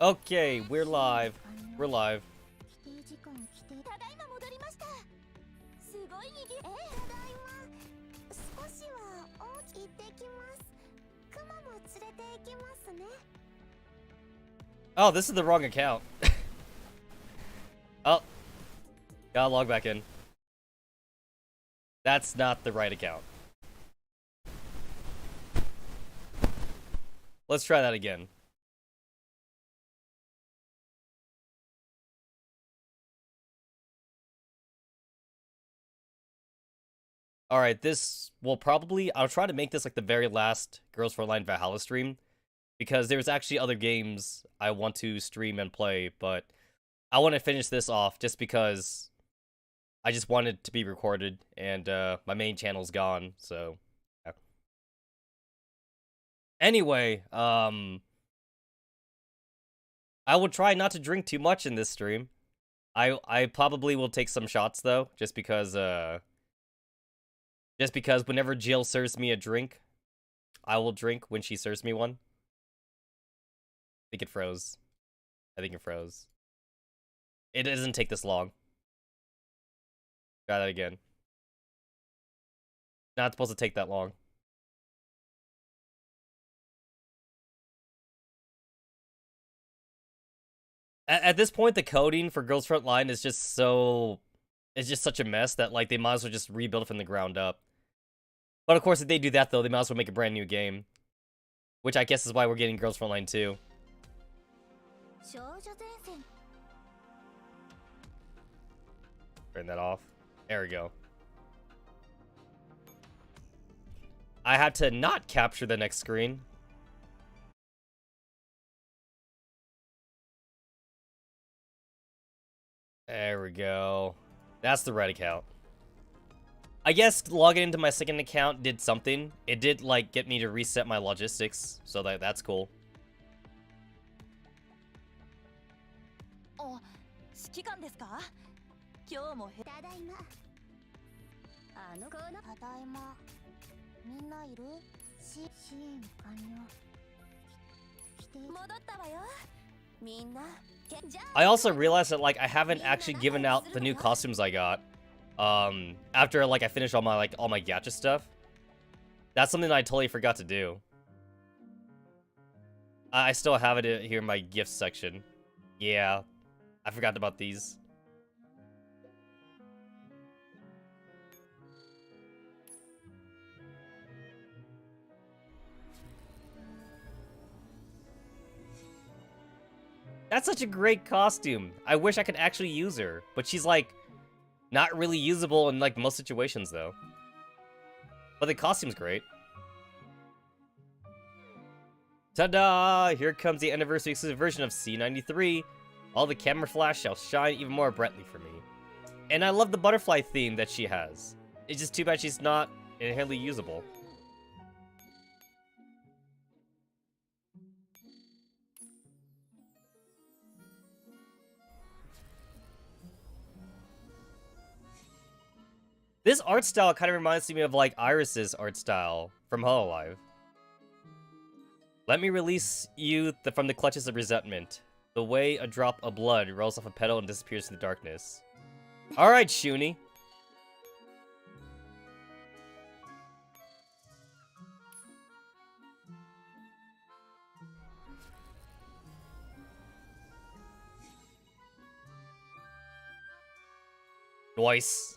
Okay, we're live. We're live. Oh, this is the wrong account. Oh. Gotta log back in. That's not the right account. Let's try that again. Alright, this will probably... I'll try to make this like the very last Girls Frontline Valhalla stream. Because there's actually other games I want to stream and play, but I want to finish this off just because I just want it to be recorded, and my main channel's gone, so... Yeah. Anyway, I will try not to drink too much in this stream. I probably will take some shots, though, just because whenever Jill serves me a drink, I will drink when she serves me one. I think it froze. I think it froze. It doesn't take this long. Try that again. Not supposed to take that long. At this point, the coding for Girls Frontline is just so... It's just such a mess that, like, they might as well just rebuild it from the ground up. But of course, if they do that, though, they might as well make a brand new game. Which I guess is why we're getting Girls Frontline 2. Turn that off. There we go. I had to not capture the next screen. There we go. That's the right account. I guess logging into my second account did something. It did, like, get me to reset my logistics, so that's cool. I also realized that, like, I haven't actually given out the new costumes I got. After, like, I finished all my gacha stuff. That's something I totally forgot to do. I still have it here in my gifts section. Yeah, I forgot about these. That's such a great costume. I wish I could actually use her, but she's, like, not really usable in, like, most situations, though. But the costume's great. Ta-da! Here comes the anniversary exclusive version of C93. All the camera flash shall shine even more brightly for me. And I love the butterfly theme that she has. It's just too bad she's not inherently usable. This art style kind of reminds me of, like, Iris's art style from Hololive. Let me release you from the clutches of resentment. The way a drop of blood rolls off a petal and disappears in the darkness. Alright, Shuni. Nice.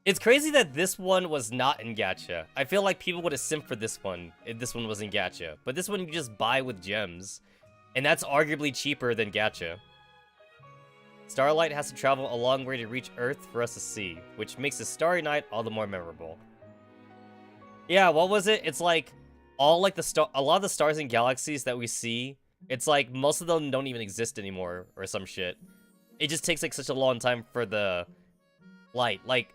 It's crazy that this one was not in gacha. I feel like people would have simped for this one if this one was in gacha. But this one you just buy with gems. And that's arguably cheaper than gacha. Starlight has to travel a long way to reach Earth for us to see, which makes the Starry Night all the more memorable. Yeah, what was it? It's like, a lot of the stars and galaxies that we see, it's like, most of them don't even exist anymore, or some shit. It just takes, like, such a long time for the light. Like,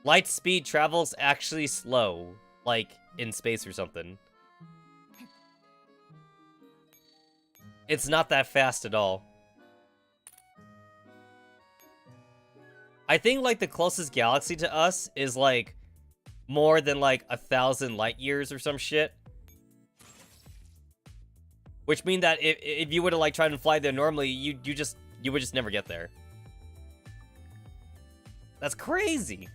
light speed travels actually slow. like, in space or something. It's not that fast at all. I think, like, the closest galaxy to us is, like, more than, like, 1,000 light years or some shit. Which mean that if you were to, like, try and fly there normally, you would just never get there. That's crazy.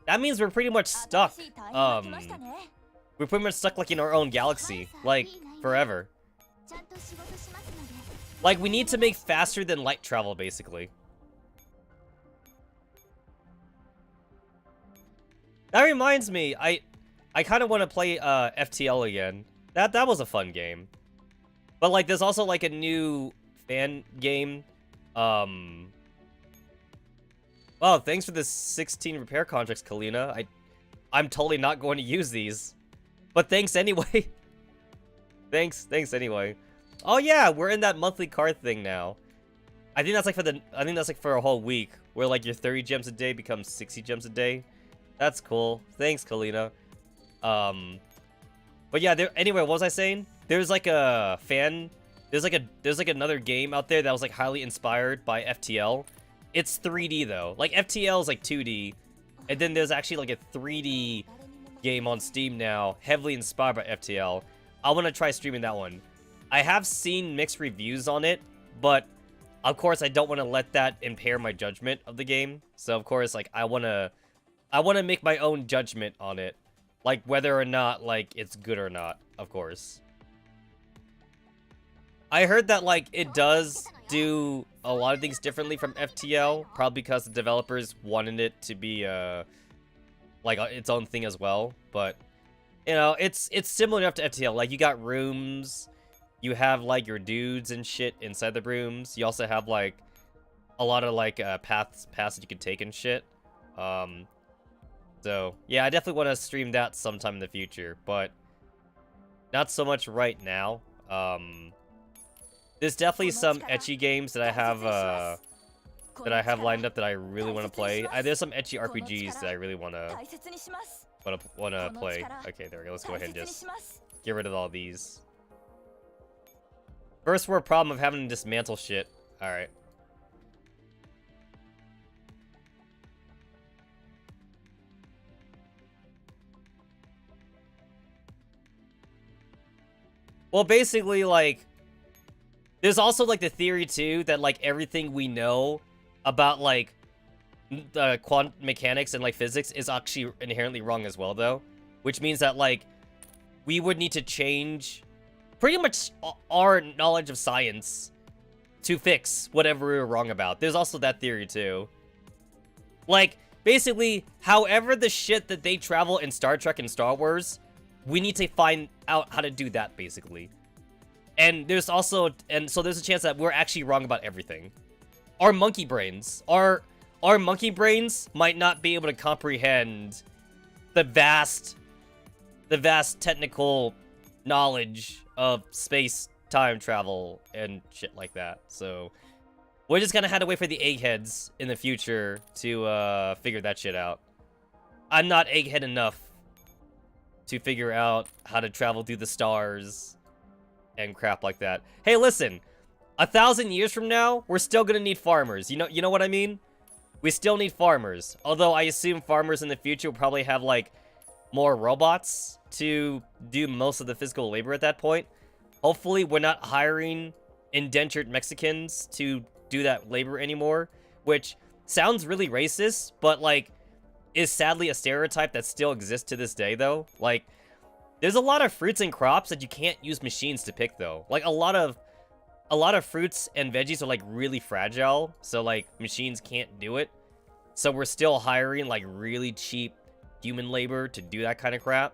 That means we're pretty much stuck. We're pretty much stuck, like, in our own galaxy. Like, forever. Like, we need to make faster than light travel, basically. That reminds me, I kind of want to play FTL again. That was a fun game. But, like, there's also, like, a new fan game. Well, thanks for the 16 repair contracts, Kalina. I'm totally not going to use these. But thanks anyway. Thanks anyway. Oh yeah, we're in that monthly card thing now. I think that's like for a whole week, where like your 30 gems a day becomes 60 gems a day. That's cool. Thanks, Kalina. But yeah, anyway, what was I saying? There's like a fan. There's like another game out there that was like highly inspired by FTL. It's 3D though. Like FTL is like 2D, and then there's actually like a 3D game on Steam now, heavily inspired by FTL. I want to try streaming that one. I have seen mixed reviews on it, but of course I don't want to let that impair my judgment of the game. So of course, like I want to make my own judgment on it, like whether or not like it's good or not. Of course. I heard that like it does do a lot of things differently from FTL, probably because the developers wanted it to be like its own thing as well. But you know, it's similar enough to FTL. Like you got rooms, you have like your dudes and shit inside the rooms. You also have like a lot of like paths that you can take and shit. So yeah, I definitely want to stream that sometime in the future, but not so much right now. There's definitely some ecchi games that I have lined up that I really want to play. There's some ecchi RPGs that I really want to play. Okay, there we go. Let's go ahead and just get rid of all these. First world problem of having to dismantle shit. All right. Well, basically, like, there's also, like, the theory, too, that, like, everything we know about, like, the quantum mechanics and, like, physics is actually inherently wrong as well, though. Which means that, like, we would need to change pretty much our knowledge of science to fix whatever we were wrong about. There's also that theory, too. Like, basically, however the shit that they travel in Star Trek and Star Wars, we need to find out how to do that, basically. And there's also, so there's a chance that we're actually wrong about everything. Our monkey brains, our monkey brains might not be able to comprehend the vast technical knowledge of space time travel and shit like that. So we're just gonna have to wait for the eggheads in the future to figure that shit out. I'm not egghead enough to figure out how to travel through the stars and crap like that. Hey, listen, 1,000 years from now, we're still gonna need farmers. You know what I mean? We still need farmers. Although I assume farmers in the future will probably have like more robots to do most of the physical labor at that point. Hopefully, we're not hiring indentured Mexicans to do that labor anymore, which sounds really racist, but like is sadly a stereotype that still exists to this day, though. Like, there's a lot of fruits and crops that you can't use machines to pick, though. Like, a lot of fruits and veggies are, like, really fragile, so, like, machines can't do it. So we're still hiring, like, really cheap human labor to do that kind of crap.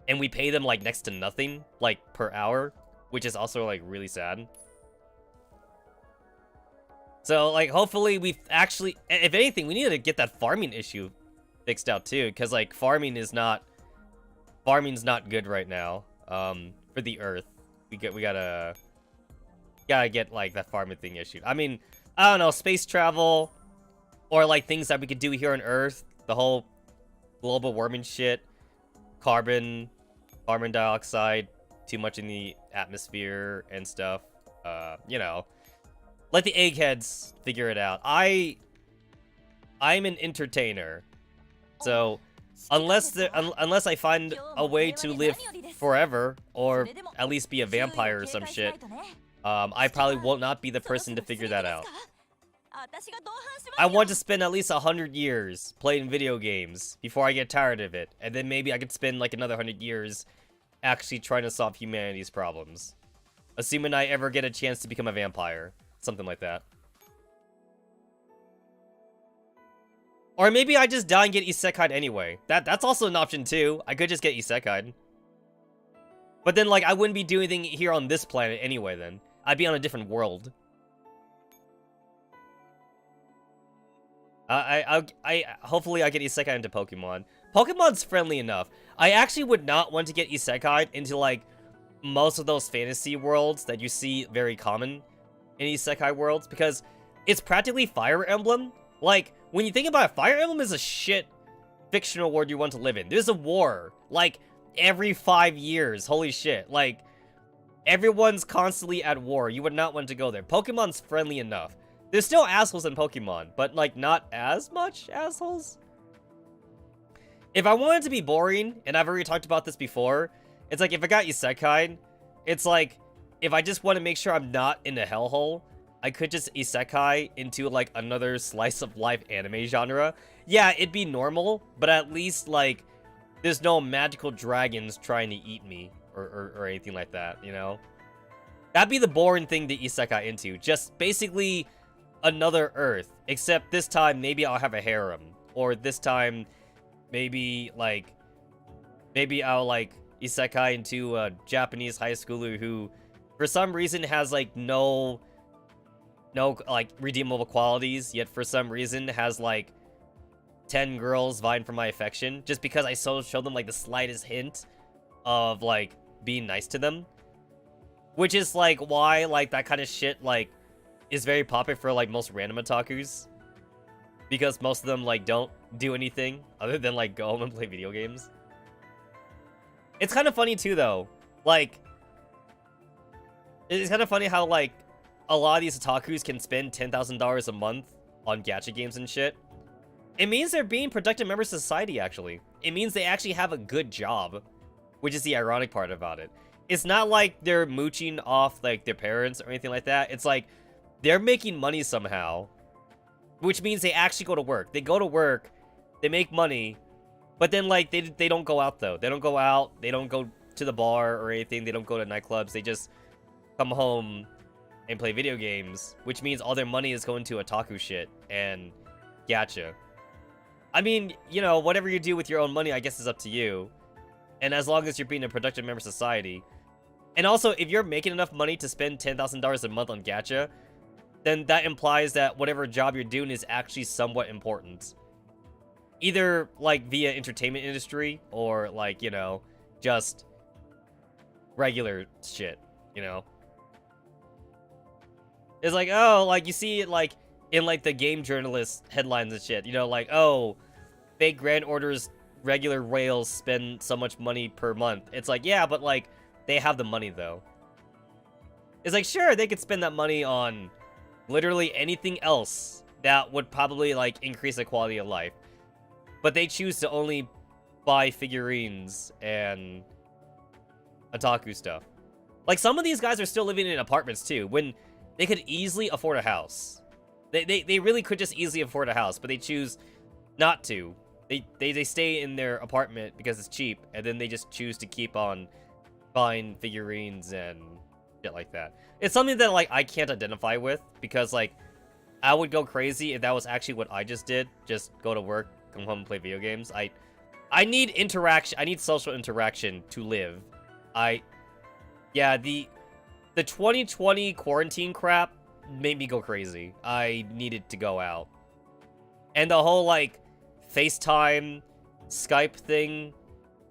And we pay them, like, next to nothing, like, per hour, which is also, like, really sad. So, like, hopefully we've actually, if anything, we need to get that farming issue fixed out, too, because, like, farming's not good right now, for the Earth. We gotta get, like, that farming thing issued. I mean, I don't know, space travel, or, like, things that we could do here on Earth, the whole global warming shit. carbon dioxide, too much in the atmosphere and stuff. You know, let the eggheads figure it out. I'm an entertainer, so unless I find a way to live forever, or at least be a vampire or some shit, I probably will not be the person to figure that out. I want to spend at least 100 years playing video games before I get tired of it, and then maybe I could spend like another 100 years actually trying to solve humanity's problems. Assuming I ever get a chance to become a vampire. Something like that. Or maybe I just die and get isekai'd anyway. That's also an option too. I could just get isekai'd. But then, like, I wouldn't be doing anything here on this planet anyway then. I'd be on a different world. Hopefully I get isekai into Pokemon. Pokemon's friendly enough. I actually would not want to get isekai into, like, most of those fantasy worlds that you see very common in isekai worlds, because it's practically Fire Emblem. Like, when you think about it, Fire Emblem is a shit fictional world you want to live in. There's a war, like, every 5 years. Holy shit. Like, everyone's constantly at war. You would not want to go there. Pokemon's friendly enough. There's still assholes in Pokemon, but, like, not as much assholes. If I wanted to be boring, and I've already talked about this before, it's like, if I got isekai, it's like, if I just want to make sure I'm not in a hellhole, I could just isekai into, like, another slice of life anime genre. Yeah, it'd be normal, but at least, like, there's no magical dragons trying to eat me, or anything like that, you know? That'd be the boring thing to isekai into. Just basically another Earth, except this time maybe I'll have a harem, or this time maybe I'll, like, isekai into a Japanese high schooler who, for some reason, has, like, no, like, redeemable qualities, yet for some reason has, like, 10 girls vying for my affection, just because I showed them, like, the slightest hint of, like, being nice to them. Which is, like, why, like, that kind of shit, like, is very popular for, like, most random otakus. Because most of them, like, don't do anything other than, like, go home and play video games. It's kind of funny, too, though. Like, it's kind of funny how, like, a lot of these otakus can spend $10,000 a month on gacha games and shit. It means they're being productive members of society, actually. It means they actually have a good job, which is the ironic part about it. It's not like they're mooching off, like, their parents or anything like that. It's like, they're making money somehow, which means they actually go to work. They go to work, they make money, but then, like, they don't go out, though. They don't go out, they don't go to the bar or anything, they don't go to nightclubs, they just come home and play video games, which means all their money is going to otaku shit and gacha. I mean, you know, whatever you do with your own money, I guess is up to you. And as long as you're being a productive member of society. And also, if you're making enough money to spend $10,000 a month on gacha, then that implies that whatever job you're doing is actually somewhat important. Either, like, via entertainment industry, or, like, you know, just regular shit, you know? It's like, oh, like, you see it, like, in, like, the game journalist headlines and shit, you know, like, oh, fake Grand Order's regular whales spend so much money per month. It's like, yeah, but, like, they have the money, though. It's like, sure, they could spend that money on literally anything else that would probably, like, increase the quality of life. But they choose to only buy figurines and otaku stuff. Like, some of these guys are still living in apartments, too, when they could easily afford a house. They really could just easily afford a house, but they choose not to. They stay in their apartment because it's cheap, and then they just choose to keep on buying figurines and shit like that. It's something that, like, I can't identify with, because, like, I would go crazy if that was actually what I just did. Just go to work, come home and play video games. I need interaction. I need social interaction to live. Yeah, the 2020 quarantine crap made me go crazy. I needed to go out. And the whole, like, FaceTime, Skype thing,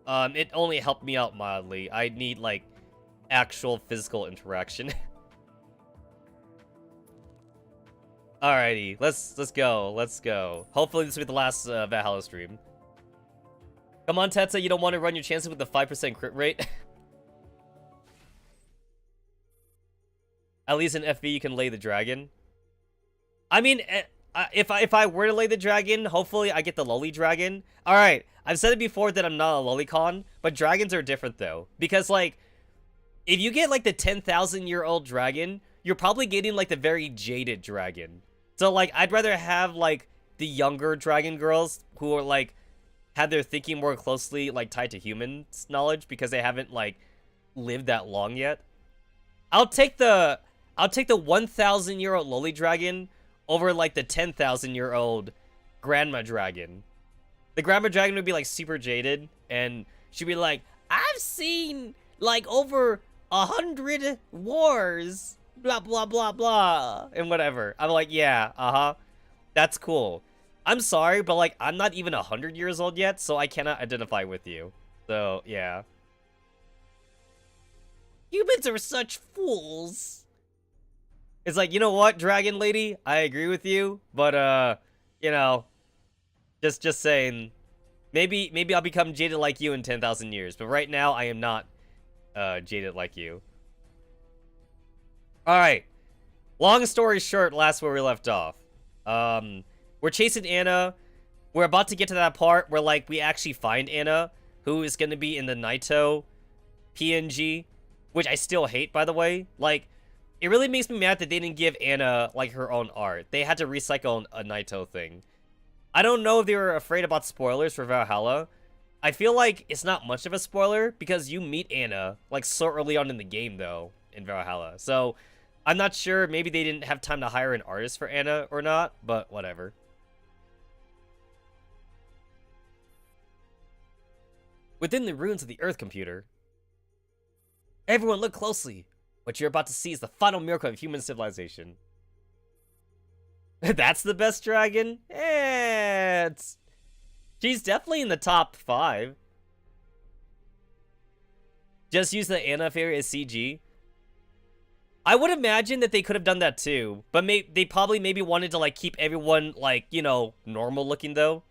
it only helped me out mildly. I need, like, actual physical interaction. Alrighty, let's go. Hopefully this will be the last Valhalla stream. Come on, Tetsa, you don't want to run your chances with the 5% crit rate? At least in FV, you can lay the dragon. I mean, if I were to lay the dragon, hopefully I get the lolly dragon. Alright, I've said it before that I'm not a lolicon, but dragons are different though. Because, like, if you get, like, the 10,000-year-old dragon, you're probably getting, like, the very jaded dragon. So, like, I'd rather have, like, the younger dragon girls who are, like, have their thinking more closely, like, tied to human knowledge because they haven't, like, lived that long yet. I'll take the 1,000-year-old lolly dragon over, like, the 10,000-year-old grandma dragon. The grandma dragon would be, like, super jaded, and she'd be like, I've seen, like, over 100 wars, blah, blah, blah, blah, and whatever. I'm like, yeah, that's cool. I'm sorry, but, like, I'm not even 100 years old yet, so I cannot identify with you. So, yeah. Humans are such fools. It's like, you know what, Dragon Lady? I agree with you, but, you know, just saying, maybe I'll become jaded like you in 10,000 years, but right now I am not, jaded like you. Alright. Long story short, last where we left off. We're chasing Anna. We're about to get to that part where, like, we actually find Anna, who is going to be in the Naito PNG, which I still hate, by the way. Like, it really makes me mad that they didn't give Anna, like, her own art. They had to recycle a Naito thing. I don't know if they were afraid about spoilers for Valhalla. I feel like it's not much of a spoiler because you meet Anna, like, so early on in the game, though, in Valhalla. So, I'm not sure. Maybe they didn't have time to hire an artist for Anna or not, but whatever. Within the ruins of the Earth computer. Everyone look closely. What you're about to see is the final miracle of human civilization. That's the best dragon? She's definitely in the top 5. Just use the Anna fairy as CG. I would imagine that they could have done that too, but they probably maybe wanted to, like, keep everyone, like, you know, normal looking though.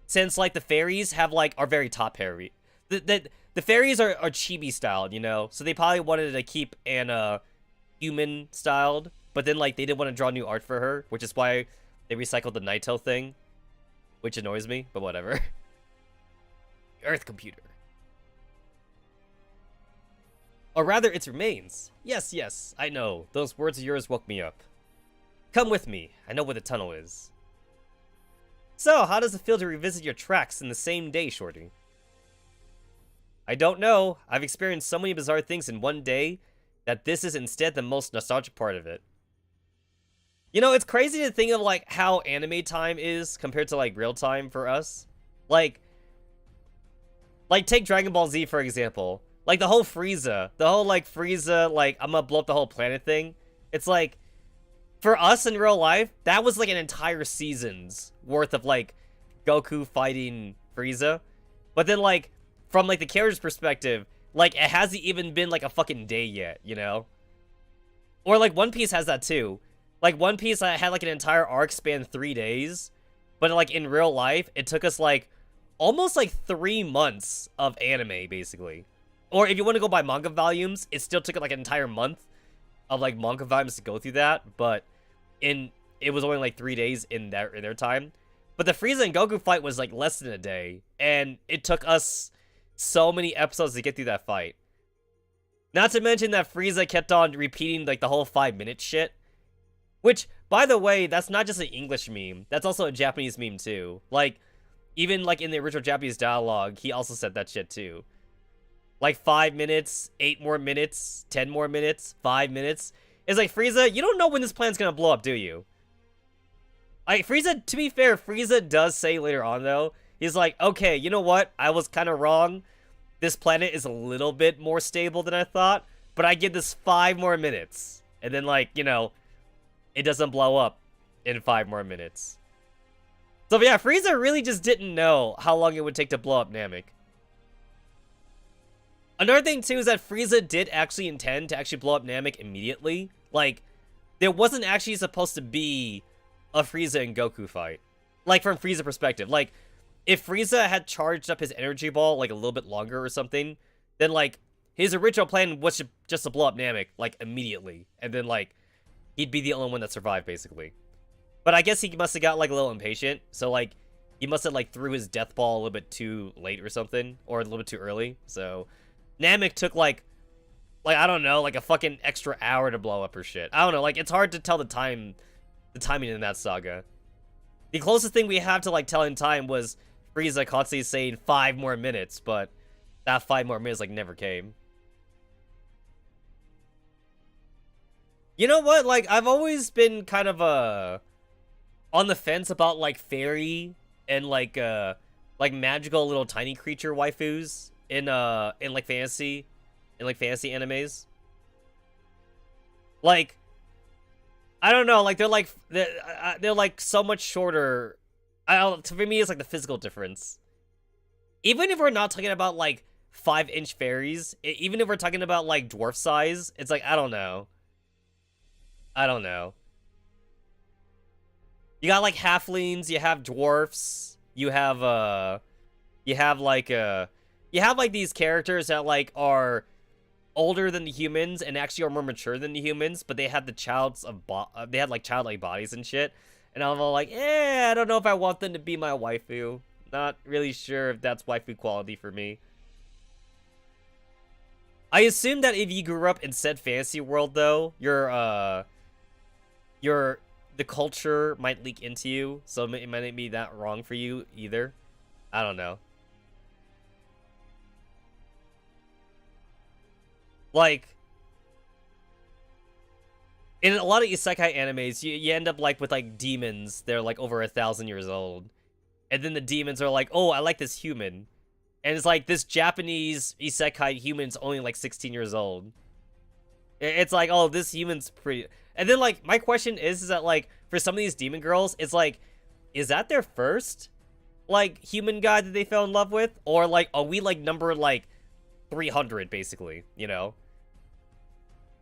Since, like, the fairies have, like, are very top hairy. The fairies are chibi styled, you know? So they probably wanted to keep Anna human styled, but then, like, they didn't want to draw new art for her, which is why they recycled the Naito thing, which annoys me, but whatever. Earth computer. Or rather, its remains. Yes, I know. Those words of yours woke me up. Come with me. I know where the tunnel is. So, how does it feel to revisit your tracks in the same day, Shorty? I don't know. I've experienced so many bizarre things in one day that this is instead the most nostalgic part of it. You know, it's crazy to think of, like, how anime time is compared to, like, real time for us. Like, take Dragon Ball Z, for example. Like, the whole Frieza, like, I'm gonna blow up the whole planet thing. It's like, for us in real life, that was, like, an entire season's worth of, like, Goku fighting Frieza. But then, like, from, like, the character's perspective, like, it hasn't even been, like, a fucking day yet, you know? Or, like, One Piece has that, too. Like, One Piece had, like, an entire arc span 3 days. But, like, in real life, it took us, like, almost, like, 3 months of anime, basically. Or if you want to go by manga volumes, it still took, like, an entire month of, like, manga volumes to go through that. But it was only, like, 3 days in their time. But the Frieza and Goku fight was, like, less than a day. And it took us so many episodes to get through that fight. Not to mention that Frieza kept on repeating, like, the whole 5-minute shit. Which, by the way, that's not just an English meme. That's also a Japanese meme, too. Like, even, like, in the original Japanese dialogue, he also said that shit, too. Like, 5 minutes, 8 more minutes, 10 more minutes, 5 minutes. It's like, Frieza, you don't know when this planet's gonna blow up, do you? Like, Frieza, to be fair, Frieza does say later on, though, he's like, okay, you know what? I was kind of wrong. This planet is a little bit more stable than I thought, but I give this 5 more minutes. And then, like, you know, it doesn't blow up in 5 more minutes. So, yeah, Frieza really just didn't know how long it would take to blow up Namek. Another thing, too, is that Frieza did actually intend to actually blow up Namek immediately. Like, there wasn't actually supposed to be a Frieza and Goku fight. Like, from Frieza's perspective. Like, if Frieza had charged up his energy ball like a little bit longer or something, then like his original plan was just to blow up Namek like immediately, and then like he'd be the only one that survived basically. But I guess he must have got like a little impatient, so like he must have like threw his death ball a little bit too late or something, or a little bit too early. So Namek took like I don't know, like a fucking extra hour to blow up her shit. I don't know, like it's hard to tell the timing in that saga. The closest thing we have to like telling time was Frieza constantly saying 5 more minutes, but that 5 more minutes like never came. You know what? Like I've always been kind of on the fence about like fairy and like magical little tiny creature waifus in like fantasy animes. Like I don't know, like they're like so much shorter. For me, it's like the physical difference. Even if we're not talking about like 5-inch fairies, even if we're talking about like dwarf size, it's like I don't know. You got like halflings, you have dwarfs, you have like these characters that like are older than the humans and actually are more mature than the humans, but they have they had like childlike bodies and shit. And I'm all like, I don't know if I want them to be my waifu. Not really sure if that's waifu quality for me. I assume that if you grew up in said fantasy world, though, the culture might leak into you, so it might not be that wrong for you either. I don't know. Like, in a lot of isekai animes, you end up like with like demons. They're like over 1,000 years old, and then the demons are like, "Oh, I like this human," and it's like this Japanese isekai human's only like 16 years old. It's like, oh, this human's pretty. And then like my question is that like for some of these demon girls, it's like, is that their first like human guy that they fell in love with, or like are we like number like 300 basically? You know.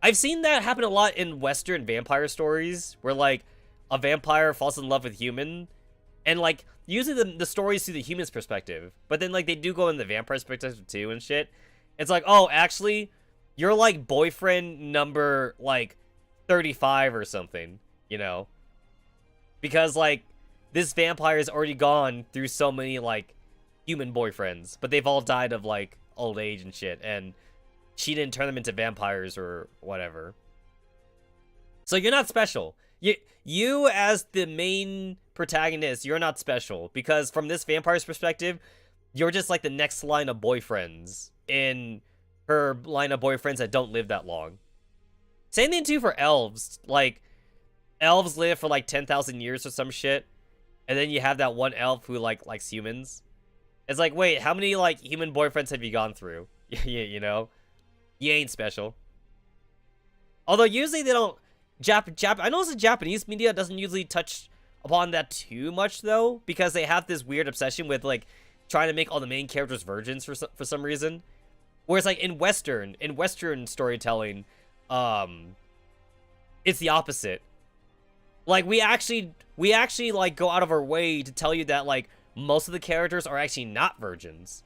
I've seen that happen a lot in Western vampire stories, where, like, a vampire falls in love with human, and, like, usually the story's through the human's perspective, but then, like, they do go in the vampire's perspective, too, and shit. It's like, oh, actually, you're, like, boyfriend number, like, 35 or something, you know? Because, like, this vampire has already gone through so many, like, human boyfriends, but they've all died of, like, old age and shit, and she didn't turn them into vampires or whatever. So you're not special. You as the main protagonist, you're not special. Because from this vampire's perspective, you're just like the next line of boyfriends in her line of boyfriends that don't live that long. Same thing too for elves. Like, elves live for like 10,000 years or some shit. And then you have that one elf who like likes humans. It's like, wait, how many like human boyfriends have you gone through? You know? You ain't special. Although usually they don't. I notice the Japanese media doesn't usually touch upon that too much though, because they have this weird obsession with like trying to make all the main characters virgins for some reason. Whereas like in Western storytelling, it's the opposite. Like we actually like go out of our way to tell you that like most of the characters are actually not virgins.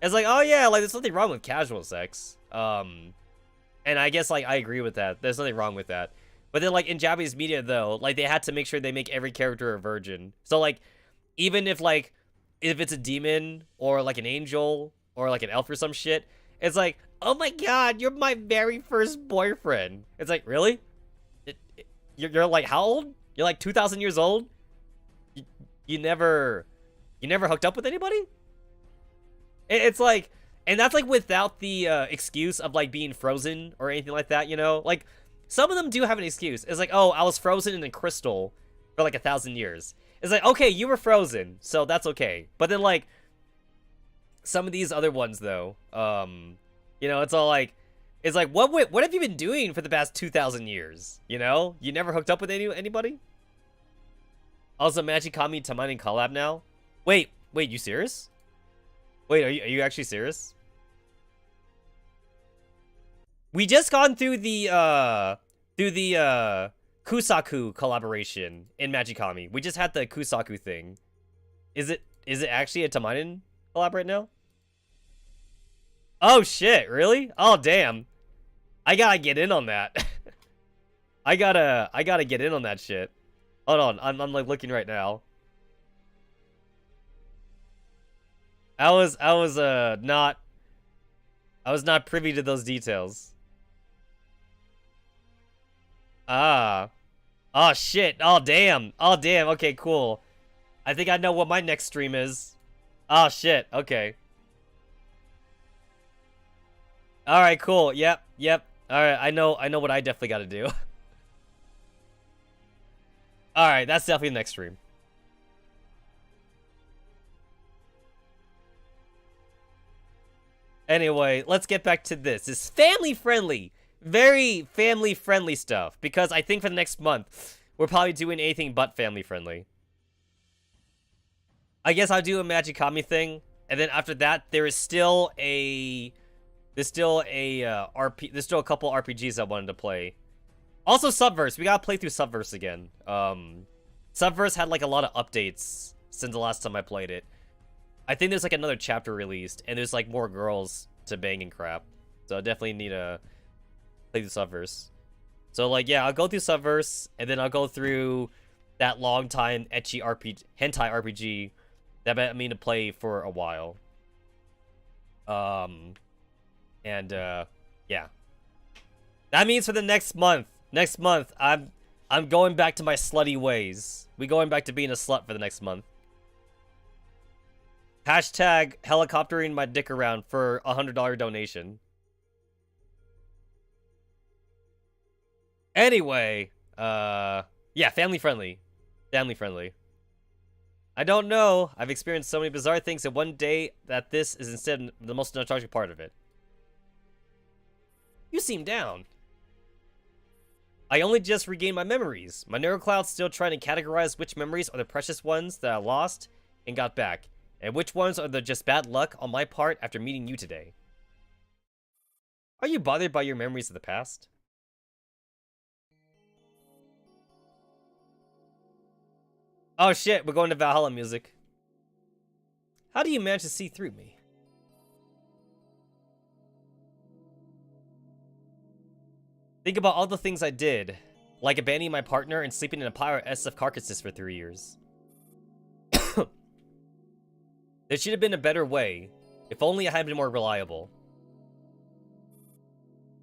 It's like, oh yeah, like there's nothing wrong with casual sex. And I guess like I agree with that. There's nothing wrong with that. But then like in Japanese media though, like they had to make sure they make every character a virgin. So like even if it's a demon or like an angel or like an elf or some shit, it's like, oh my god, you're my very first boyfriend. It's like, really? You're like how old? You're like 2,000 years old? You never hooked up with anybody? It's like, and that's like without the excuse of like being frozen or anything like that, you know? Like some of them do have an excuse. It's like, oh, I was frozen in a crystal for like 1,000 years. It's like, okay, you were frozen, so that's okay. But then like some of these other ones though, you know, it's all like, it's like, what have you been doing for the past 2,000 years? You know, you never hooked up with anybody. Also, Magikami Tamani collab now. Wait, you serious? Wait, are you actually serious? We just gone through the Kusaku collaboration in Magikami. We just had the Kusaku thing. Is it Is it actually a Tamarin collab right now? Oh shit, really? Oh damn. I gotta get in on that. I gotta get in on that shit. Hold on, I'm like looking right now. I was not privy to those details. Ah. Oh shit. Oh damn. Oh damn. Okay, cool. I think I know what my next stream is. Oh shit. Okay. Alright, cool. Yep. Alright, I know what I definitely gotta do. Alright, that's definitely the next stream. Anyway, let's get back to this. It's family friendly. Very family friendly stuff. Because I think for the next month, we're probably doing anything but family friendly. I guess I'll do a Magikami thing. And then after that, there's still a couple RPGs I wanted to play. Also Subverse. We gotta play through Subverse again. Subverse had like a lot of updates since the last time I played it. I think there's like another chapter released, and there's like more girls to bang and crap. So I definitely need to play through Subverse. So like, yeah, I'll go through Subverse, and then I'll go through that long time ecchi RPG, hentai RPG that I mean to play for a while. Yeah. That means for the next month, I'm going back to my slutty ways. We going back to being a slut for the next month. Hashtag helicoptering my dick around for a $100 donation. Anyway, yeah, family friendly. Family friendly. I don't know. I've experienced so many bizarre things in one day that this is instead the most nostalgic part of it. You seem down. I only just regained my memories. My neurocloud's still trying to categorize which memories are the precious ones that I lost and got back, and which ones are the just bad luck on my part after meeting you today. Are you bothered by your memories of the past? Oh shit, we're going to Valhalla music. How do you manage to see through me? Think about all the things I did, like abandoning my partner and sleeping in a pile of SF carcasses for 3 years. There should have been a better way, if only I had been more reliable.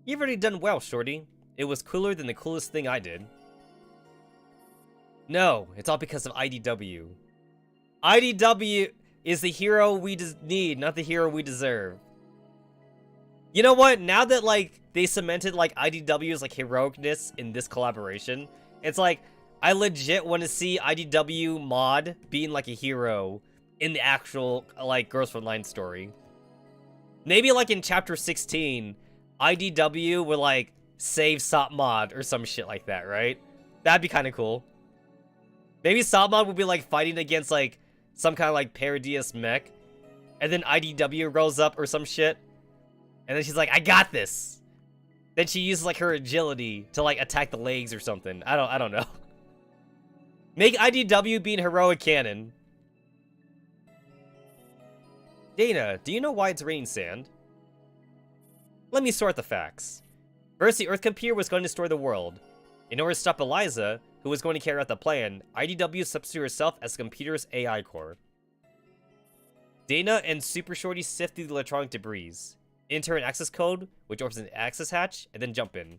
You've already done well, shorty. It was cooler than the coolest thing I did. No, it's all because of IDW. IDW is the hero we need, not the hero we deserve. You know what? Now that, like, they cemented, like, IDW's, like, heroicness in this collaboration, it's like, I legit want to see IDW mod being, like, a hero in the actual, like, Girls Frontline story. Maybe, like, in Chapter 16, IDW would, like, save Sop Mod or some shit like that, right? That'd be kind of cool. Maybe Sop Mod would be, like, fighting against, like, some kind of, like, Parodius mech, and then IDW rolls up or some shit. And then she's like, I got this. Then she uses, like, her agility to, like, attack the legs or something. I don't know. Make IDW being heroic canon. Dana, do you know why it's raining sand? Let me sort the facts. First, the Earth computer was going to destroy the world. In order to stop Eliza, who was going to carry out the plan, IDW substituted herself as the computer's AI core. Dana and Super Shorty sift through the electronic debris. Enter an access code, which opens an access hatch, and then jump in.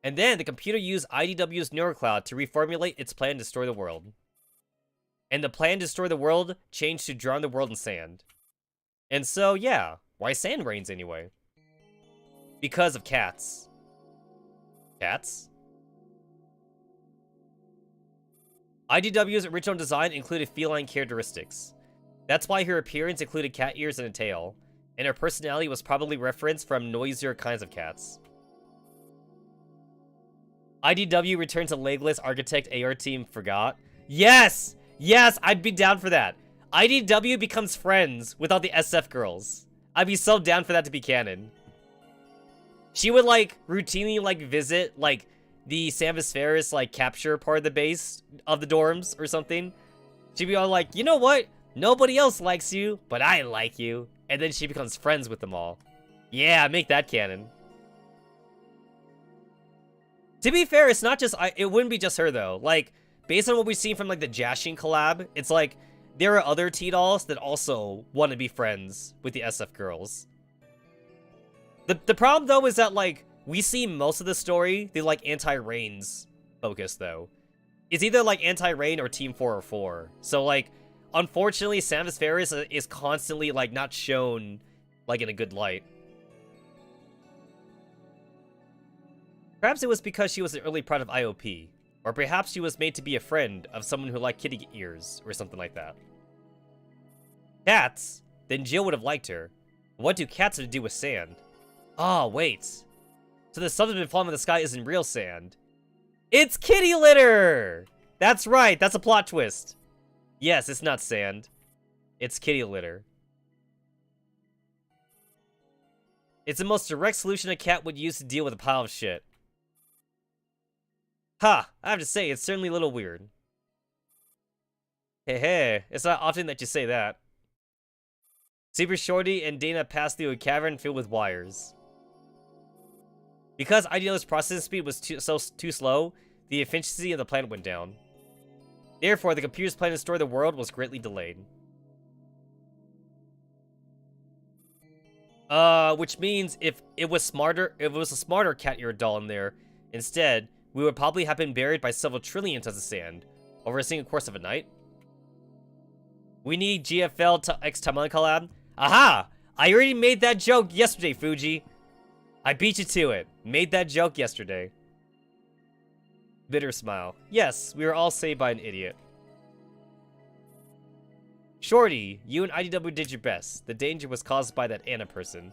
And then the computer used IDW's neurocloud to reformulate its plan to destroy the world. And the plan to destroy the world changed to drown the world in sand. And so, yeah, why sand rains anyway? Because of cats. Cats? IDW's original design included feline characteristics. That's why her appearance included cat ears and a tail, and her personality was probably referenced from noisier kinds of cats. IDW returned to legless architect AR team forgot. Yes! Yes, I'd be down for that. IDW becomes friends with all the SF girls. I'd be so down for that to be canon. She would, like, routinely, like, visit, like, the Samus Ferris, like, capture part of the base of the dorms or something. She'd be all like, you know what? Nobody else likes you, but I like you. And then she becomes friends with them all. Yeah, make that canon. To be fair, it's not just, it wouldn't be just her though. Like, based on what we've seen from like the Jashin collab, it's like, there are other T-dolls that also want to be friends with the SF girls. The problem though is that like, we see most of the story, the like anti-Reigns focus though. It's either like anti-Reign or Team 404. So like, unfortunately, Samus Ferris is constantly like not shown like in a good light. Perhaps it was because she was an early part of IOP. Or perhaps she was made to be a friend of someone who liked kitty ears or something like that. Cats? Then Jill would have liked her. What do cats have to do with sand? Ah, wait. So the stuff that's been falling in the sky isn't real sand. It's kitty litter! That's right, that's a plot twist. Yes, it's not sand. It's kitty litter. It's the most direct solution a cat would use to deal with a pile of shit. Ha! I have to say, it's certainly a little weird. Hey, it's not often that you say that. Super Shorty and Dana passed through a cavern filled with wires. Because IDL's processing speed was too slow, the efficiency of the planet went down. Therefore, the computer's plan to store the world was greatly delayed. Which means if it was a smarter cat ear doll in there, instead, we would probably have been buried by several trillion tons of sand over a single course of a night. We need GFL X Tetsamaru collab. Aha! I already made that joke yesterday, Fuji. I beat you to it. Made that joke yesterday. Bitter smile. Yes, we were all saved by an idiot. Shorty, you and IDW did your best. The danger was caused by that Anna person.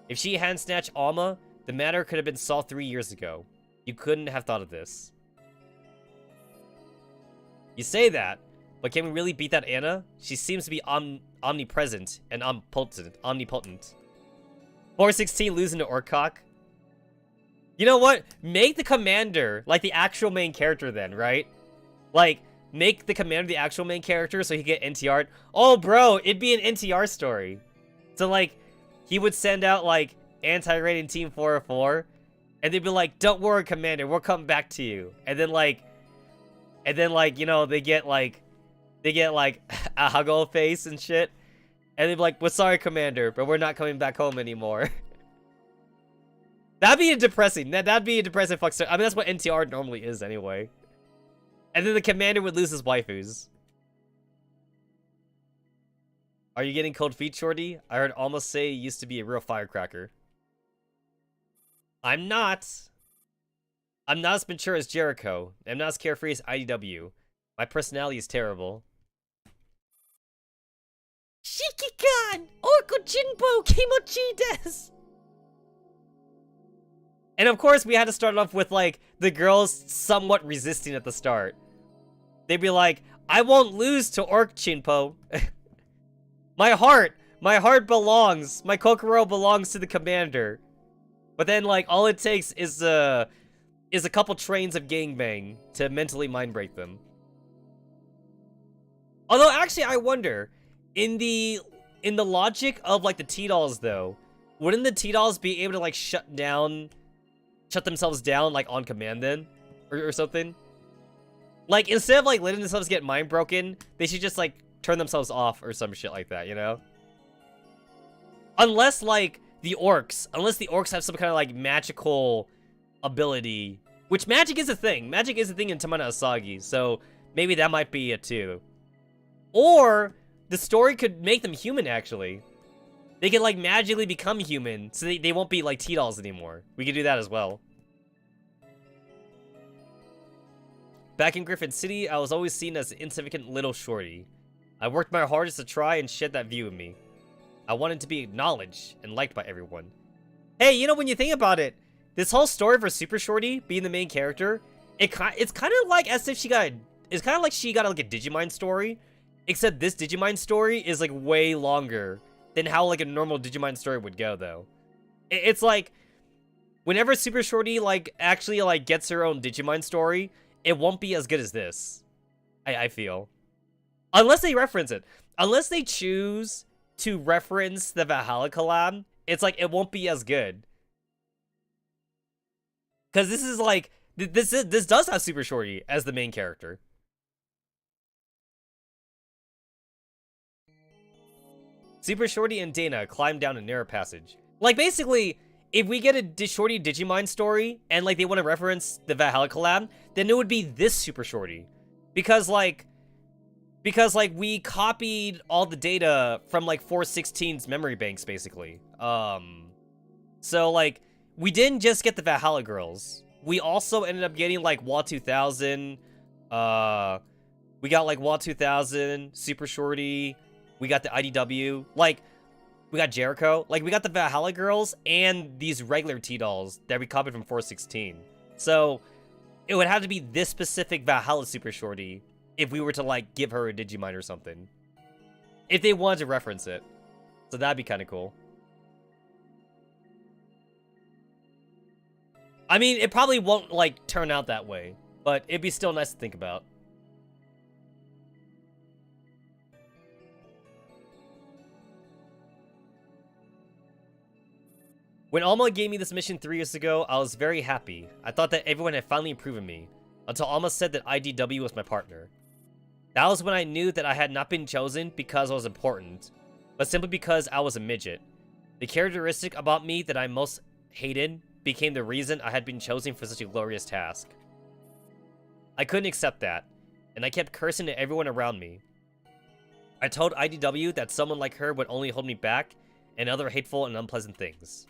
If she hadn't snatched Alma, the matter could have been solved 3 years ago. You couldn't have thought of this. You say that, but can we really beat that Anna? She seems to be omnipresent and omnipotent. 416 losing to Orcock. You know what? Make the commander like the actual main character then, right? Like, make the commander the actual main character so he can get NTR'd. Oh, bro, it'd be an NTR story. So, like, he would send out, like, anti-rating Team 404, and they'd be like, don't worry, commander, we'll come back to you. And then, like, you know, they get, like, a huggo face and shit. And they'd be like, we're sorry, commander, but we're not coming back home anymore. That'd be a depressing fuck story. I mean, that's what NTR normally is anyway. And then the commander would lose his waifus. Are you getting cold feet, Shorty? I heard almost say you used to be a real firecracker. I'm not. I'm not as mature as Jericho. I'm not as carefree as IDW. My personality is terrible. Shikikan! Orko Jinbo Kimochi desu! And of course, we had to start off with, like, the girls somewhat resisting at the start. They'd be like, I won't lose to Orc Chinpo. My heart belongs. My Kokoro belongs to the commander. But then, like, all it takes is a couple trains of gangbang to mentally mind break them. Although, actually, I wonder, in the logic of, like, the T-dolls, though, wouldn't the T-dolls be able to, like, shut themselves down, like, on command then? Or something? Like, instead of, like, letting themselves get mind broken, they should just, like, turn themselves off or some shit like that, you know? Unless, like, the orcs have some kind of, like, magical ability. Which magic is a thing. Magic is a thing in Tamana Asagi, so maybe that might be it too. Or, the story could make them human, actually. They can, like, magically become human, so they won't be, like, T-dolls anymore. We could do that as well. Back in Griffin City, I was always seen as an insignificant little shorty. I worked my hardest to try and shed that view of me. I wanted to be acknowledged and liked by everyone. Hey, you know, when you think about it, this whole story for Super Shorty being the main character, it's kind of like as if she got like a Digimon story, except this Digimon story is, like, way longer than how, like, a normal Digimon story would go, though. It's like, Whenever Super Shorty, like, actually, like, gets her own Digimon story, it won't be as good as this. I feel. Unless they reference it. Unless they choose to reference the Valhalla collab, it's like, it won't be as good. Because this is, like, this does have Super Shorty as the main character. Super Shorty and Dana climb down a narrow passage. Like, basically, if we get a Shorty Digimon story, and, like, they want to reference the Valhalla collab, then it would be this Super Shorty. Because, like, we copied all the data from, like, 416's memory banks, basically. So, like, we didn't just get the Valhalla girls. We also ended up getting, like, VA-2000, we got, like, VA-2000, Super Shorty, we got the IDW, like, we got Jericho. Like, we got the Valhalla girls and these regular T-dolls that we copied from 416. So, it would have to be this specific Valhalla Super Shorty if we were to, like, give her a Digimon or something. If they wanted to reference it. So that'd be kind of cool. I mean, it probably won't, like, turn out that way. But it'd be still nice to think about. When Alma gave me this mission 3 years ago, I was very happy. I thought that everyone had finally proven me, until Alma said that IDW was my partner. That was when I knew that I had not been chosen because I was important, but simply because I was a midget. The characteristic about me that I most hated became the reason I had been chosen for such a glorious task. I couldn't accept that, and I kept cursing at everyone around me. I told IDW that someone like her would only hold me back, and other hateful and unpleasant things.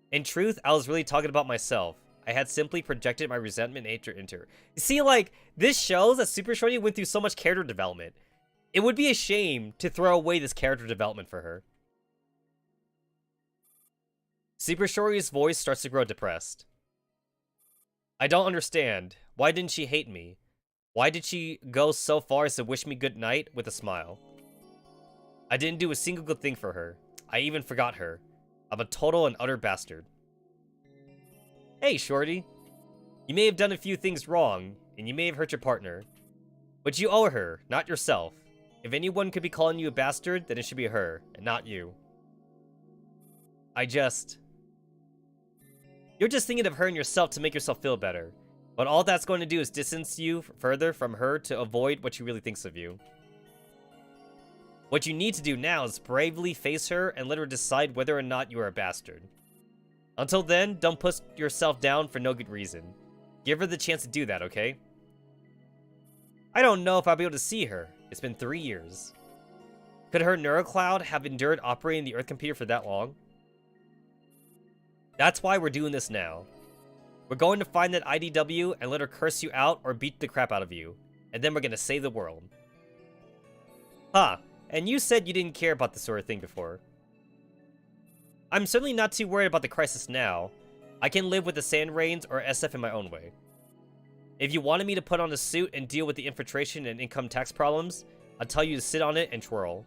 In truth, I was really talking about myself. I had simply projected my resentment and hatred into her. You see, like, this shows that Super Shorty went through so much character development. It would be a shame to throw away this character development for her. Super Shorty's voice starts to grow depressed. I don't understand. Why didn't she hate me? Why did she go so far as to wish me good night with a smile? I didn't do a single good thing for her. I even forgot her. I'm a total and utter bastard. Hey, Shorty. You may have done a few things wrong, and you may have hurt your partner. But you owe her, not yourself. If anyone could be calling you a bastard, then it should be her, and not you. You're just thinking of her and yourself to make yourself feel better. But all that's going to do is distance you further from her to avoid what she really thinks of you. What you need to do now is bravely face her and let her decide whether or not you are a bastard. Until then, don't put yourself down for no good reason. Give her the chance to do that, okay? I don't know if I'll be able to see her. It's been 3 years. Could her neurocloud have endured operating the Earth computer for that long? That's why we're doing this now. We're going to find that IDW and let her curse you out or beat the crap out of you. And then we're going to save the world. Huh. And you said you didn't care about this sort of thing before. I'm certainly not too worried about the crisis now. I can live with the Sand Rains or SF in my own way. If you wanted me to put on a suit and deal with the infiltration and income tax problems, I'd tell you to sit on it and twirl.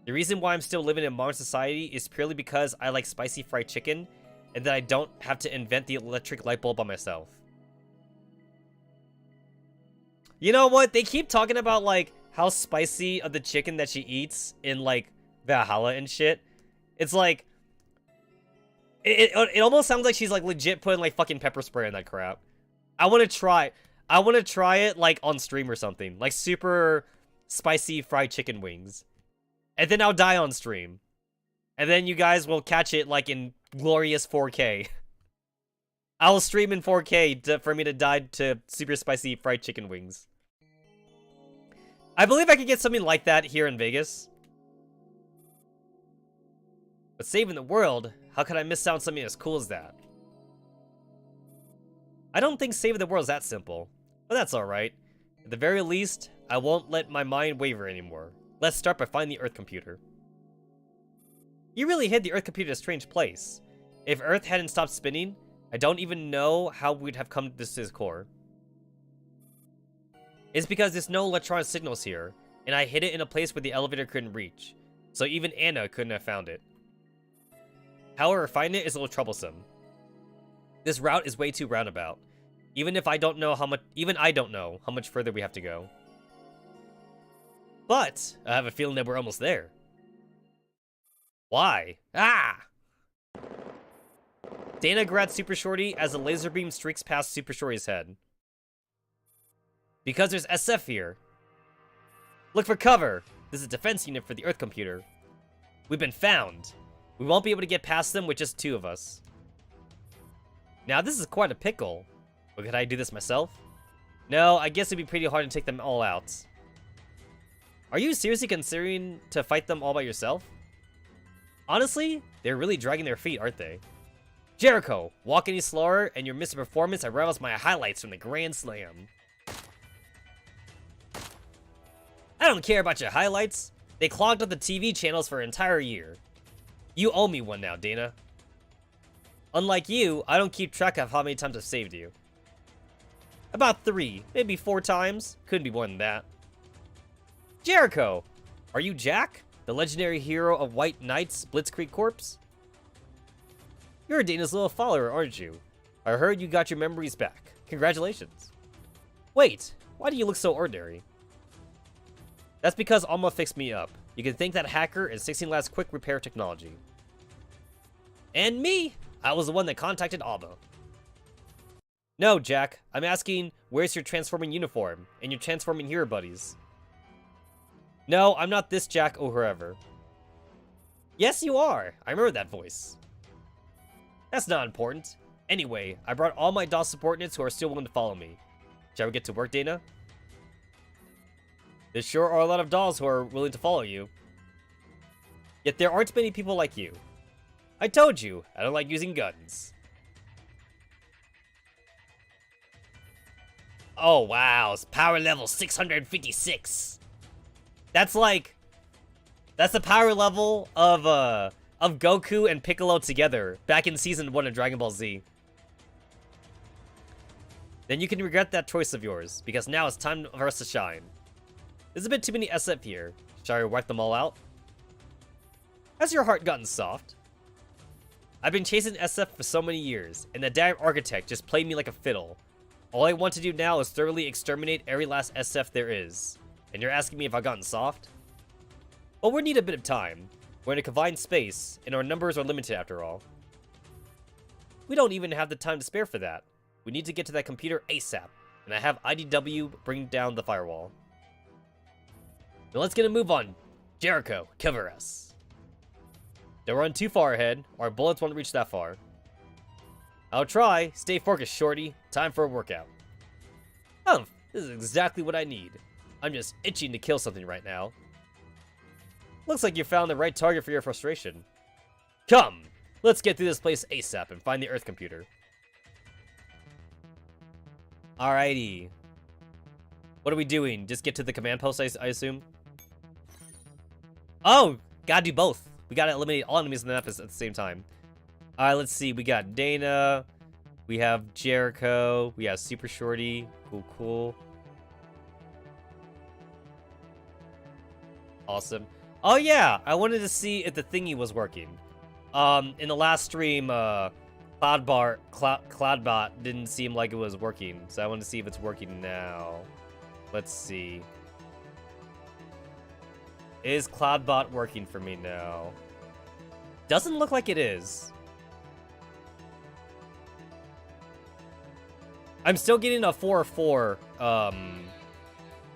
The reason why I'm still living in modern society is purely because I like spicy fried chicken and that I don't have to invent the electric light bulb by myself. You know what? They keep talking about, like, how spicy of the chicken that she eats in, like, Valhalla and shit. It's like... It almost sounds like she's, like, legit putting, like, fucking pepper spray in that crap. I want to try it, like, on stream or something. Like, super spicy fried chicken wings. And then I'll die on stream. And then you guys will catch it, like, in glorious 4K. I will stream in 4K for me to die to super spicy fried chicken wings. I believe I could get something like that here in Vegas. But saving the world, how could I miss out on something as cool as that? I don't think saving the world is that simple. But that's alright. At the very least, I won't let my mind waver anymore. Let's start by finding the Earth computer. You really hid the Earth computer in a strange place. If Earth hadn't stopped spinning, I don't even know how we'd have come to this core. It's because there's no electronic signals here, and I hid it in a place where the elevator couldn't reach, so even Anna couldn't have found it. However, finding it is a little troublesome. This route is way too roundabout. Even I don't know how much further we have to go. But I have a feeling that we're almost there. Why? Ah! Dana grabs Super Shorty as a laser beam streaks past Super Shorty's head. Because there's SF here. Look for cover. This is a defense unit for the Earth computer. We've been found. We won't be able to get past them with just 2 of us. Now this is quite a pickle. But could I do this myself? No, I guess it'd be pretty hard to take them all out. Are you seriously considering to fight them all by yourself? Honestly, they're really dragging their feet, aren't they? Jericho, walk any slower and your missed performance rivals my highlights from the Grand Slam. I don't care about your highlights. They clogged up the TV channels for an entire year. You owe me one now, Dana. Unlike you, I don't keep track of how many times I've saved you. About 3, maybe 4 times. Couldn't be more than that. Jericho! Are you Jack? The legendary hero of White Knight's Blitzkrieg Corps? You're Dana's little follower, aren't you? I heard you got your memories back. Congratulations. Wait, why do you look so ordinary? That's because Alma fixed me up. You can thank that hacker and 16 Labs quick repair technology. And me! I was the one that contacted Alma. No, Jack. I'm asking, where's your transforming uniform and your transforming hero buddies? No, I'm not this Jack or whoever. Yes, you are. I remember that voice. That's not important. Anyway, I brought all my DOS subordinates who are still willing to follow me. Shall we get to work, Dana? There sure are a lot of dolls who are willing to follow you. Yet there aren't many people like you. I told you, I don't like using guns. Oh wow, it's power level 656. That's the power level of Goku and Piccolo together back in season 1 of Dragon Ball Z. Then you can regret that choice of yours, because now it's time for us to shine. There's a bit too many SF here. Shall I wipe them all out? Has your heart gotten soft? I've been chasing SF for so many years, and the damn architect just played me like a fiddle. All I want to do now is thoroughly exterminate every last SF there is. And you're asking me if I've gotten soft? Well, we need a bit of time. We're in a confined space, and our numbers are limited after all. We don't even have the time to spare for that. We need to get to that computer ASAP, and I have IDW bring down the firewall. Now let's get a move on. Jericho, cover us. Don't run too far ahead. Our bullets won't reach that far. I'll try. Stay focused, shorty. Time for a workout. Oh, this is exactly what I need. I'm just itching to kill something right now. Looks like you found the right target for your frustration. Come, let's get through this place ASAP and find the Earth computer. Alrighty. What are we doing? Just get to the command post, I assume? Oh, gotta do both. We gotta eliminate all enemies in the map at the same time. Alright, let's see. We got Dana. We have Jericho. We have Super Shorty. Cool, cool. Awesome. Oh yeah, I wanted to see if the thingy was working. In the last stream, Cloudbot didn't seem like it was working, so I want to see if it's working now. Let's see. Is Cloudbot working for me now? Doesn't look like it is. I'm still getting a 4-4,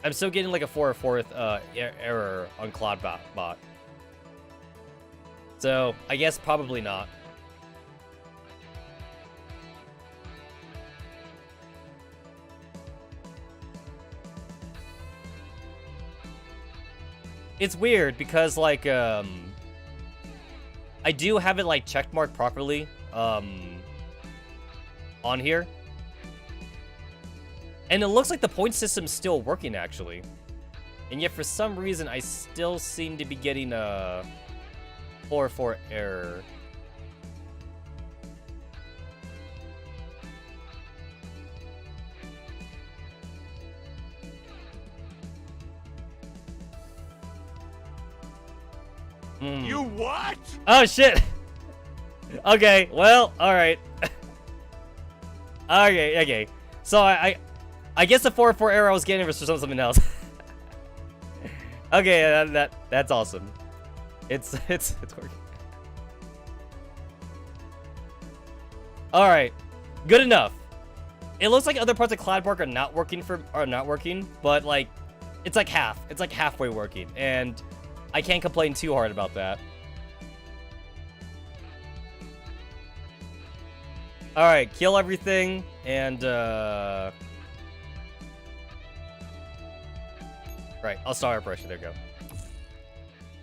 I'm still getting like a 4/4 error on Cloudbot. So, I guess probably not. It's weird because like I do have it like checkmarked properly on here. And it looks like the point system's still working, actually. And yet, for some reason, I still seem to be getting a 4/4 error. You what? Oh, shit! Okay, well, alright. Okay. So I guess the 4-4 arrow I was getting was for something else. Okay, that's awesome. It's working. All right, good enough. It looks like other parts of Cloudpark are not working, but like it's like halfway working, and I can't complain too hard about that. All right, kill everything and right, I'll start operation. There we go.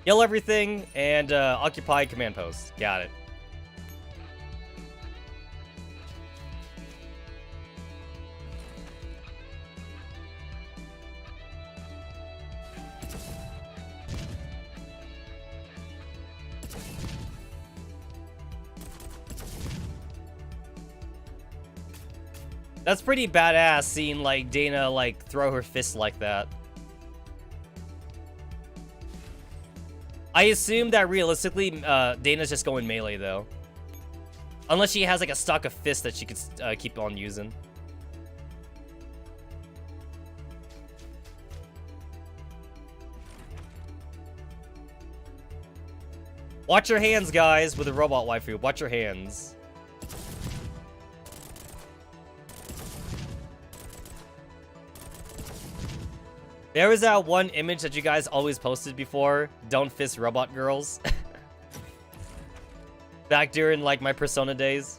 Kill everything and occupy command post. Got it. That's pretty badass seeing like Dana like throw her fist like that. I assume that realistically, Dana's just going melee though. Unless she has like a stock of fists that she could keep on using. Watch your hands, guys, with a robot waifu. Watch your hands. There was that one image that you guys always posted before. Don't fist robot girls. Back during like my Persona days.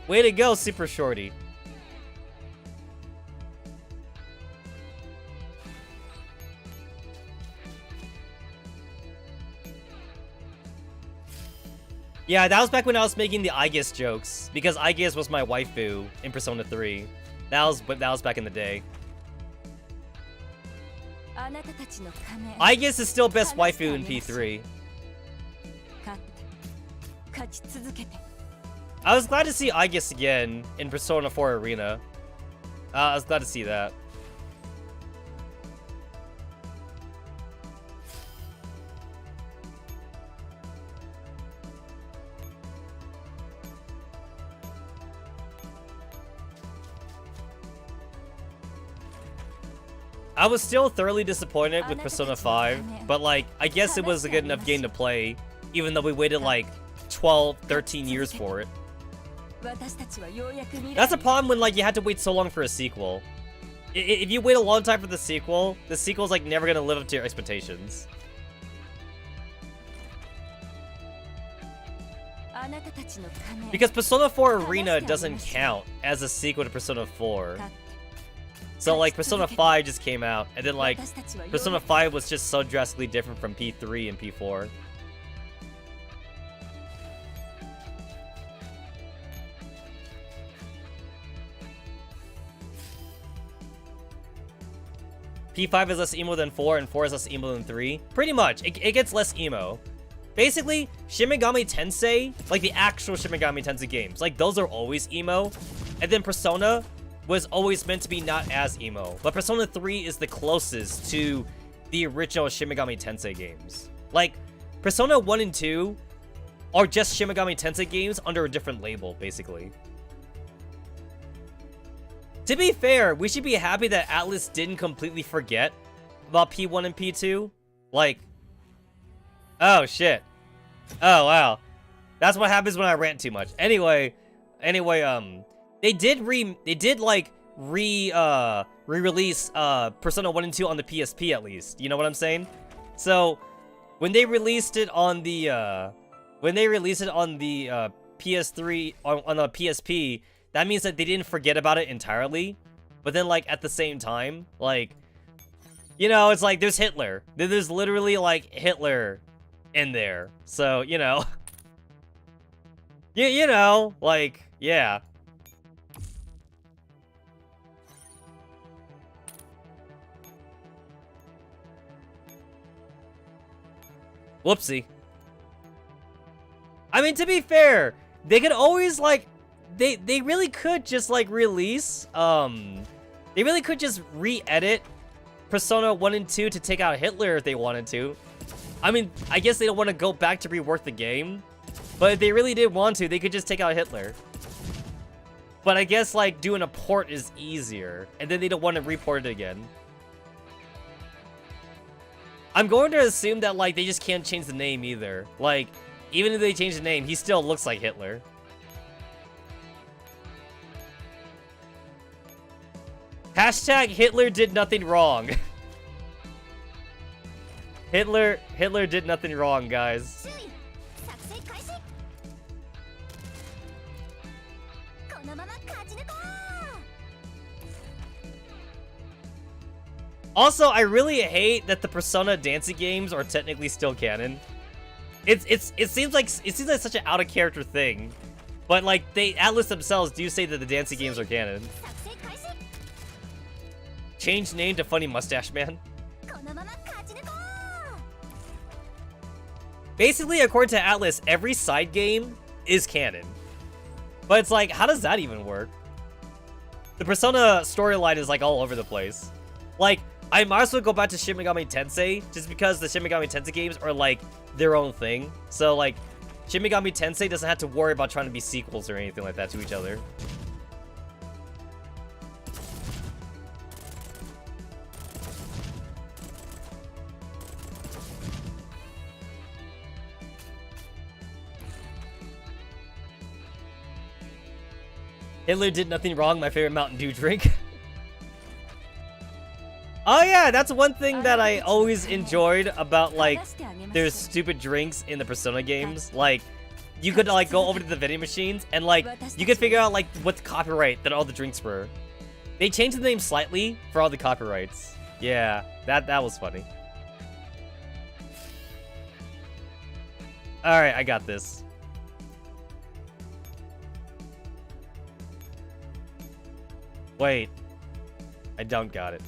Way to go, Super Shorty. Yeah, that was back when I was making the Aegis jokes, because Aegis was my waifu in Persona 3. That was back in the day. Aegis is still best waifu in P3. I was glad to see Aegis again in Persona 4 Arena. I was glad to see that. I was still thoroughly disappointed with Persona 5, but like, I guess it was a good enough game to play, even though we waited like 12, 13 years for it. That's a problem when like you had to wait so long for a sequel. If you wait a long time for the sequel's like never gonna live up to your expectations. Because Persona 4 Arena doesn't count as a sequel to Persona 4. So like Persona 5 just came out, and then like Persona 5 was just so drastically different from P3 and P4. P5 is less emo than 4, and 4 is less emo than 3. Pretty much, it gets less emo. Basically, Shin Megami Tensei, like the actual Shin Megami Tensei games, like those are always emo. And then Persona was always meant to be not as emo. But Persona 3 is the closest to the original Shin Megami Tensei games. Like, Persona 1 and 2 are just Shin Megami Tensei games under a different label, basically. To be fair, we should be happy that Atlus didn't completely forget about P1 and P2. Like, oh shit. Oh wow. That's what happens when I rant too much. Anyway, they did re-release Persona 1 and 2 on the PSP at least. You know what I'm saying? So, when they released it on the PS3 on the PSP, that means that they didn't forget about it entirely. But then like at the same time, like, you know, it's like there's Hitler. There's literally like Hitler in there. So, you know. you know, like, yeah. Whoopsie. I mean, to be fair, they could always, like, they really could just, like, release, they really could just re-edit Persona 1 and 2 to take out Hitler if they wanted to. I mean, I guess they don't want to go back to rework the game, but if they really did want to, they could just take out Hitler. But I guess, like, doing a port is easier, and then they don't want to report it again. I'm going to assume that, like, they just can't change the name either. Like, even if they change the name, he still looks like Hitler. Hashtag Hitler did nothing wrong. Hitler did nothing wrong, guys. Also, I really hate that the Persona dancing games are technically still canon. It seems like such an out of character thing, but like Atlus themselves do say that the dancing games are canon. Change name to Funny Mustache Man. Basically, according to Atlus, every side game is canon. But it's like, how does that even work? The Persona storyline is like all over the place. Like, I might as well go back to Shin Megami Tensei, just because the Shin Megami Tensei games are like their own thing. So like, Shin Megami Tensei doesn't have to worry about trying to be sequels or anything like that to each other. Hitler did nothing wrong, my favorite Mountain Dew drink. Oh yeah, that's one thing that I always enjoyed about, like, their stupid drinks in the Persona games. Like, you could, like, go over to the vending machines and, like, you could figure out, like, what copyright that all the drinks were. They changed the name slightly for all the copyrights. Yeah, that was funny. Alright, I got this. Wait. I don't got it.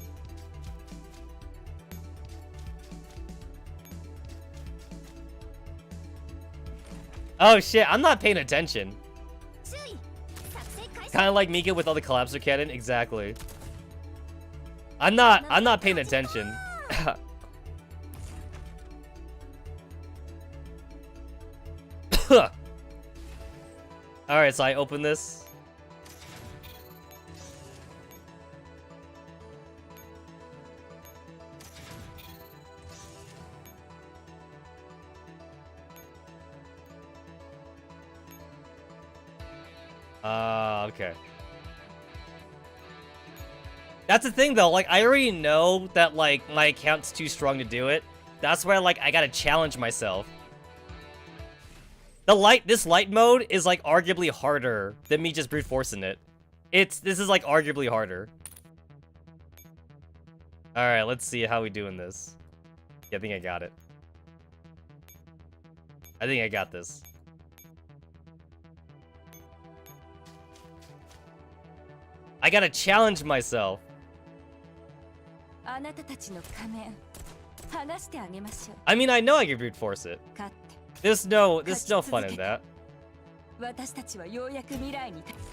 Oh shit, I'm not paying attention. Kind of like Mika with all the collabs are canon, exactly. I'm not paying attention. Alright, so I open this. Okay. That's the thing, though. Like, I already know that, like, my account's too strong to do it. That's why, like, I gotta challenge myself. This light mode is, like, arguably harder than me just brute forcing it. This is, like, arguably harder. Alright, let's see how we doing this. Yeah, I think I got it. I think I got this. I gotta challenge myself. I mean, I know I can brute force it. There's no fun in that.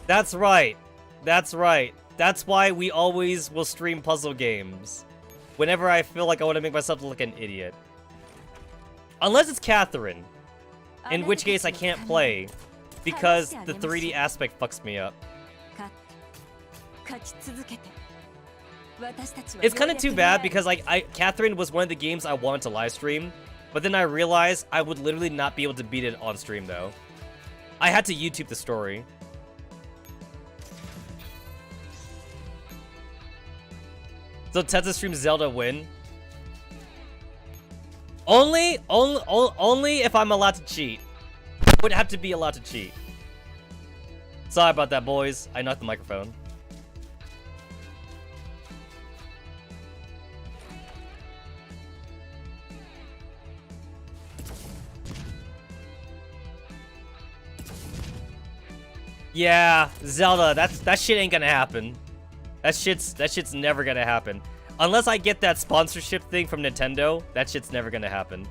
That's right. That's right. That's why we always will stream puzzle games. Whenever I feel like I want to make myself look like an idiot. Unless it's Catherine. In which case I can't play. Because the 3D aspect fucks me up. It's kind of too bad because, like, Catherine was one of the games I wanted to live stream, but then I realized I would literally not be able to beat it on stream, though. I had to YouTube the story. So Tetsa streams Zelda win. Only if I'm allowed to cheat. Would have to be allowed to cheat. Sorry about that, boys. I knocked the microphone. Yeah, Zelda, that shit ain't gonna happen. That shit's never gonna happen. Unless I get that sponsorship thing from Nintendo, that shit's never gonna happen.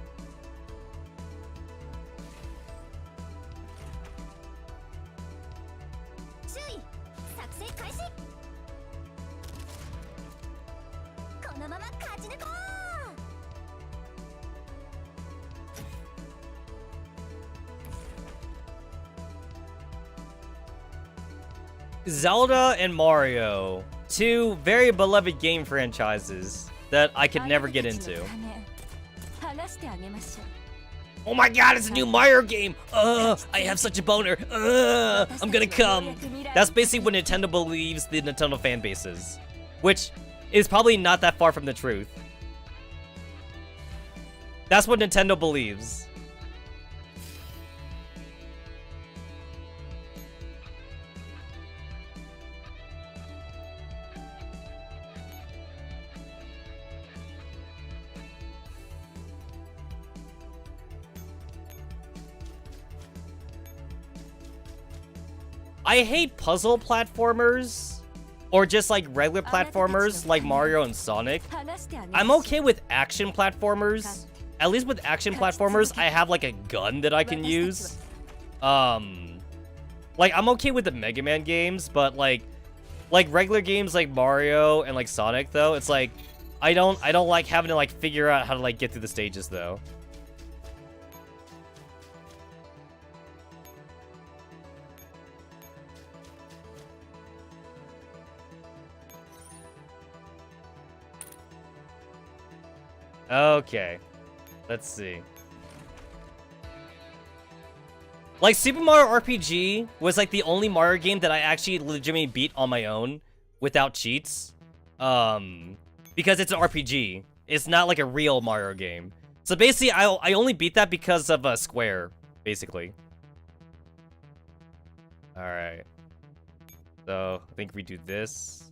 Zelda and Mario, two very beloved game franchises that I could never get into. Oh my god, it's a new Mario game! I have such a boner! I'm gonna come! That's basically what Nintendo believes the Nintendo fan base is. Which is probably not that far from the truth. That's what Nintendo believes. I hate puzzle platformers, or just like regular platformers like Mario and Sonic. I'm okay with action platformers. At least with action platformers, I have like a gun that I can use. Like I'm okay with the Mega Man games, but like regular games like Mario and like Sonic though, it's like I don't like having to like figure out how to like get through the stages though. Okay, let's see. Like, Super Mario RPG was, like, the only Mario game that I actually legitimately beat on my own without cheats. Because it's an RPG. It's not, like, a real Mario game. So, basically, I only beat that because of Square, basically. Alright. So, I think we do this.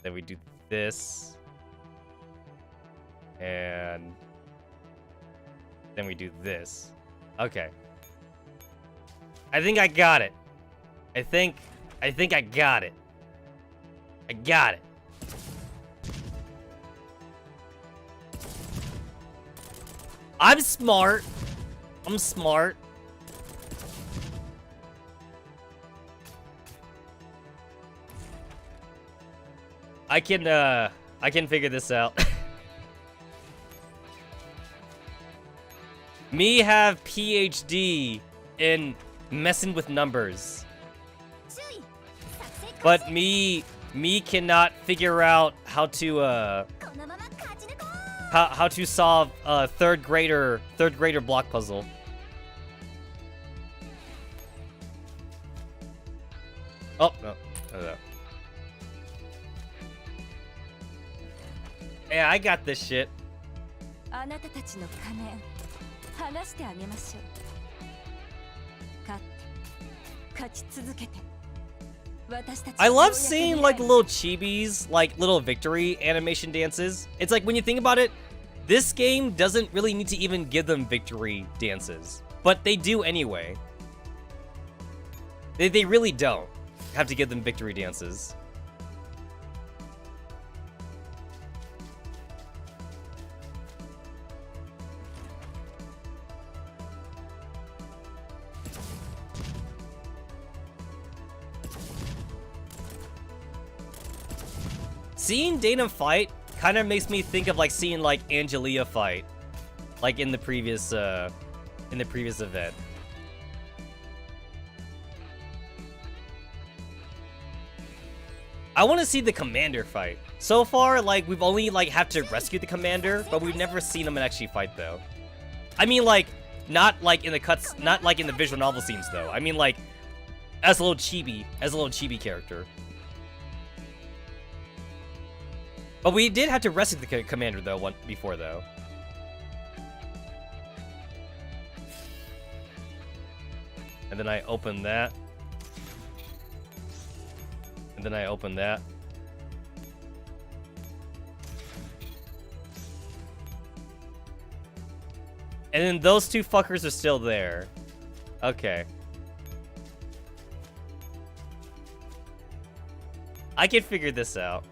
Then we do this. And then we do this. Okay. I think I got it. I think I got it. I got it. I'm smart. I'm smart. I can figure this out. Me have PhD in messing with numbers. But me cannot figure out how to solve a third grader block puzzle. Oh no. Yeah, I got this shit. I love seeing like little chibis, like little victory animation dances. It's like when you think about it, this game doesn't really need to even give them victory dances, but they do anyway. They really don't have to give them victory dances. Seeing Dana fight kind of makes me think of like seeing like Angelia fight, like in the previous event. I want to see the commander fight. So far, like we've only like have to rescue the commander, but we've never seen him actually fight though. I mean, like not like in the cuts, not like in the visual novel scenes though. I mean, like as a little chibi character. But we did have to rescue the commander, though, before, though. And then I open that. And then I open that. And then those two fuckers are still there. Okay. I can figure this out.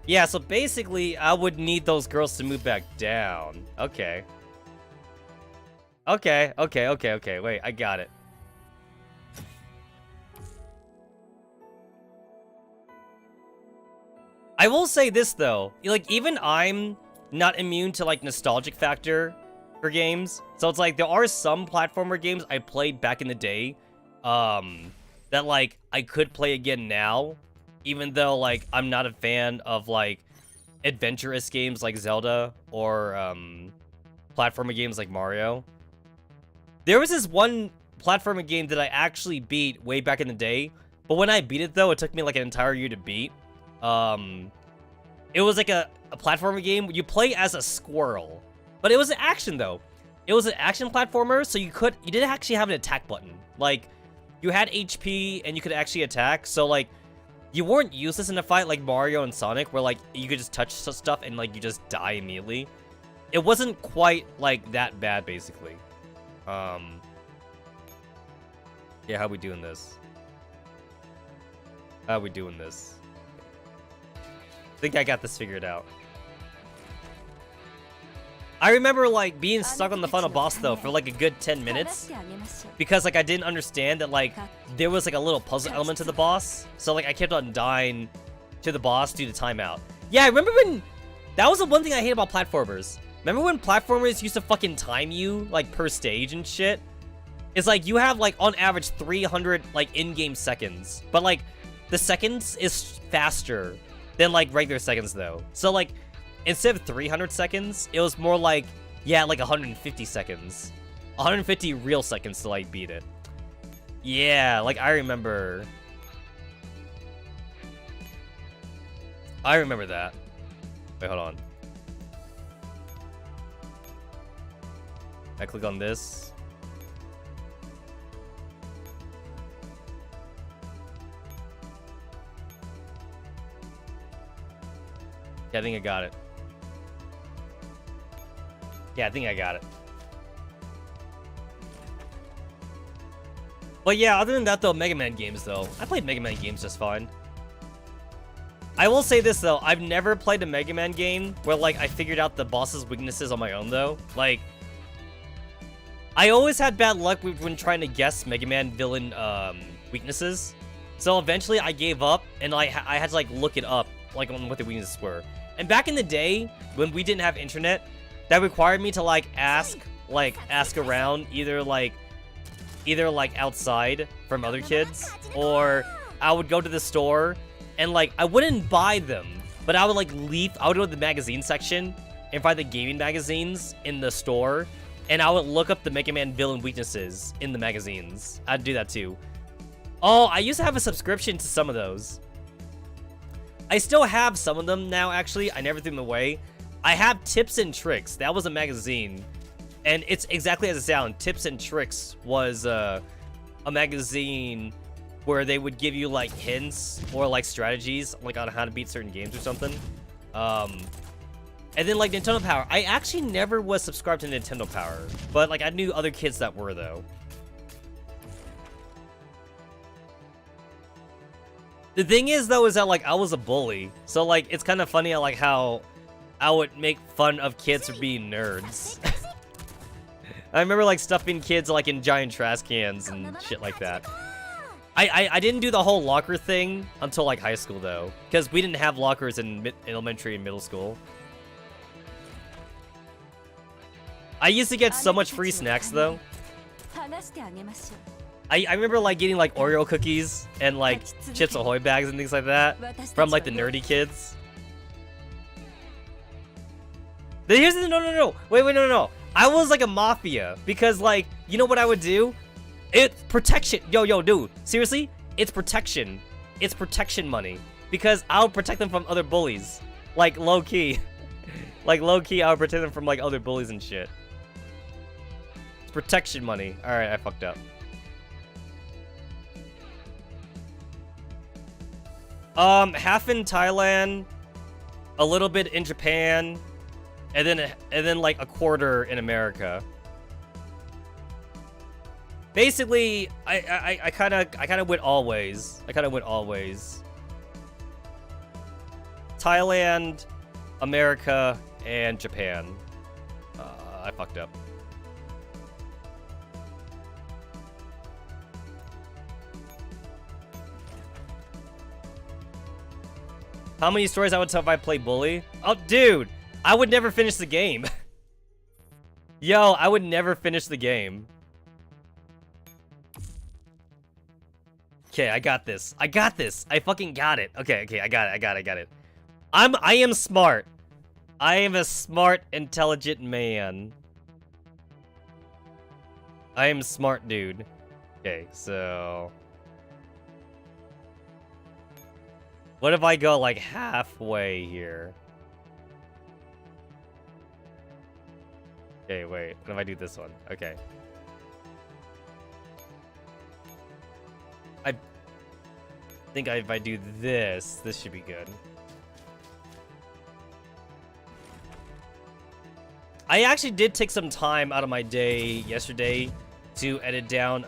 Yeah, so basically, I would need those girls to move back down. Okay. Okay. Wait, I got it. I will say this though, like even I'm not immune to like nostalgic factor for games. So it's like there are some platformer games I played back in the day that like I could play again now, even though like I'm not a fan of like adventurous games like Zelda or platformer games like Mario. There was this one platformer game that I actually beat way back in the day, but when I beat it though, it took me like an entire year to beat. It was like a platformer game where you play as a squirrel, but it was an action though. It was an action platformer, so you didn't actually have an attack button. Like, you had HP and you could actually attack, so like, you weren't useless in a fight like Mario and Sonic, where like, you could just touch stuff and like, you just die immediately. It wasn't quite like that bad, basically. Yeah, how we doing this? How we doing this? I think I got this figured out. I remember like being stuck on the final boss though for like a good 10 minutes because like I didn't understand that like there was like a little puzzle element to the boss, so like I kept on dying to the boss due to timeout. Yeah, I remember when that was the one thing I hate about platformers. Remember when platformers used to fucking time you like per stage and shit? It's like you have like on average 300 like in-game seconds, but like the seconds is faster than like regular seconds though. So like instead of 300 seconds, it was more like, yeah, like 150 seconds. 150 real seconds to like beat it. Yeah, like I remember that. Wait, hold on. I click on this. Yeah, I think I got it. Yeah, I think I got it. But yeah, other than that though, Mega Man games though. I played Mega Man games just fine. I will say this though, I've never played a Mega Man game where like I figured out the boss's weaknesses on my own though. Like, I always had bad luck when trying to guess Mega Man villain weaknesses. So eventually I gave up and I had to like look it up like on what the weaknesses were. And back in the day when we didn't have internet, that required me to like ask around either like outside from other kids, or I would go to the store and like I wouldn't buy them, but I would like I would go to the magazine section and find the gaming magazines in the store, and I would look up the Mega Man villain weaknesses in the magazines. I'd do that too. Oh, I used to have a subscription to some of those. I still have some of them now, actually. I never threw them away. I have Tips and Tricks. That was a magazine. And it's exactly as it sounds. Tips and Tricks was a magazine where they would give you, like, hints or, like, strategies, like, on how to beat certain games or something. And then, like, Nintendo Power. I actually never was subscribed to Nintendo Power. But, like, I knew other kids that were, though. The thing is, though, is that, like, I was a bully. So, like, it's kind of funny, like, how I would make fun of kids for being nerds. I remember, like, stuffing kids, like, in giant trash cans and shit like that. I didn't do the whole locker thing until, like, high school, though. Because we didn't have lockers in elementary and middle school. I used to get so much free snacks, though. I remember, like, getting, like, Oreo cookies and, like, Chips Ahoy bags and things like that from, like, the nerdy kids. Here's the no. Wait, no. I was, like, a mafia because, like, you know what I would do? It's protection. Yo, dude. Seriously? It's protection. It's protection money because I'll protect them from other bullies. Like, low-key. Like, low-key, I'll protect them from, like, other bullies and shit. It's protection money. Alright, I fucked up. Half in Thailand, a little bit in Japan, and then like a quarter in America. Basically, I kind of went all ways. Thailand, America, and Japan. I fucked up. How many stories I would tell if I played Bully? Oh, dude, I would never finish the game. Yo, I would never finish the game. Okay, I got this. I got this. I fucking got it. Okay, I got it. I am smart. I am a smart, intelligent man. I am smart, dude. Okay, so... what if I go, like, halfway here? Okay, wait. What if I do this one? Okay. I think if I do this, this should be good. I actually did take some time out of my day yesterday to edit down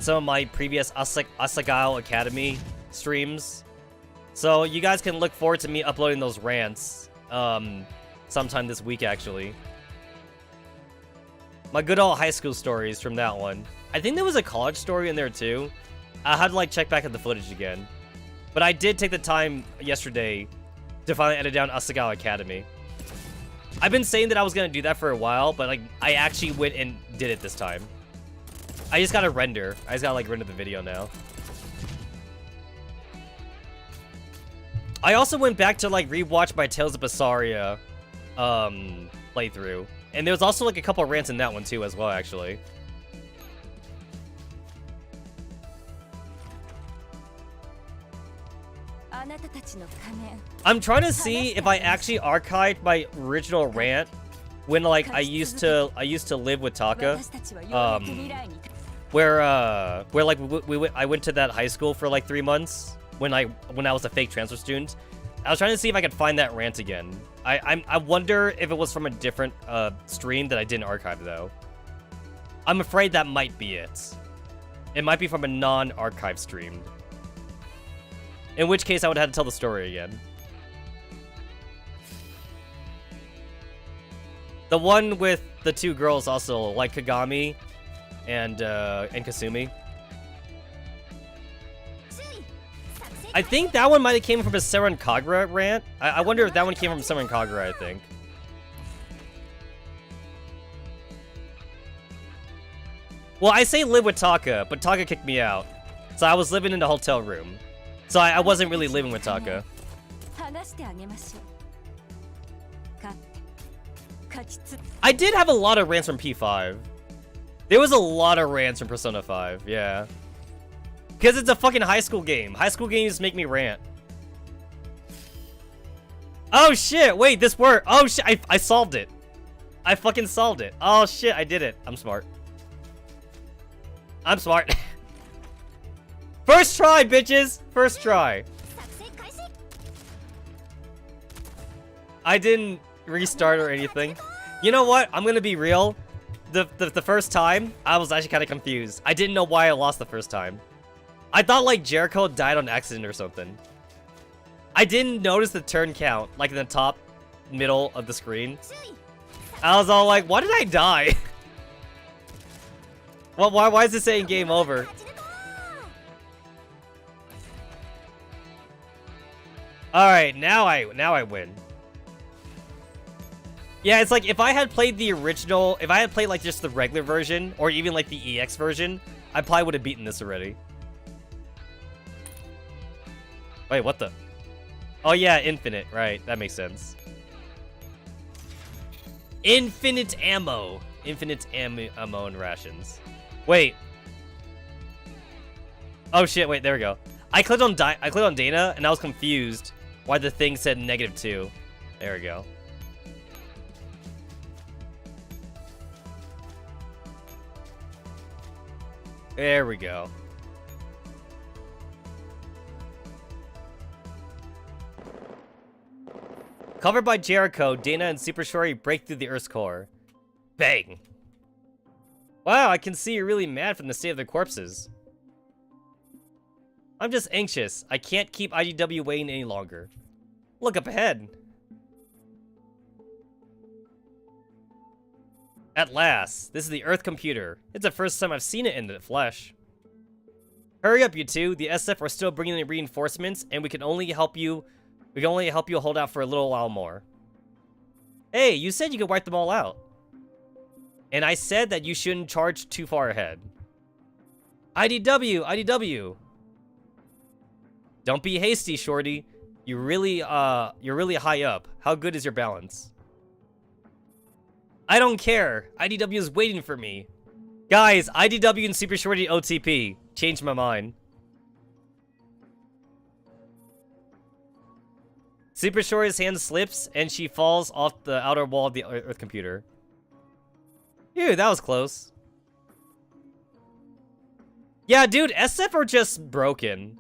some of my previous Asagao Academy streams. So you guys can look forward to me uploading those rants sometime this week, actually. My good old high school stories from that one. I think there was a college story in there too. I had to like check back at the footage again. But I did take the time yesterday to finally edit down Asagao Academy. I've been saying that I was gonna do that for a while, but like I actually went and did it this time. I just gotta render. I just gotta like render the video now. I also went back to like rewatch my Tales of Berseria playthrough. And there was also like a couple of rants in that one too as well, actually. I'm trying to see if I actually archived my original rant when like I used to live with Taka. Where like I went to that high school for like 3 months when I was a fake transfer student. I was trying to see if I could find that rant again. I wonder if it was from a different stream that I didn't archive though. I'm afraid that might be it. It might be from a non-archive stream. In which case I would have to tell the story again. The one with the two girls also, like Kagami and Kasumi. I think that one might have came from a Seren Kagura rant. I wonder if that one came from Seren Kagura, I think. Well, I say live with Taka, but Taka kicked me out. So I was living in the hotel room. So I wasn't really living with Taka. I did have a lot of rants from P5. There was a lot of rants from Persona 5, yeah. Because it's a fucking high school game. High school games make me rant. Oh shit, wait, this worked. Oh shit, I solved it. I fucking solved it. Oh shit, I did it. I'm smart. I'm smart. First try, bitches! First try. I didn't restart or anything. You know what? I'm gonna be real. The first time, I was actually kind of confused. I didn't know why I lost the first time. I thought like Jericho died on accident or something. I didn't notice the turn count, like in the top middle of the screen. I was all like, why did I die? Well, why is it saying game over? Alright, now I win. Yeah, it's like if I had played the original, if I had played like just the regular version, or even like the EX version, I probably would have beaten this already. Wait, what the? Oh yeah, infinite, right, that makes sense. Infinite ammo. Infinite ammo and rations. Wait. Oh shit, wait, there we go. I clicked on Dana, and I was confused why the thing said -2. There we go. There we go. Covered by Jericho, Dana and Super Shori break through the Earth's core. Bang! Wow, I can see you're really mad from the state of the corpses. I'm just anxious. I can't keep IDW waiting any longer. Look up ahead. At last, this is the Earth computer. It's the first time I've seen it in the flesh. Hurry up, you two. The SF are still bringing in reinforcements, and we can only help you hold out for a little while more. Hey, you said you could wipe them all out. And I said that you shouldn't charge too far ahead. IDW, IDW. Don't be hasty, shorty. You're really high up. How good is your balance? I don't care. IDW is waiting for me. Guys, IDW and Super Shorty OTP. Changed my mind. Super Shorty's hand slips, and she falls off the outer wall of the Earth computer. Ew, that was close. Yeah, dude, SF are just broken.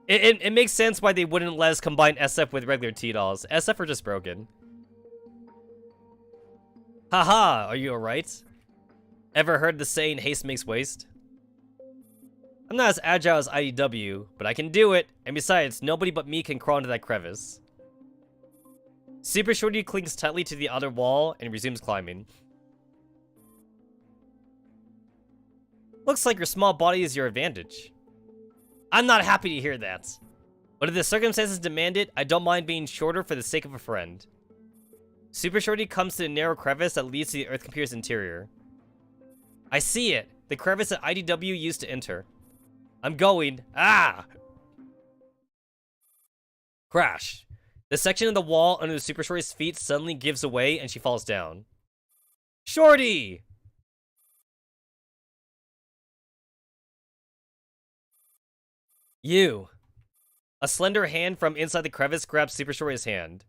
It makes sense why they wouldn't let us combine SF with regular T-Dolls. SF are just broken. Haha, are you alright? Ever heard the saying, haste makes waste? I'm not as agile as IDW, but I can do it. And besides, nobody but me can crawl into that crevice. Super Shorty clings tightly to the outer wall and resumes climbing. Looks like your small body is your advantage. I'm not happy to hear that. But if the circumstances demand it, I don't mind being shorter for the sake of a friend. Super Shorty comes to the narrow crevice that leads to the Earth computer's interior. I see it. The crevice that IDW used to enter. I'm going. Ah! Crash. The section of the wall under the Super Shorty's feet suddenly gives away and she falls down. Shorty! You. A slender hand from inside the crevice grabs Super Shorty's hand.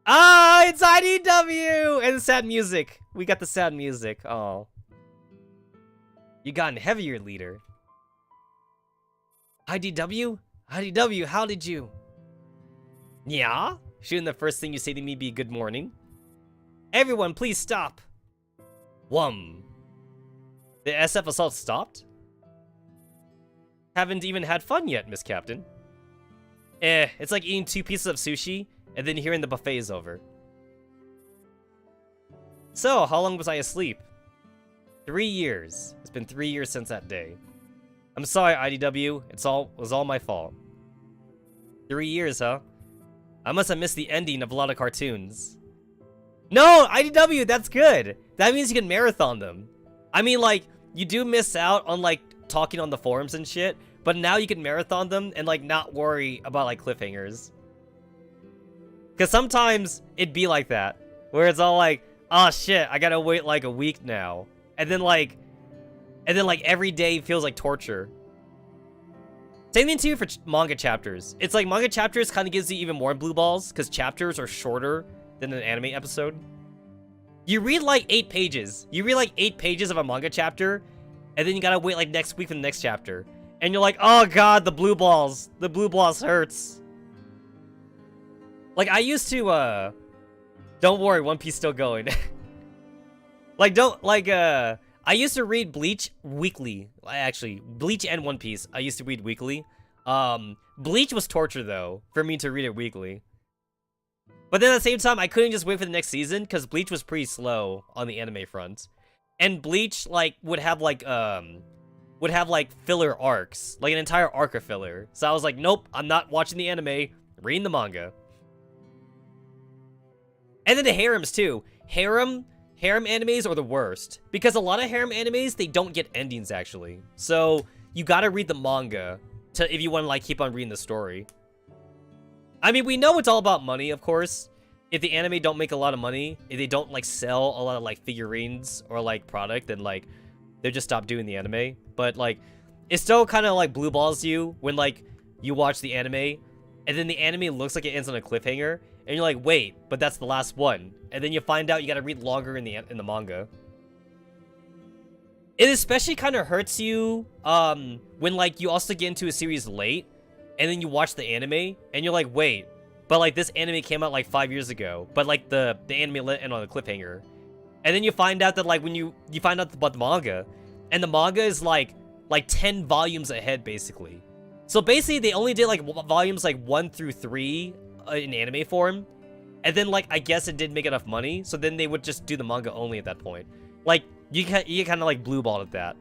Ah, it's IDW! And the sad music. We got the sad music. Oh. You gotten heavier, leader. IDW? IDW, how did you? Yeah? Shouldn't the first thing you say to me be good morning? Everyone, please stop. Whum. The SF assault stopped? Haven't even had fun yet, Miss Captain. It's like eating 2 pieces of sushi and then hearing the buffet is over. So, how long was I asleep? 3 years. It's been 3 years since that day. I'm sorry, IDW. It was all my fault. 3 years, huh? I must have missed the ending of a lot of cartoons. No, IDW, that's good. That means you can marathon them. I mean, like, you do miss out on, like, talking on the forums and shit, but now you can marathon them and, like, not worry about, like, cliffhangers. Because sometimes it'd be like that, where it's all like, oh shit, I gotta wait, like, a week now. And then, like, every day feels like torture. Same thing too for manga chapters. It's like manga chapters kind of gives you even more blue balls because chapters are shorter than an anime episode. You read like 8 pages. You read like 8 pages of a manga chapter, and then you gotta wait like next week for the next chapter. And you're like, oh god, the blue balls. The blue balls hurts. Like, I used to, don't worry, One Piece still going. I used to read Bleach weekly. Actually, Bleach and One Piece, I used to read weekly. Bleach was torture, though, for me to read it weekly. But then at the same time, I couldn't just wait for the next season, because Bleach was pretty slow on the anime front. And Bleach, like, would have, like, filler arcs. Like, an entire arc of filler. So I was like, nope, I'm not watching the anime, reading the manga. And then the harems, too. Harem animes are the worst. Because a lot of harem animes, they don't get endings, actually. So, you gotta read the manga if you want to, like, keep on reading the story. I mean, we know it's all about money, of course. If the anime don't make a lot of money, if they don't, like, sell a lot of, like, figurines or, like, product, then, like, they'll just stop doing the anime. But, like, it still kind of, like, blue balls you when, like, you watch the anime, and then the anime looks like it ends on a cliffhanger, and you're like, wait, but that's the last one. And then you find out you gotta read longer in the manga. It especially kind of hurts you when, like, you also get into a series late, and then you watch the anime, and you're like, wait, but, like, this anime came out, like, 5 years ago, but, like, the anime end on a cliffhanger. And then you find out that, like, when you find out about the manga, and the manga is, like 10 volumes ahead, basically. So, basically, they only did, like, volumes, like, 1 through 3 in anime form, and then, like, I guess it didn't make enough money, so then they would just do the manga only at that point. Like, you kind of, like, blue balled at that.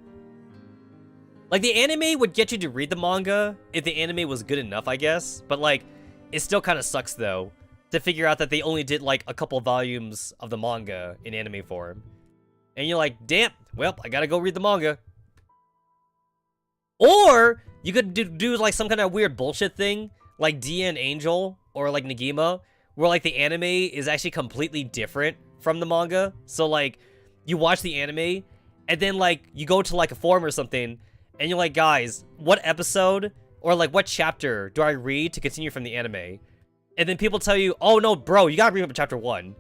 Like, the anime would get you to read the manga if the anime was good enough, I guess. But, like, it still kind of sucks, though, to figure out that they only did, like, a couple volumes of the manga in anime form. And you're like, damn, well, I gotta go read the manga. Or, you could do like, some kind of weird bullshit thing, like DN Angel, or, like, Negima, where, like, the anime is actually completely different from the manga. So, like, you watch the anime, and then, like, you go to, like, a forum or something, and you're like, guys, what episode or like what chapter do I read to continue from the anime? And then people tell you, oh no, bro, you gotta read up chapter 1.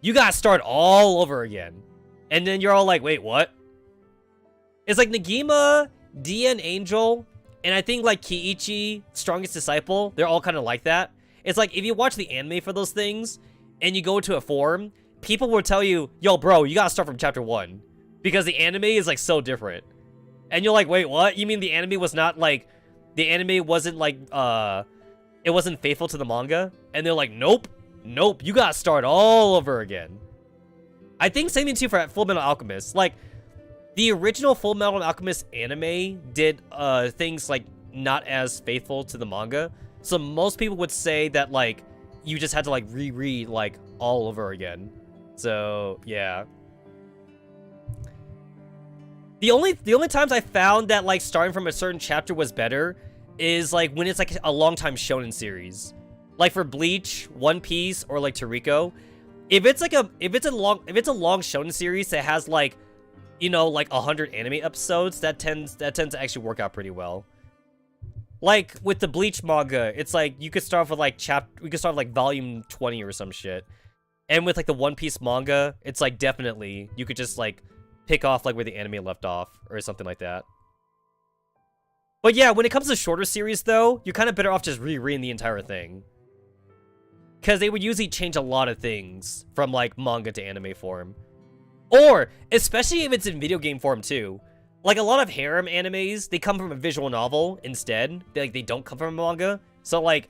You gotta start all over again. And then you're all like, wait, what? It's like Negima, DN Angel, and I think like Kiichi, Strongest Disciple, they're all kind of like that. It's like if you watch the anime for those things and you go to a forum, people will tell you, yo, bro, you gotta start from chapter 1 because the anime is like so different. And you're like, wait, what? You mean the anime was not, like... The anime wasn't, like, it wasn't faithful to the manga? And they're like, nope. Nope. You gotta start all over again. I think same thing, too, for Full Metal Alchemist. Like, the original Full Metal Alchemist anime did, things, like, not as faithful to the manga. So most people would say that, like, you just had to, like, reread, like, all over again. So, yeah. The only times I found that, like, starting from a certain chapter was better is, like, when it's, like, a long time shonen series. Like, for Bleach, One Piece, or, like, Toriko. If it's a long shonen series that has, like, you know, like, 100 anime episodes, that tends to actually work out pretty well. Like, with the Bleach manga, it's, like, you could start with, like, volume 20 or some shit. And with, like, the One Piece manga, it's, like, definitely, you could just, like, pick off, like, where the anime left off, or something like that. But yeah, when it comes to shorter series, though, you're kind of better off just rereading the entire thing. Because they would usually change a lot of things from, like, manga to anime form. Or, especially if it's in video game form, too. Like, a lot of harem animes, they come from a visual novel instead. They don't come from a manga. So, like,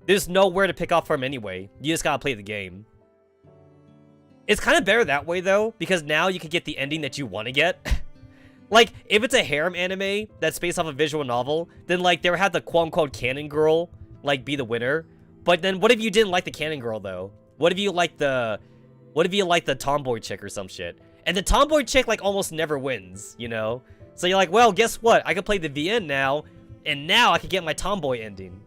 there's nowhere to pick off from anyway. You just gotta play the game. It's kind of better that way, though, because now you can get the ending that you want to get. Like, if it's a harem anime that's based off a visual novel, then, like, they would have the quote-unquote canon girl, like, be the winner. But then what if you didn't like the canon girl, though? What if you like the tomboy chick or some shit? And the tomboy chick, like, almost never wins, you know? So you're like, well, guess what? I can play the VN now, and now I can get my tomboy ending.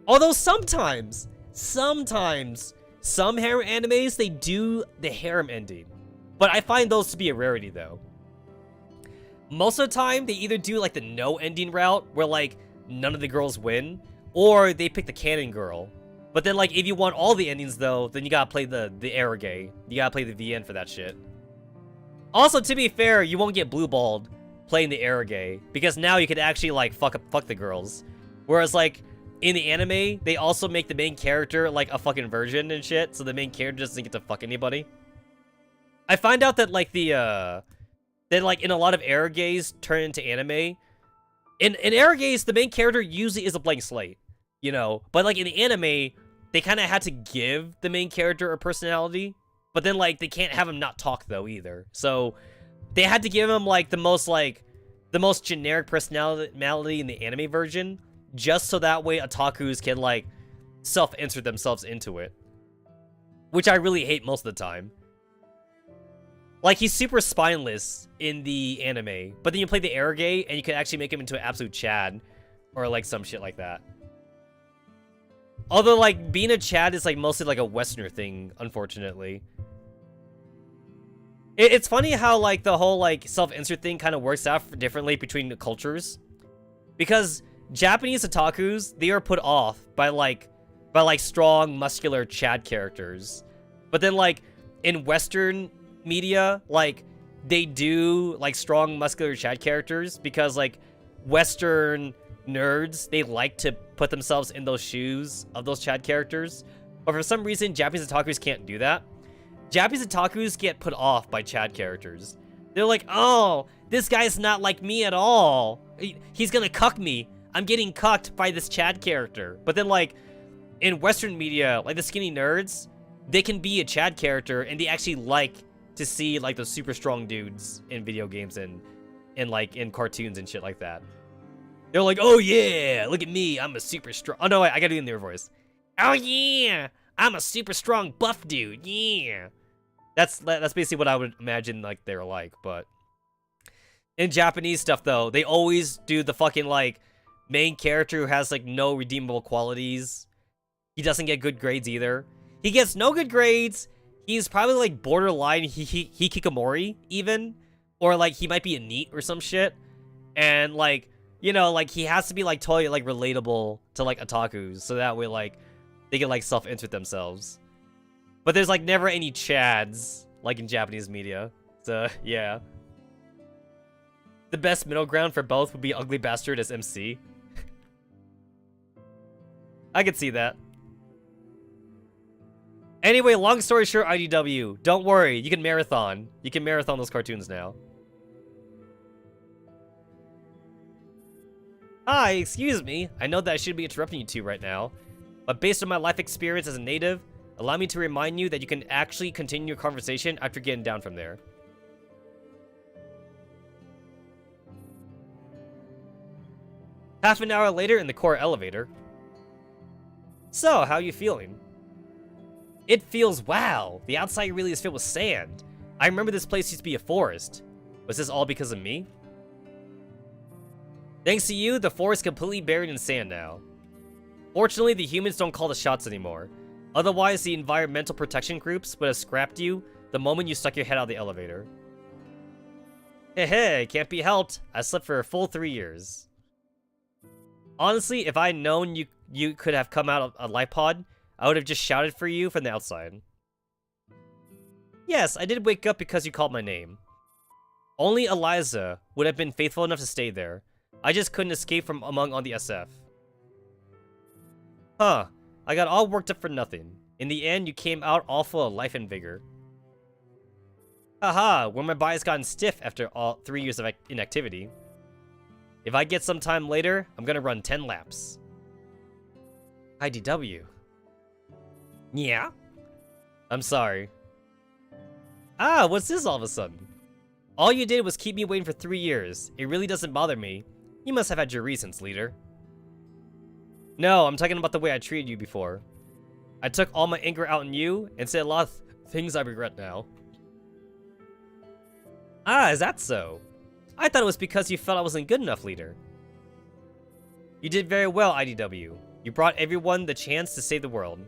Although sometimes, some harem animes, they do the harem ending. But I find those to be a rarity, though. Most of the time, they either do, like, the no ending route, where, like, none of the girls win, or they pick the canon girl. But then, like, if you want all the endings, though, then you gotta play the eroge. You gotta play the VN for that shit. Also, to be fair, you won't get blue-balled playing the eroge, because now you could actually, like, fuck the girls. Whereas, like, in the anime, they also make the main character, like, a fucking virgin and shit, so the main character doesn't get to fuck anybody. I find out that, like, like, in a lot of eroges turn into anime. In eroges, the main character usually is a blank slate, you know? But, like, in the anime, they kind of had to give the main character a personality, but then, like, they can't have him not talk, though, either. So, they had to give him, like, the most generic personality in the anime version, just so that way otakus can, like, self-insert themselves into it. Which I really hate most of the time. Like, he's super spineless in the anime, but then you play the eroge, and you can actually make him into an absolute Chad, or, like, some shit like that. Although, like, being a Chad is, like, mostly, like, a Westerner thing, unfortunately. It's funny how, like, the whole, like, self-insert thing kind of works out differently between the cultures. Because Japanese otakus, they are put off by strong, muscular Chad characters. But then, like, in Western media, like, they do, like, strong, muscular Chad characters because, like, Western nerds, they like to put themselves in those shoes of those Chad characters. But for some reason, Japanese otakus can't do that. Japanese otakus get put off by Chad characters. They're like, oh, this guy's not like me at all. He's gonna cuck me. I'm getting cucked by this Chad character. But then, like, in Western media, like, the skinny nerds, they can be a Chad character, and they actually like to see, like, those super strong dudes in video games and in cartoons and shit like that. They're like, oh yeah, look at me, I'm a super strong. Oh no, wait, I gotta do it in their voice. Oh yeah, I'm a super strong buff dude. Yeah, that's basically what I would imagine like they're like. But in Japanese stuff though, they always do the fucking like main character who has like no redeemable qualities. He doesn't get good grades either. He gets no good grades. He's probably like borderline hikikomori even, or like he might be a NEET or some shit. And like, you know, like he has to be like totally like relatable to like otakus, so that way like they can like self-insert themselves. But there's like never any chads like in Japanese media. So yeah. The best middle ground for both would be Ugly Bastard as MC. I could see that. Anyway, long story short, IDW, don't worry, you can marathon. You can marathon those cartoons now. Hi, excuse me. I know that I shouldn't be interrupting you two right now, but based on my life experience as a native, allow me to remind you that you can actually continue your conversation after getting down from there. Half an hour later in the core elevator. So, how are you feeling? It feels wow. The outside really is filled with sand. I remember this place used to be a forest. Was this all because of me? Thanks to you, the forest is completely buried in sand now. Fortunately, the humans don't call the shots anymore. Otherwise, the environmental protection groups would have scrapped you the moment you stuck your head out of the elevator. Hey, can't be helped. I slept for a full 3 years. Honestly, if I had known you could have come out of a life pod, I would have just shouted for you from the outside. Yes, I did wake up because you called my name. Only Eliza would have been faithful enough to stay there. I just couldn't escape from among all the SF. Huh, I got all worked up for nothing. In the end, you came out all full of life and vigor. Haha, when my body's gotten stiff after all 3 years of inactivity. If I get some time later, I'm gonna run 10 laps. IDW. Yeah? I'm sorry. Ah, what's this all of a sudden? All you did was keep me waiting for 3 years. It really doesn't bother me. You must have had your reasons, leader. No, I'm talking about the way I treated you before. I took all my anger out on you and said a lot of things I regret now. Ah, is that so? I thought it was because you felt I wasn't good enough, leader. You did very well, IDW. You brought everyone the chance to save the world.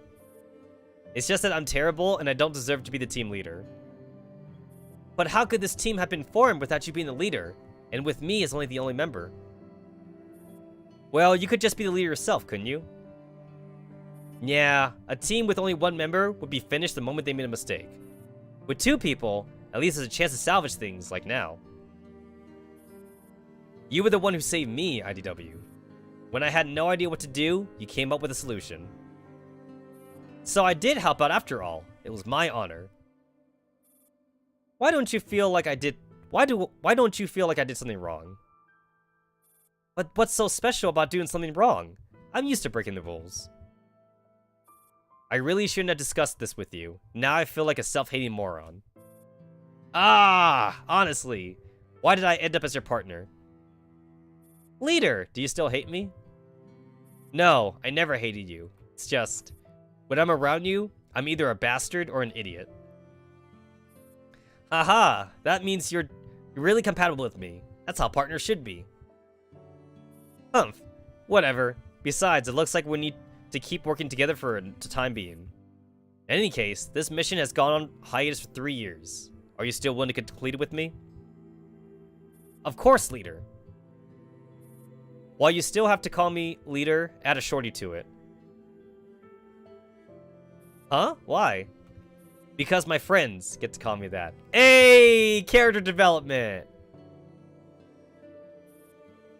It's just that I'm terrible and I don't deserve to be the team leader. But how could this team have been formed without you being the leader, and with me as only the only member? Well, you could just be the leader yourself, couldn't you? Yeah, a team with only one member would be finished the moment they made a mistake. With 2 people, at least there's a chance to salvage things, like now. You were the one who saved me, IDW. When I had no idea what to do, you came up with a solution. So I did help out after all. It was my honor. Why don't you feel like I did... Why don't you feel like I did something wrong? But what's so special about doing something wrong? I'm used to breaking the rules. I really shouldn't have discussed this with you. Now I feel like a self-hating moron. Ah, honestly. Why did I end up as your partner? Leader, do you still hate me? No, I never hated you. It's just... when I'm around you, I'm either a bastard or an idiot. Haha, that means you're really compatible with me. That's how partners should be. Humph, whatever. Besides, it looks like we need to keep working together for the time being. In any case, this mission has gone on hiatus for 3 years. Are you still willing to complete it with me? Of course, leader. While you still have to call me leader, add a shorty to it. Huh? Why? Because my friends get to call me that. Hey! Character development!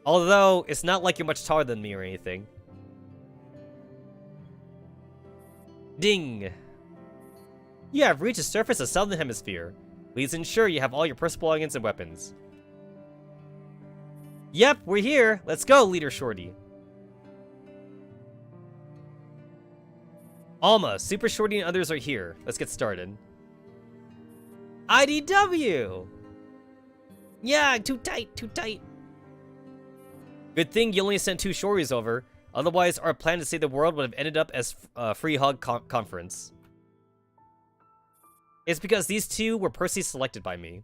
Although, it's not like you're much taller than me or anything. Ding! You have reached the surface of Southern Hemisphere. Please ensure you have all your personal belongings and weapons. Yep, we're here. Let's go, Leader Shorty. Alma, Super Shorty and others are here. Let's get started. IDW! Yeah, too tight, too tight. Good thing you only sent 2 shorties over. Otherwise, our plan to save the world would have ended up as free hug conference. It's because these 2 were personally selected by me.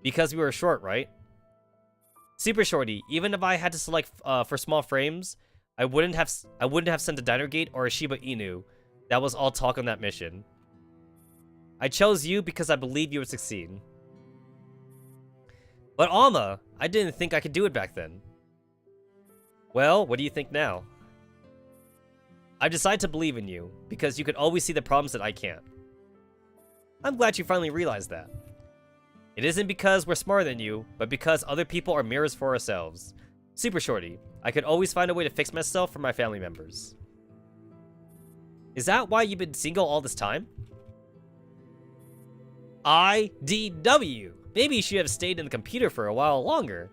Because we were short, right? Super shorty. Even if I had to select for small frames, I wouldn't have sent a Diner Gate or a Shiba Inu. That was all talk on that mission. I chose you because I believe you would succeed. But Alma, I didn't think I could do it back then. Well, what do you think now? I've decided to believe in you, because you could always see the problems that I can't. I'm glad you finally realized that. It isn't because we're smarter than you, but because other people are mirrors for ourselves. Super shorty, I could always find a way to fix myself for my family members. Is that why you've been single all this time? IDW! Maybe you should have stayed in the computer for a while longer.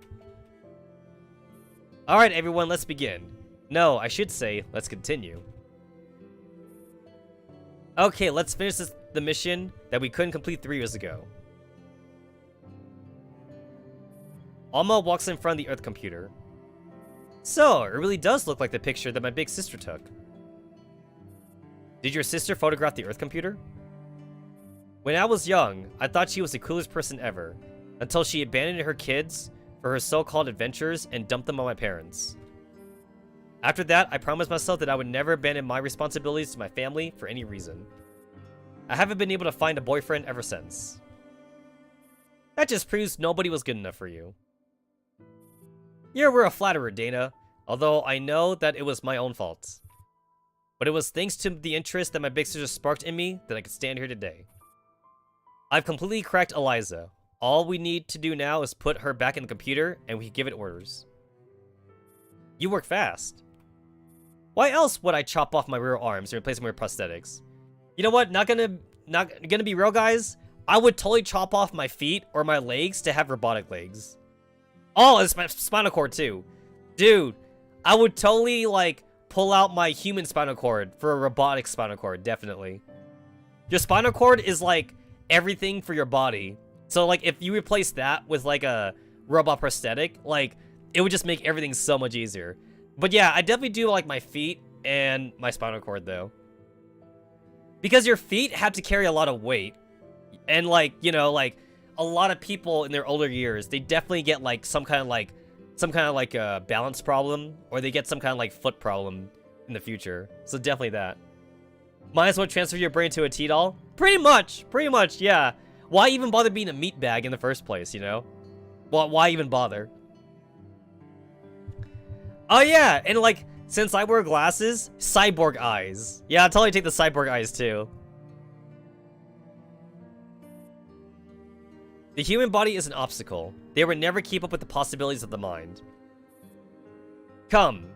Alright everyone, let's begin. No, I should say, let's continue. Okay, let's finish the mission that we couldn't complete 3 years ago. Alma walks in front of the Earth computer. So, it really does look like the picture that my big sister took. Did your sister photograph the Earth computer? When I was young, I thought she was the coolest person ever, until she abandoned her kids for her so-called adventures and dumped them on my parents. After that, I promised myself that I would never abandon my responsibilities to my family for any reason. I haven't been able to find a boyfriend ever since. That just proves nobody was good enough for you. You were a flatterer, Dana, although I know that it was my own fault. But it was thanks to the interest that my big sister sparked in me that I could stand here today. I've completely cracked Eliza. All we need to do now is put her back in the computer and we can give it orders. You work fast. Why else would I chop off my rear arms and replace them with prosthetics? You know what? Not gonna be real, guys. I would totally chop off my feet or my legs to have robotic legs. Oh, it's my spinal cord too. Dude, I would totally like pull out my human spinal cord for a robotic spinal cord, definitely. Your spinal cord is like everything for your body. So like if you replace that with like a robot prosthetic, like it would just make everything so much easier. But yeah, I definitely do like my feet and my spinal cord though. Because your feet have to carry a lot of weight. And like, you know, like a lot of people in their older years, they definitely get like some kind of like balance problem, or they get some kind of like foot problem in the future. So definitely that. Might as well transfer your brain to a T-doll? Pretty much, yeah. Why even bother being a meat bag in the first place, you know? Well, why even bother? Oh yeah, and like, since I wear glasses, cyborg eyes. Yeah, I'll totally take the cyborg eyes too. The human body is an obstacle. They would never keep up with the possibilities of the mind. Come,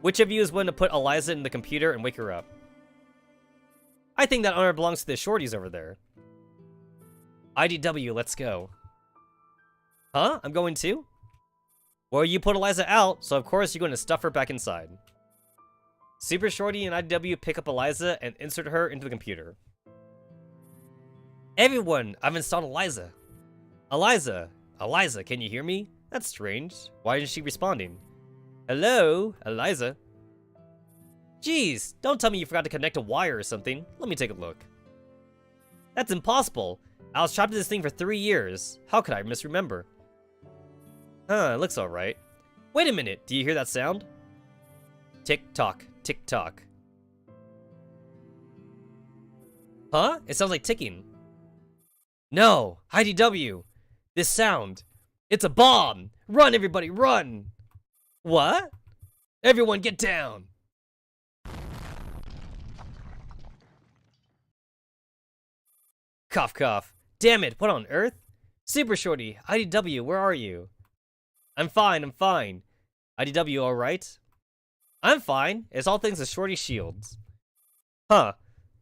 which of you is willing to put Eliza in the computer and wake her up? I think that honor belongs to the shorties over there. IDW, let's go. Huh? I'm going too? Well, you put Eliza out, so of course you're going to stuff her back inside. Super Shorty and IDW pick up Eliza and insert her into the computer. Everyone, I've installed Eliza. Eliza, can you hear me? That's strange. Why isn't she responding? Hello, Eliza. Jeez, don't tell me you forgot to connect a wire or something. Let me take a look. That's impossible. I was trapped in this thing for 3 years. How could I misremember? Huh, it looks alright. Wait a minute, do you hear that sound? Tick-tock, tick-tock. Huh? It sounds like ticking. No, IDW. This sound. It's a bomb. Run, everybody, run. What? Everyone get down. Cough, cough. Damn it, what on earth? Super Shorty, IDW, where are you? I'm fine. IDW, alright? I'm fine. It's all thanks to Shorty's shields. Huh.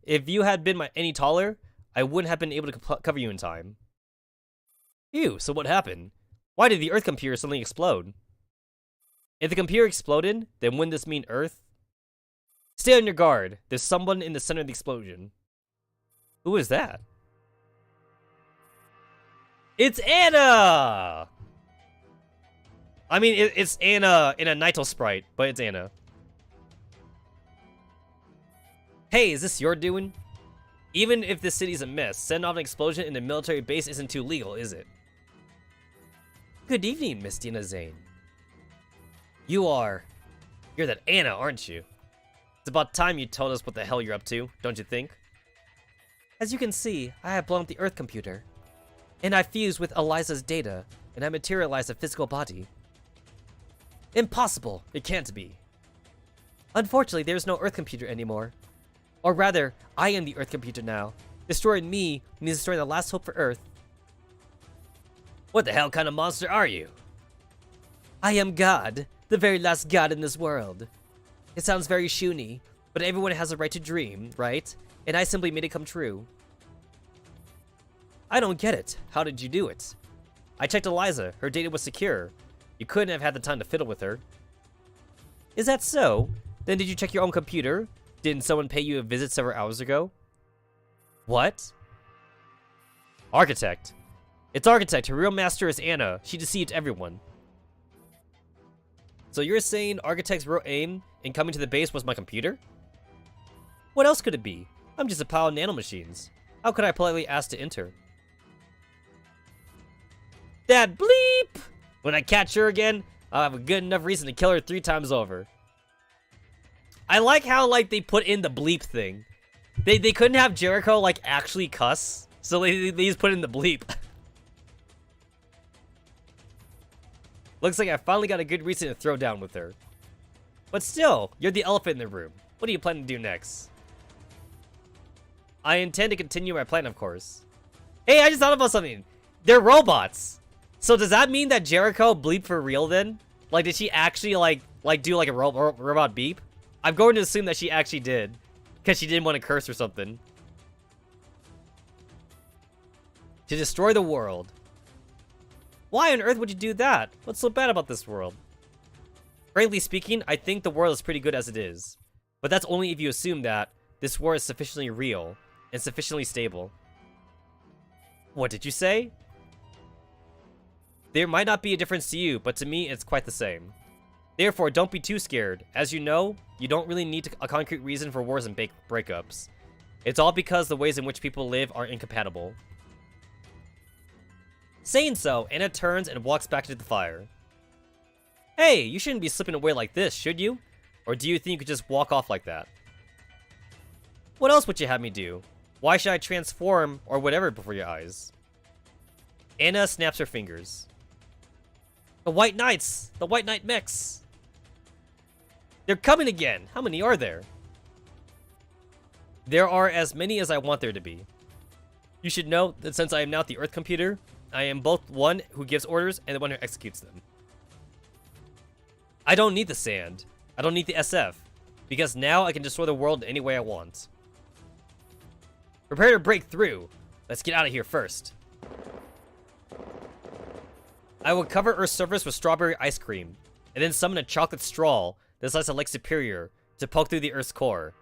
If you had been any taller, I wouldn't have been able to cover you in time. Ew, so what happened? Why did the Earth computer suddenly explode? If the computer exploded, then wouldn't this mean Earth? Stay on your guard. There's someone in the center of the explosion. Who is that? It's Anna! I mean, it's Anna in a Naito sprite, but it's Anna. Hey, is this your doing? Even if this city's a mess, setting off an explosion in a military base isn't too legal, is it? Good evening, Miss Dina Zane. You're that Anna, aren't you? It's about time you told us what the hell you're up to, don't you think? As you can see, I have blown up the Earth computer. And I fused with Eliza's data, and I materialized a physical body. Impossible! It can't be. Unfortunately, there's no Earth computer anymore. Or rather, I am the Earth computer now. Destroying me means destroying the last hope for Earth. What the hell kind of monster are you? I am God, the very last god in this world. It sounds very shoony, but everyone has a right to dream, right? And I simply made it come true. I don't get it. How did you do it? I checked Eliza. Her data was secure. You couldn't have had the time to fiddle with her. Is that so? Then did you check your own computer? Didn't someone pay you a visit several hours ago? What? Architect. It's Architect. Her real master is Anna. She deceived everyone. So you're saying Architect's real aim in coming to the base was my computer? What else could it be? I'm just a pile of nanomachines. How could I politely ask to enter? That bleep! When I catch her again, I'll have a good enough reason to kill her 3 times over. I like how, like, they put in the bleep thing. They couldn't have Jericho, like, actually cuss, so they just put in the bleep. Looks like I finally got a good reason to throw down with her. But still, you're the elephant in the room. What do you plan to do next? I intend to continue my plan, of course. Hey, I just thought about something. They're robots. So does that mean that Jericho bleeped for real then? Like, did she actually, like do, like, a robot beep? I'm going to assume that she actually did. Because she didn't want to curse or something. To destroy the world. Why on earth would you do that? What's so bad about this world? Frankly speaking, I think the world is pretty good as it is. But that's only if you assume that this war is sufficiently real and sufficiently stable. What did you say? There might not be a difference to you, but to me it's quite the same. Therefore, don't be too scared. As you know, you don't really need a concrete reason for wars and breakups. It's all because the ways in which people live are incompatible. Saying so, Anna turns and walks back to the fire. Hey, you shouldn't be slipping away like this, should you? Or do you think you could just walk off like that? What else would you have me do? Why should I transform or whatever before your eyes? Anna snaps her fingers. The White Knights! The White Knight mechs! They're coming again! How many are there? There are as many as I want there to be. You should know that since I am now the Earth computer, I am both one who gives orders and the one who executes them. I don't need the sand. I don't need the SF. Because now I can destroy the world any way I want. Prepare to break through. Let's get out of here first. I will cover Earth's surface with strawberry ice cream, and then summon a chocolate straw that slices like Superior to poke through the Earth's core.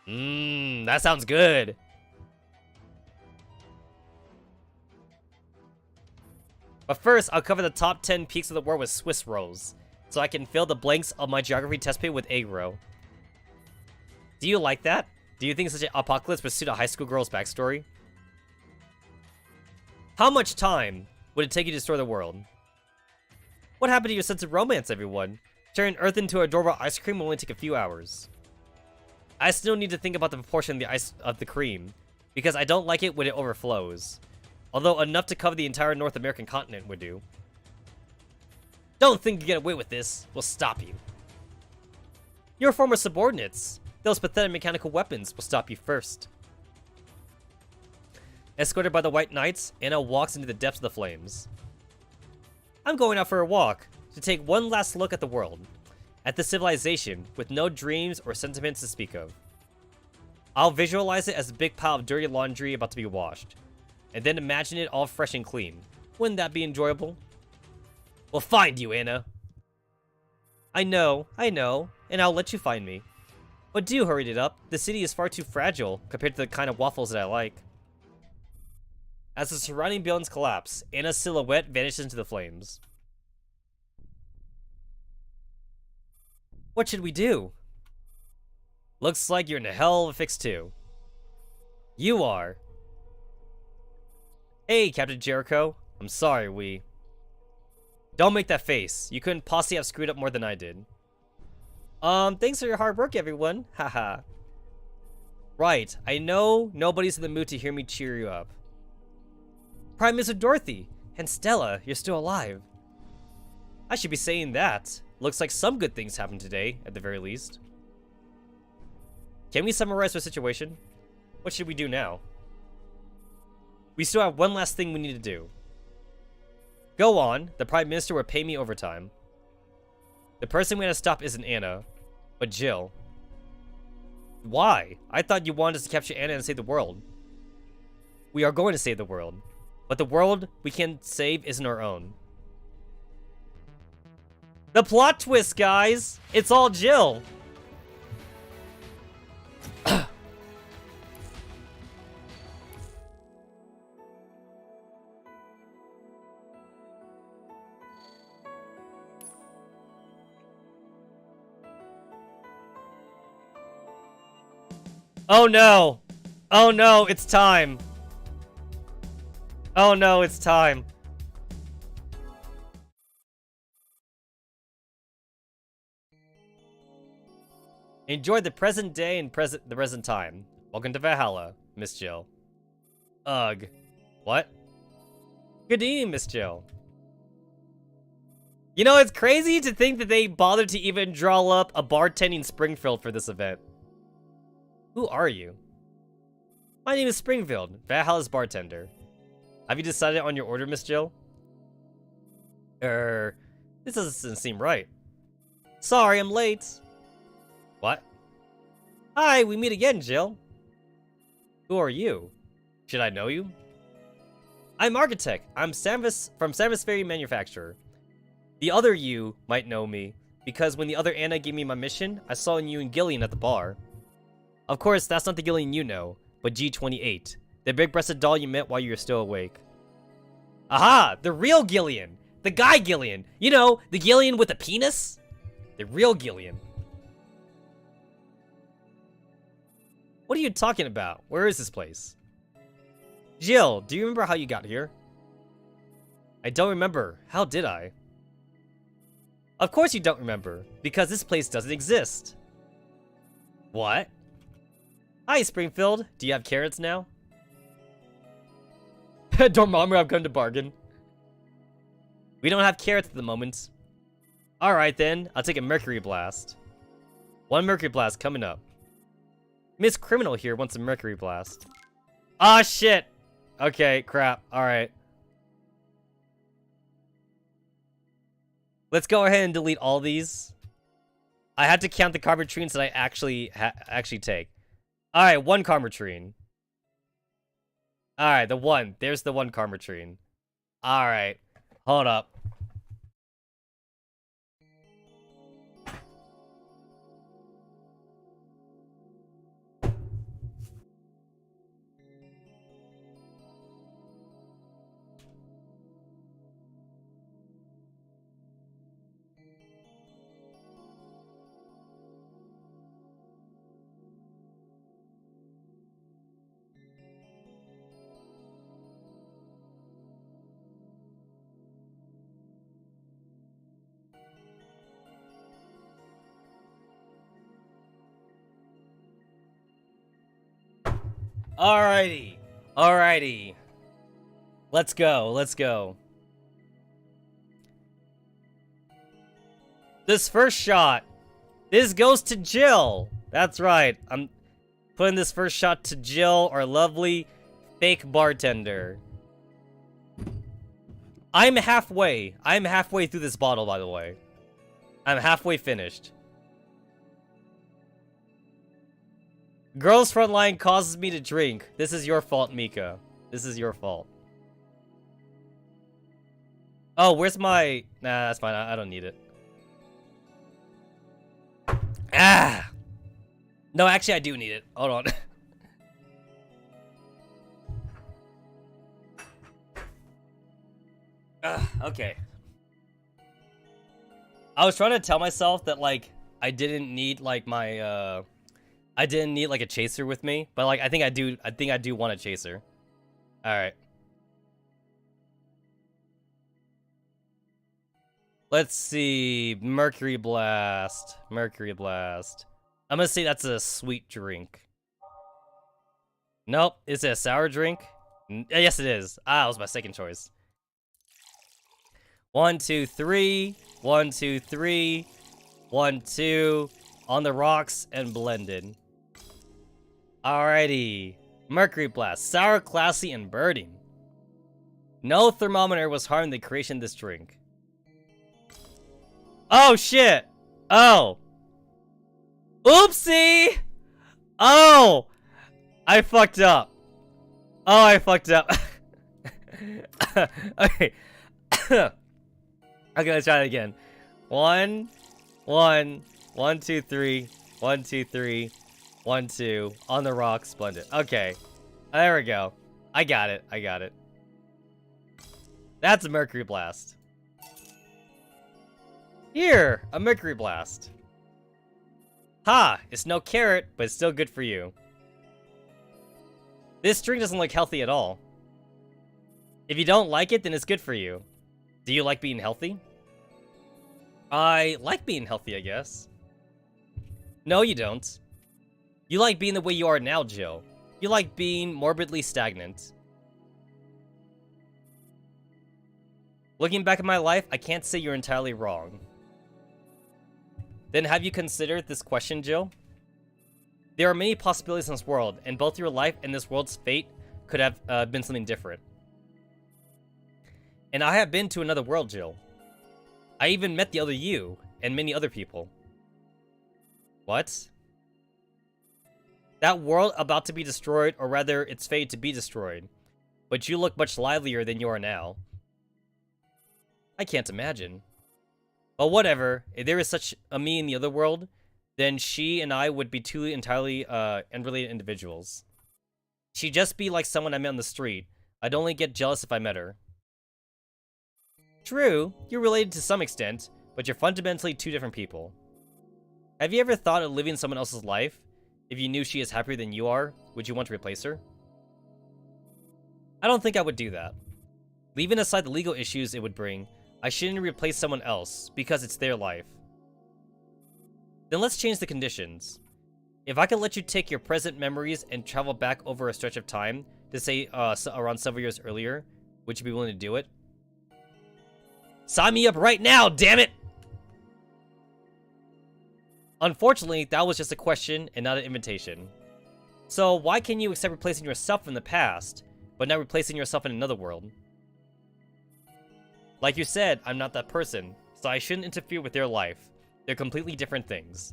That sounds good. But first, I'll cover the top 10 peaks of the world with Swiss rolls, so I can fill the blanks of my geography test page with egg roll. Do you like that? Do you think such an apocalypse would suit a high school girl's backstory? How much time would it take you to destroy the world? What happened to your sense of romance, everyone? Turning Earth into adorable ice cream will only take a few hours. I still need to think about the proportion of the ice of the cream, because I don't like it when it overflows. Although enough to cover the entire North American continent would do. Don't think you get away with this. We'll stop you. Your former subordinates. Those pathetic mechanical weapons will stop you first. Escorted by the White Knights, Anna walks into the depths of the flames. I'm going out for a walk, to take one last look at the world. At the civilization, with no dreams or sentiments to speak of. I'll visualize it as a big pile of dirty laundry about to be washed. And then imagine it all fresh and clean. Wouldn't that be enjoyable? We'll find you, Anna. I know, and I'll let you find me. But do hurry it up. The city is far too fragile compared to the kind of waffles that I like. As the surrounding buildings collapse, Anna's silhouette vanishes into the flames. What should we do? Looks like you're in a hell of a fix too. You are. Hey, Captain Jericho. I'm sorry, we... Don't make that face. You couldn't possibly have screwed up more than I did. Thanks for your hard work, everyone. Haha. Right, I know nobody's in the mood to hear me cheer you up. Prime Minister Dorothy and Stella, you're still alive. I should be saying that. Looks like some good things happened today, at the very least. Can we summarize our situation? What should we do now? We still have one last thing we need to do. Go on, the Prime Minister will pay me overtime. The person we have to stop isn't Anna, but Jill. Why? I thought you wanted us to capture Anna and save the world. We are going to save the world, but the world we can save isn't our own. The plot twist, guys! It's all Jill! Oh no! Oh no, it's time! Oh no, it's time. Enjoy the present day and the present time. Welcome to Valhalla, Miss Jill. Ugh. What? Good evening, Miss Jill. You know, it's crazy to think that they bothered to even draw up a bartending Springfield for this event. Who are you? My name is Springfield, Valhalla's bartender. Have you decided on your order, Miss Jill? This doesn't seem right. Sorry, I'm late. What? Hi, we meet again, Jill. Who are you? Should I know you? I'm Architect. I'm from Samus Ferry Manufacturer. The other you might know me, because when the other Anna gave me my mission, I saw you and Gillian at the bar. Of course, that's not the Gillian you know, but G28, the big-breasted doll you met while you were still awake. Aha! The real Gillian! The guy Gillian! You know, the Gillian with the penis? The real Gillian. What are you talking about? Where is this place? Jill, do you remember how you got here? I don't remember. How did I? Of course you don't remember, because this place doesn't exist. What? Hi, Springfield. Do you have carrots now? Dormammu, I've come to bargain. We don't have carrots at the moment. Alright then, I'll take a Mercury Blast. One Mercury Blast coming up. Miss Criminal here wants a Mercury Blast. Ah, shit! Okay, crap. Alright. Let's go ahead and delete all these. I had to count the Carbotrines that I actually take. Alright, one Carbotrine. Alright, the one. There's the one Carbotrine. Alright. Hold up. Alrighty. Alrighty. Let's go. Let's go. This first shot. This goes to Jill. That's right. I'm putting this first shot to Jill, our lovely fake bartender. I'm halfway. I'm halfway through this bottle, by the way. I'm halfway finished. Girls Frontline causes me to drink. This is your fault, Mika. This is your fault. Oh, where's my... Nah, that's fine. I don't need it. Ah! No, actually, I do need it. Hold on. Okay. I was trying to tell myself that, like, I didn't need, like, my, I didn't need, like, a chaser with me. But, like, I think I do want a chaser. Alright. Let's see. Mercury Blast. Mercury Blast. I'm gonna say that's a sweet drink. Nope. Is it a sour drink? Yes, it is. Ah, it was my second choice. 1, 2, 3. 1, 2, 3. 1, 2. On the rocks and blended. Alrighty. Mercury Blast. Sour, classy, and birding. No thermometer was harmed in the creation of this drink. Oh, shit! Oh! Oopsie! Oh! I fucked up. Oh, I fucked up. Okay. Okay, let's try it again. 1, 1, 1, 2, 3. 1, 2, 3. 1, 2. On the rocks, splendid. Okay. There we go. I got it. I got it. That's a Mercury Blast. Here, a Mercury Blast. Ha! It's no carrot, but it's still good for you. This drink doesn't look healthy at all. If you don't like it, then it's good for you. Do you like being healthy? I like being healthy, I guess. No, you don't. You like being the way you are now, Jill. You like being morbidly stagnant. Looking back at my life, I can't say you're entirely wrong. Then have you considered this question, Jill? There are many possibilities in this world, and both your life and this world's fate could have been something different. And I have been to another world, Jill. I even met the other you, and many other people. What? That world about to be destroyed, or rather, it's fated to be destroyed. But you look much livelier than you are now. I can't imagine. But whatever, if there is such a me in the other world, then she and I would be two entirely unrelated individuals. She'd just be like someone I met on the street. I'd only get jealous if I met her. True, you're related to some extent, but you're fundamentally two different people. Have you ever thought of living someone else's life? If you knew she is happier than you are, would you want to replace her? I don't think I would do that. Leaving aside the legal issues it would bring, I shouldn't replace someone else, because it's their life. Then let's change the conditions. If I could let you take your present memories and travel back over a stretch of time, to say around several years earlier, would you be willing to do it? Sign me up right now, damn it! Unfortunately, that was just a question and not an invitation. So why can you accept replacing yourself in the past, but not replacing yourself in another world? Like you said, I'm not that person, so I shouldn't interfere with their life. They're completely different things.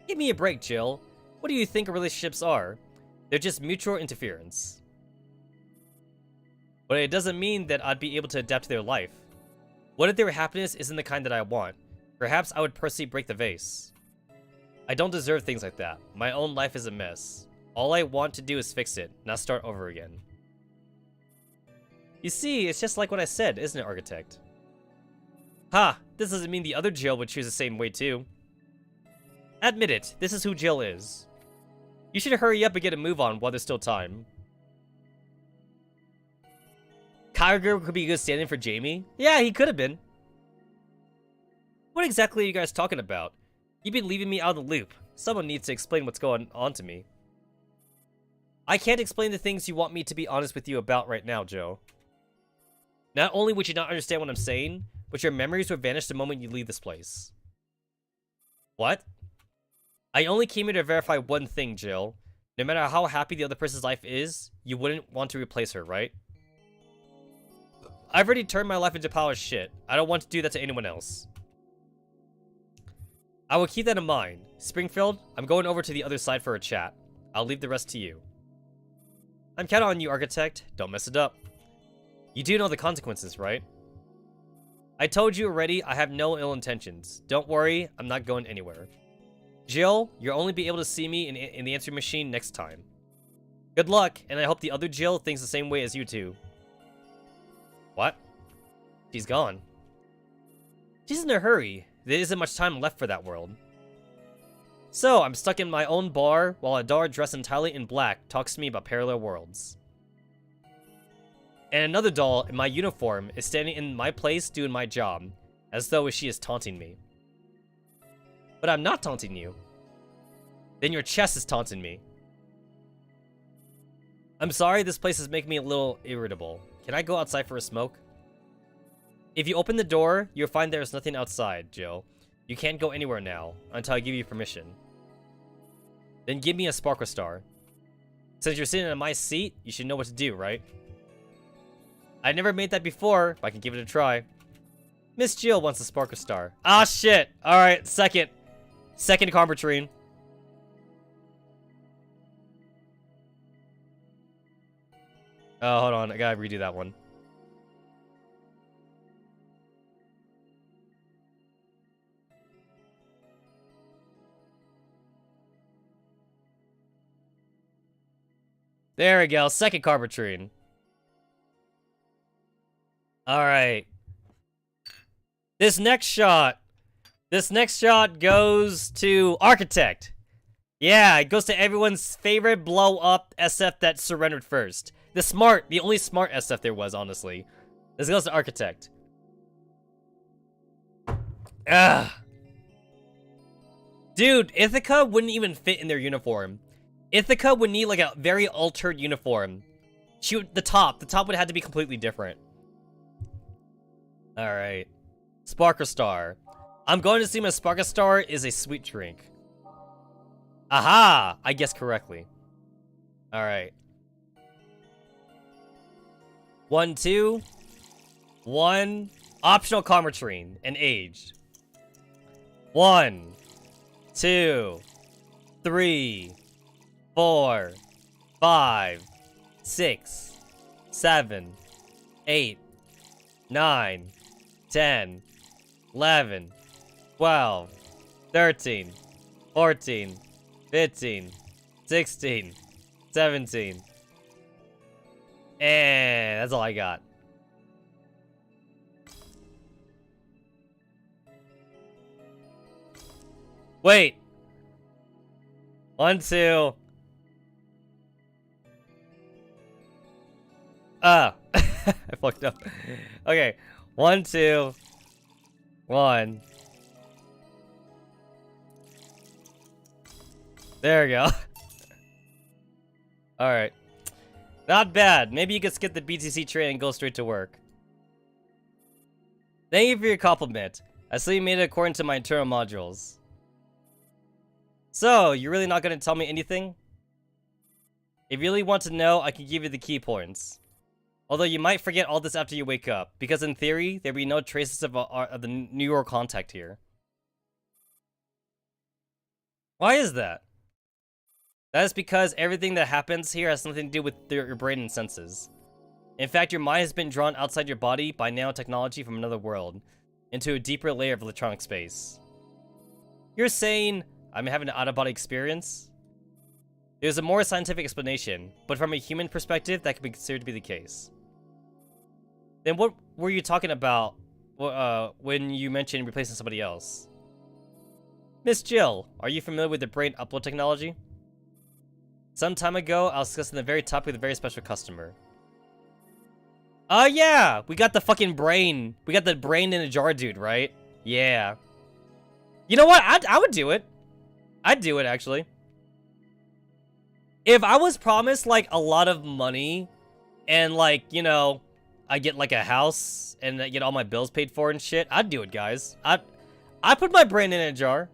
Give me a break, Jill. What do you think relationships are? They're just mutual interference. But it doesn't mean that I'd be able to adapt to their life. What if their happiness isn't the kind that I want? Perhaps I would personally break the vase. I don't deserve things like that. My own life is a mess. All I want to do is fix it, not start over again. You see, it's just like what I said, isn't it, Architect? Ha! This doesn't mean the other Jill would choose the same way too. Admit it, this is who Jill is. You should hurry up and get a move on while there's still time. Kyogre could be a good stand-in for Jamie? Yeah, he could have been. What exactly are you guys talking about? You've been leaving me out of the loop. Someone needs to explain what's going on to me. I can't explain the things you want me to be honest with you about right now, Joe. Not only would you not understand what I'm saying, but your memories would vanish the moment you leave this place. What? I only came here to verify one thing, Jill. No matter how happy the other person's life is, you wouldn't want to replace her, right? I've already turned my life into pile of shit. I don't want to do that to anyone else. I will keep that in mind. Springfield, I'm going over to the other side for a chat. I'll leave the rest to you. I'm counting on you, Architect. Don't mess it up. You do know the consequences, right? I told you already, I have no ill intentions. Don't worry, I'm not going anywhere. Jill, you'll only be able to see me in the answering machine next time. Good luck, and I hope the other Jill thinks the same way as you two. What? She's gone. She's in a hurry. There isn't much time left for that world. So, I'm stuck in my own bar while a doll dressed entirely in black talks to me about parallel worlds. And another doll in my uniform is standing in my place doing my job, as though she is taunting me. But I'm not taunting you. Then your chest is taunting me. I'm sorry, this place is making me a little irritable. Can I go outside for a smoke? If you open the door, you'll find there's nothing outside, Jill. You can't go anywhere now, until I give you permission. Then give me a sparkle star. Since you're sitting in my seat, you should know what to do, right? I never made that before, but I can give it a try. Miss Jill wants a sparkle star. Ah, shit! Alright, second Carbertrine. Oh, hold on, I gotta redo that one. There we go, second Carbertrine. Alright. This next shot goes to Architect. Yeah, it goes to everyone's favorite blow-up SF that surrendered first. The only smart SF there was, honestly. This goes to Architect. Ugh. Dude, Ithaca wouldn't even fit in their uniform. Ithaca would need like a very altered uniform. The top would have to be completely different. Alright. Sparkle Star. I'm going to assume a Sparkle Star is a sweet drink. Aha! I guessed correctly. Alright. 1, 2. 1. Optional Carbertrine and aged. 1, 2, 3, 4, 5, 6, 7, 8, 9, 10, 11, 12, 13, 14, 15, 16, 17. And that's all I got. Wait. 1, 2. I fucked up. Okay. 1, 2. 1. There we go. Alright. Not bad. Maybe you could skip the BTC train and go straight to work. Thank you for your compliment. I see you made it according to my internal modules. So, you're really not going to tell me anything? If you really want to know, I can give you the key points. Although you might forget all this after you wake up, because in theory, there'd be no traces of the New York contact here. Why is that? That is because everything that happens here has nothing to do with your brain and senses. In fact, your mind has been drawn outside your body by nanotechnology from another world, into a deeper layer of electronic space. You're saying I'm having an out-of-body experience? There's a more scientific explanation, but from a human perspective, that could be considered to be the case. Then what were you talking about when you mentioned replacing somebody else? Miss Jill, are you familiar with the brain upload technology? Some time ago, I was discussing the very topic with a very special customer. Oh yeah! We got the fucking brain. We got the brain in a jar dude, right? Yeah. You know what? I would do it. I'd do it, actually. If I was promised, like, a lot of money, and, like, you know, I get, like, a house, and I get all my bills paid for and shit, I'd do it, guys. I'd put my brain in a jar.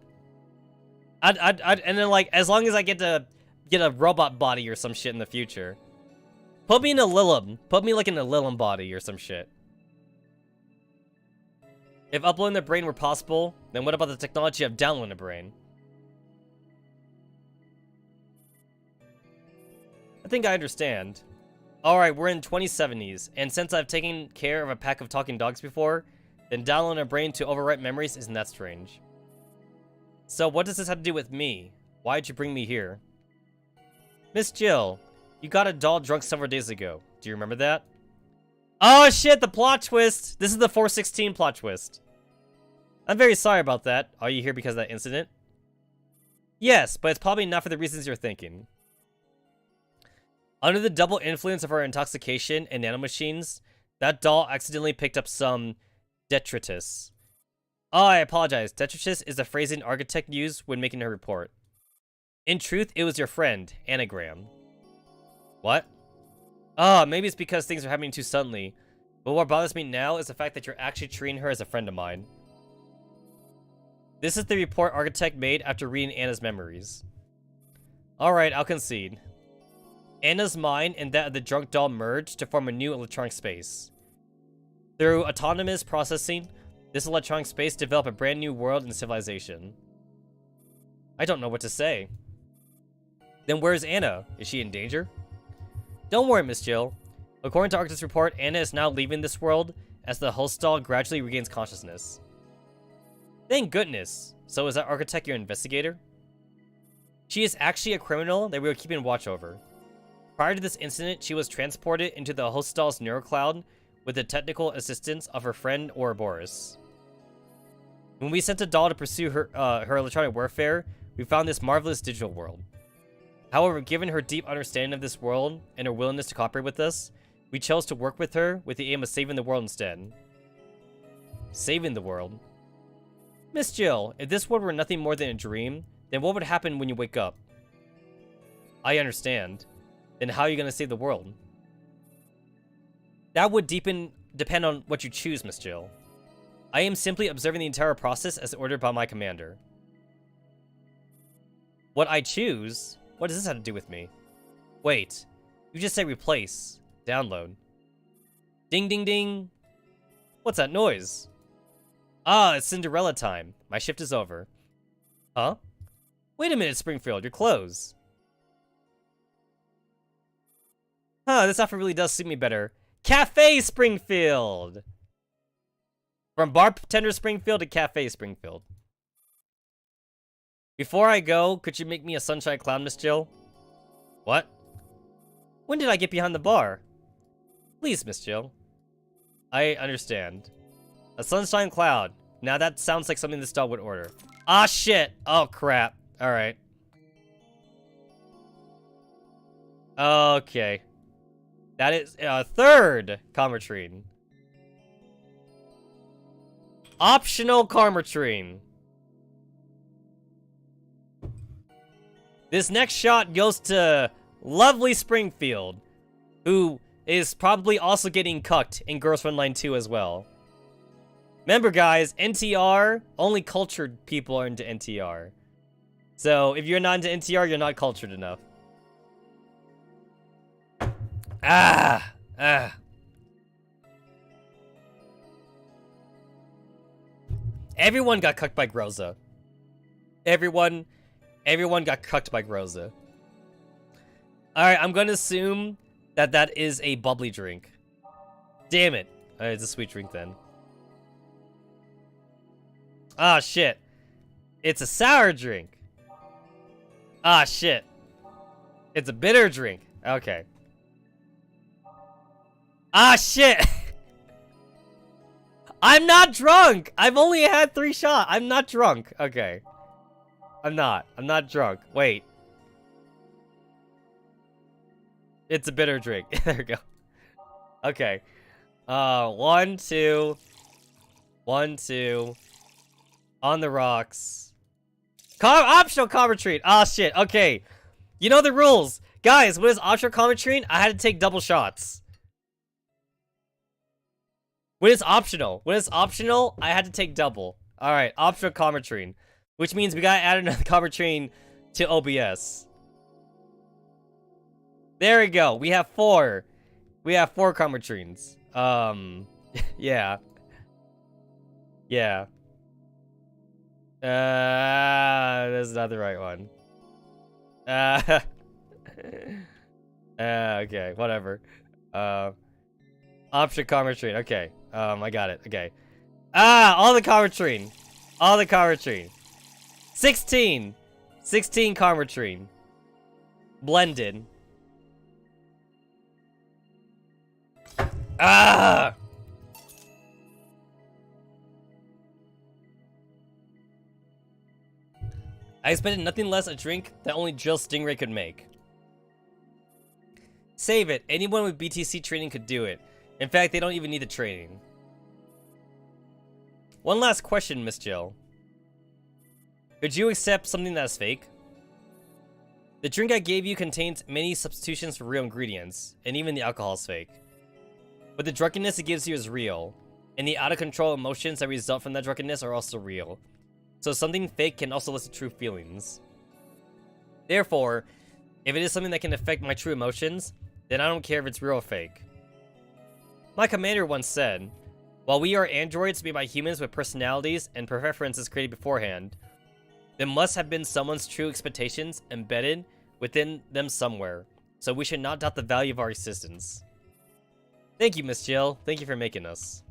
And then, like, as long as I get to get a robot body or some shit in the future. Put me in a Lilum. Put me, like, in a Lilum body or some shit. If uploading the brain were possible, then what about the technology of downloading the brain? I think I understand. Alright, we're in 2070s, and since I've taken care of a pack of talking dogs before, then downloading a brain to overwrite memories isn't that strange. So what does this have to do with me? Why'd you bring me here? Miss Jill, you got a doll drunk several days ago. Do you remember that? Oh shit, the plot twist! This is the 416 plot twist. I'm very sorry about that. Are you here because of that incident? Yes, but it's probably not for the reasons you're thinking. Under the double influence of our intoxication and nanomachines, that doll accidentally picked up some detritus. Oh, I apologize. Detritus is the phrase an architect used when making her report. In truth, it was your friend, Anagram. What? Oh, maybe it's because things are happening too suddenly. But what bothers me now is the fact that you're actually treating her as a friend of mine. This is the report Architect made after reading Anna's memories. Alright, I'll concede. Anna's mind and that of the drunk doll merged to form a new electronic space. Through autonomous processing, this electronic space developed a brand new world and civilization. I don't know what to say. Then where's Anna? Is she in danger? Don't worry, Miss Jill. According to Architect's report, Anna is now leaving this world as the host doll gradually regains consciousness. Thank goodness. So is that Architect your investigator? She is actually a criminal that we were keeping watch over. Prior to this incident, she was transported into the host doll's neurocloud with the technical assistance of her friend Ouroboros. When we sent a doll to pursue her electronic warfare, we found this marvelous digital world. However, given her deep understanding of this world and her willingness to cooperate with us, we chose to work with her with the aim of saving the world instead. Saving the world? Miss Jill, if this world were nothing more than a dream, then what would happen when you wake up? I understand. Then how are you going to save the world? That would depend on what you choose, Miss Jill. I am simply observing the entire process as ordered by my commander. What I choose? What does this have to do with me? Wait, you just said replace. Download. Ding ding ding. What's that noise? Ah, it's Cinderella time. My shift is over. Huh? Wait a minute, Springfield, you're closed. Huh, this outfit really does suit me better. Cafe Springfield! From Bartender Springfield to Cafe Springfield. Before I go, could you make me a sunshine cloud, Miss Jill? What? When did I get behind the bar? Please, Miss Jill. I understand. A sunshine cloud. Now that sounds like something this doll would order. Ah, shit! Oh, crap. Alright. Okay. That is a third Karmatrine. Optional Karmatrine. This next shot goes to lovely Springfield, who is probably also getting cucked in Girls Frontline 2 as well. Remember, guys, NTR, only cultured people are into NTR. So, if you're not into NTR, you're not cultured enough. Everyone got cucked by Groza. Everyone got cucked by Groza. Alright, I'm gonna assume that that is a bubbly drink. Damn it. Alright, it's a sweet drink then. Ah, shit. It's a sour drink. Ah, shit. It's a bitter drink. Okay. Ah, shit! I'm not drunk! I've only had 3 shots. I'm not drunk. Okay. I'm not drunk. Wait. It's a bitter drink. There we go. Okay. 1, 2. 1, 2. On the rocks. Optional Karmatrine! Ah, shit. Okay. You know the rules. Guys, what is optional Karmatrine? I had to take double shots. When it's optional, I had to take double. Alright, optional Karmatrine. Which means we gotta add another Karmatrine to OBS. There we go. We have 4. We have 4 Karmatrines. Yeah. Yeah. That's not the right one. Okay, whatever. Option Karmatrine. Okay. I got it. Okay. All the Karmatrine. All the Karmatrine. 16. 16 Karmatrine. Blended. Ah! I expected nothing less a drink that only Jill Stingray could make. Save it. Anyone with BTC training could do it. In fact, they don't even need the training. One last question, Miss Jill. Could you accept something that's fake? The drink I gave you contains many substitutions for real ingredients, and even the alcohol is fake. But the drunkenness it gives you is real, and the out-of-control emotions that result from that drunkenness are also real. So something fake can also elicit true feelings. Therefore, if it is something that can affect my true emotions, then I don't care if it's real or fake. My commander once said, while we are androids made by humans with personalities and preferences created beforehand, there must have been someone's true expectations embedded within them somewhere, so we should not doubt the value of our existence. Thank you, Miss Jill. Thank you for making us.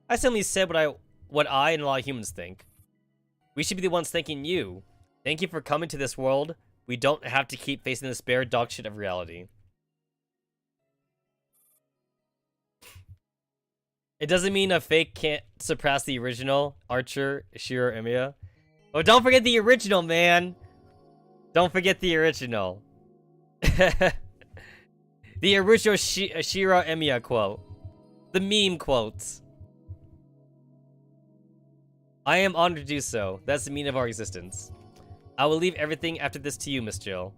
I simply said what I and a lot of humans think. We should be the ones thanking you. Thank you for coming to this world. We don't have to keep facing this bare dog shit of reality. It doesn't mean a fake can't surpass the original, Archer, Shiro, Emiya. Oh, don't forget the original, man! Don't forget the original. The original Shiro Emiya quote. The meme quotes. I am honored to do so. That's the meaning of our existence. I will leave everything after this to you, Miss Jill.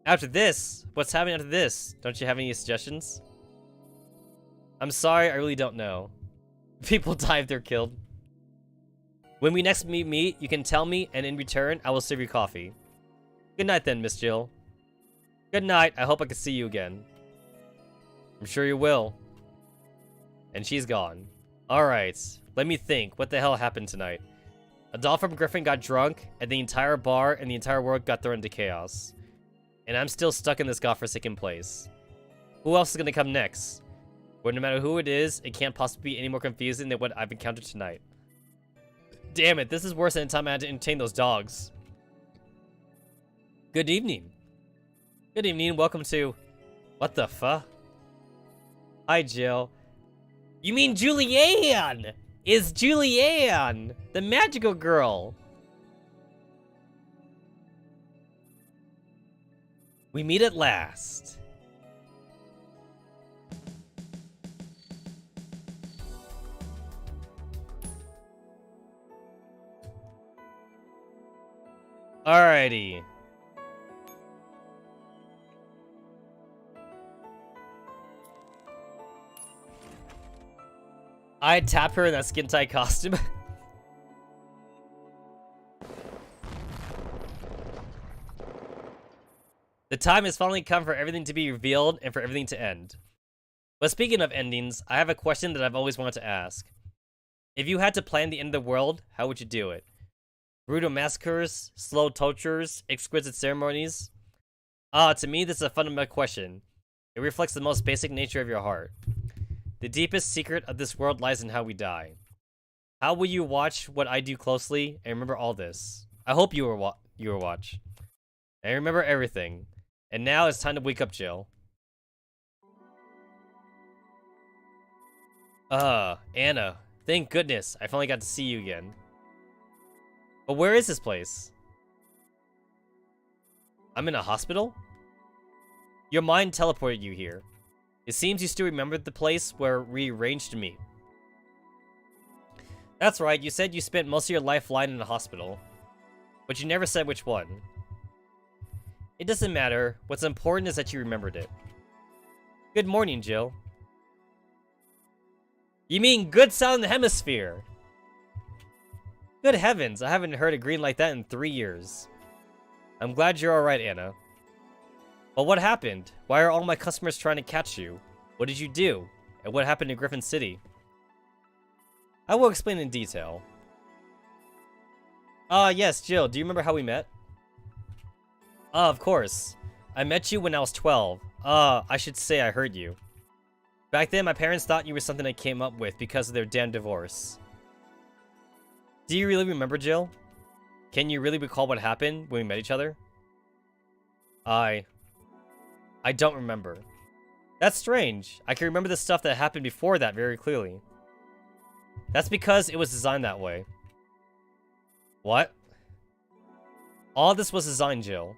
After this? What's happening after this? Don't you have any suggestions? I'm sorry, I really don't know. People die if they're killed. When we next meet, you can tell me, and in return, I will serve you coffee. Good night then, Miss Jill. Good night, I hope I can see you again. I'm sure you will. And she's gone. Alright, let me think. What the hell happened tonight? Adolph from Griffin got drunk, and the entire bar and the entire world got thrown into chaos. And I'm still stuck in this godforsaken place. Who else is gonna come next? Well, no matter who it is, it can't possibly be any more confusing than what I've encountered tonight. Damn it, this is worse than the time I had to entertain those dogs. Good evening. Good evening, welcome to... What the fuck? Hi, Jill. You mean Julianne! It's Julianne! The magical girl! We meet at last. Alrighty. I tap her in that skin tight costume. The time has finally come for everything to be revealed and for everything to end. But speaking of endings, I have a question that I've always wanted to ask. If you had to plan the end of the world, how would you do it? Brutal massacres, slow tortures, exquisite ceremonies? To me, this is a fundamental question. It reflects the most basic nature of your heart. The deepest secret of this world lies in how we die. How will you watch what I do closely and remember all this? I hope you will watch. And remember everything. And now it's time to wake up, Jill. Anna. Thank goodness, I finally got to see you again. But where is this place? I'm in a hospital? Your mind teleported you here. It seems you still remembered the place where we arranged to meet. That's right, you said you spent most of your life lying in a hospital. But you never said which one. It doesn't matter. What's important is that you remembered it. Good morning, Jill. You mean good Southern Hemisphere? Good heavens, I haven't heard a greeting like that in 3 years. I'm glad you're alright, Anna. But what happened? Why are all my customers trying to catch you? What did you do? And what happened in Griffin City? I will explain in detail. Yes, Jill, do you remember how we met? Of course. I met you when I was 12. I should say I heard you. Back then, my parents thought you were something I came up with because of their damn divorce. Do you really remember, Jill? Can you really recall what happened when we met each other? I don't remember. That's strange. I can remember the stuff that happened before that very clearly. That's because it was designed that way. What? All this was designed, Jill.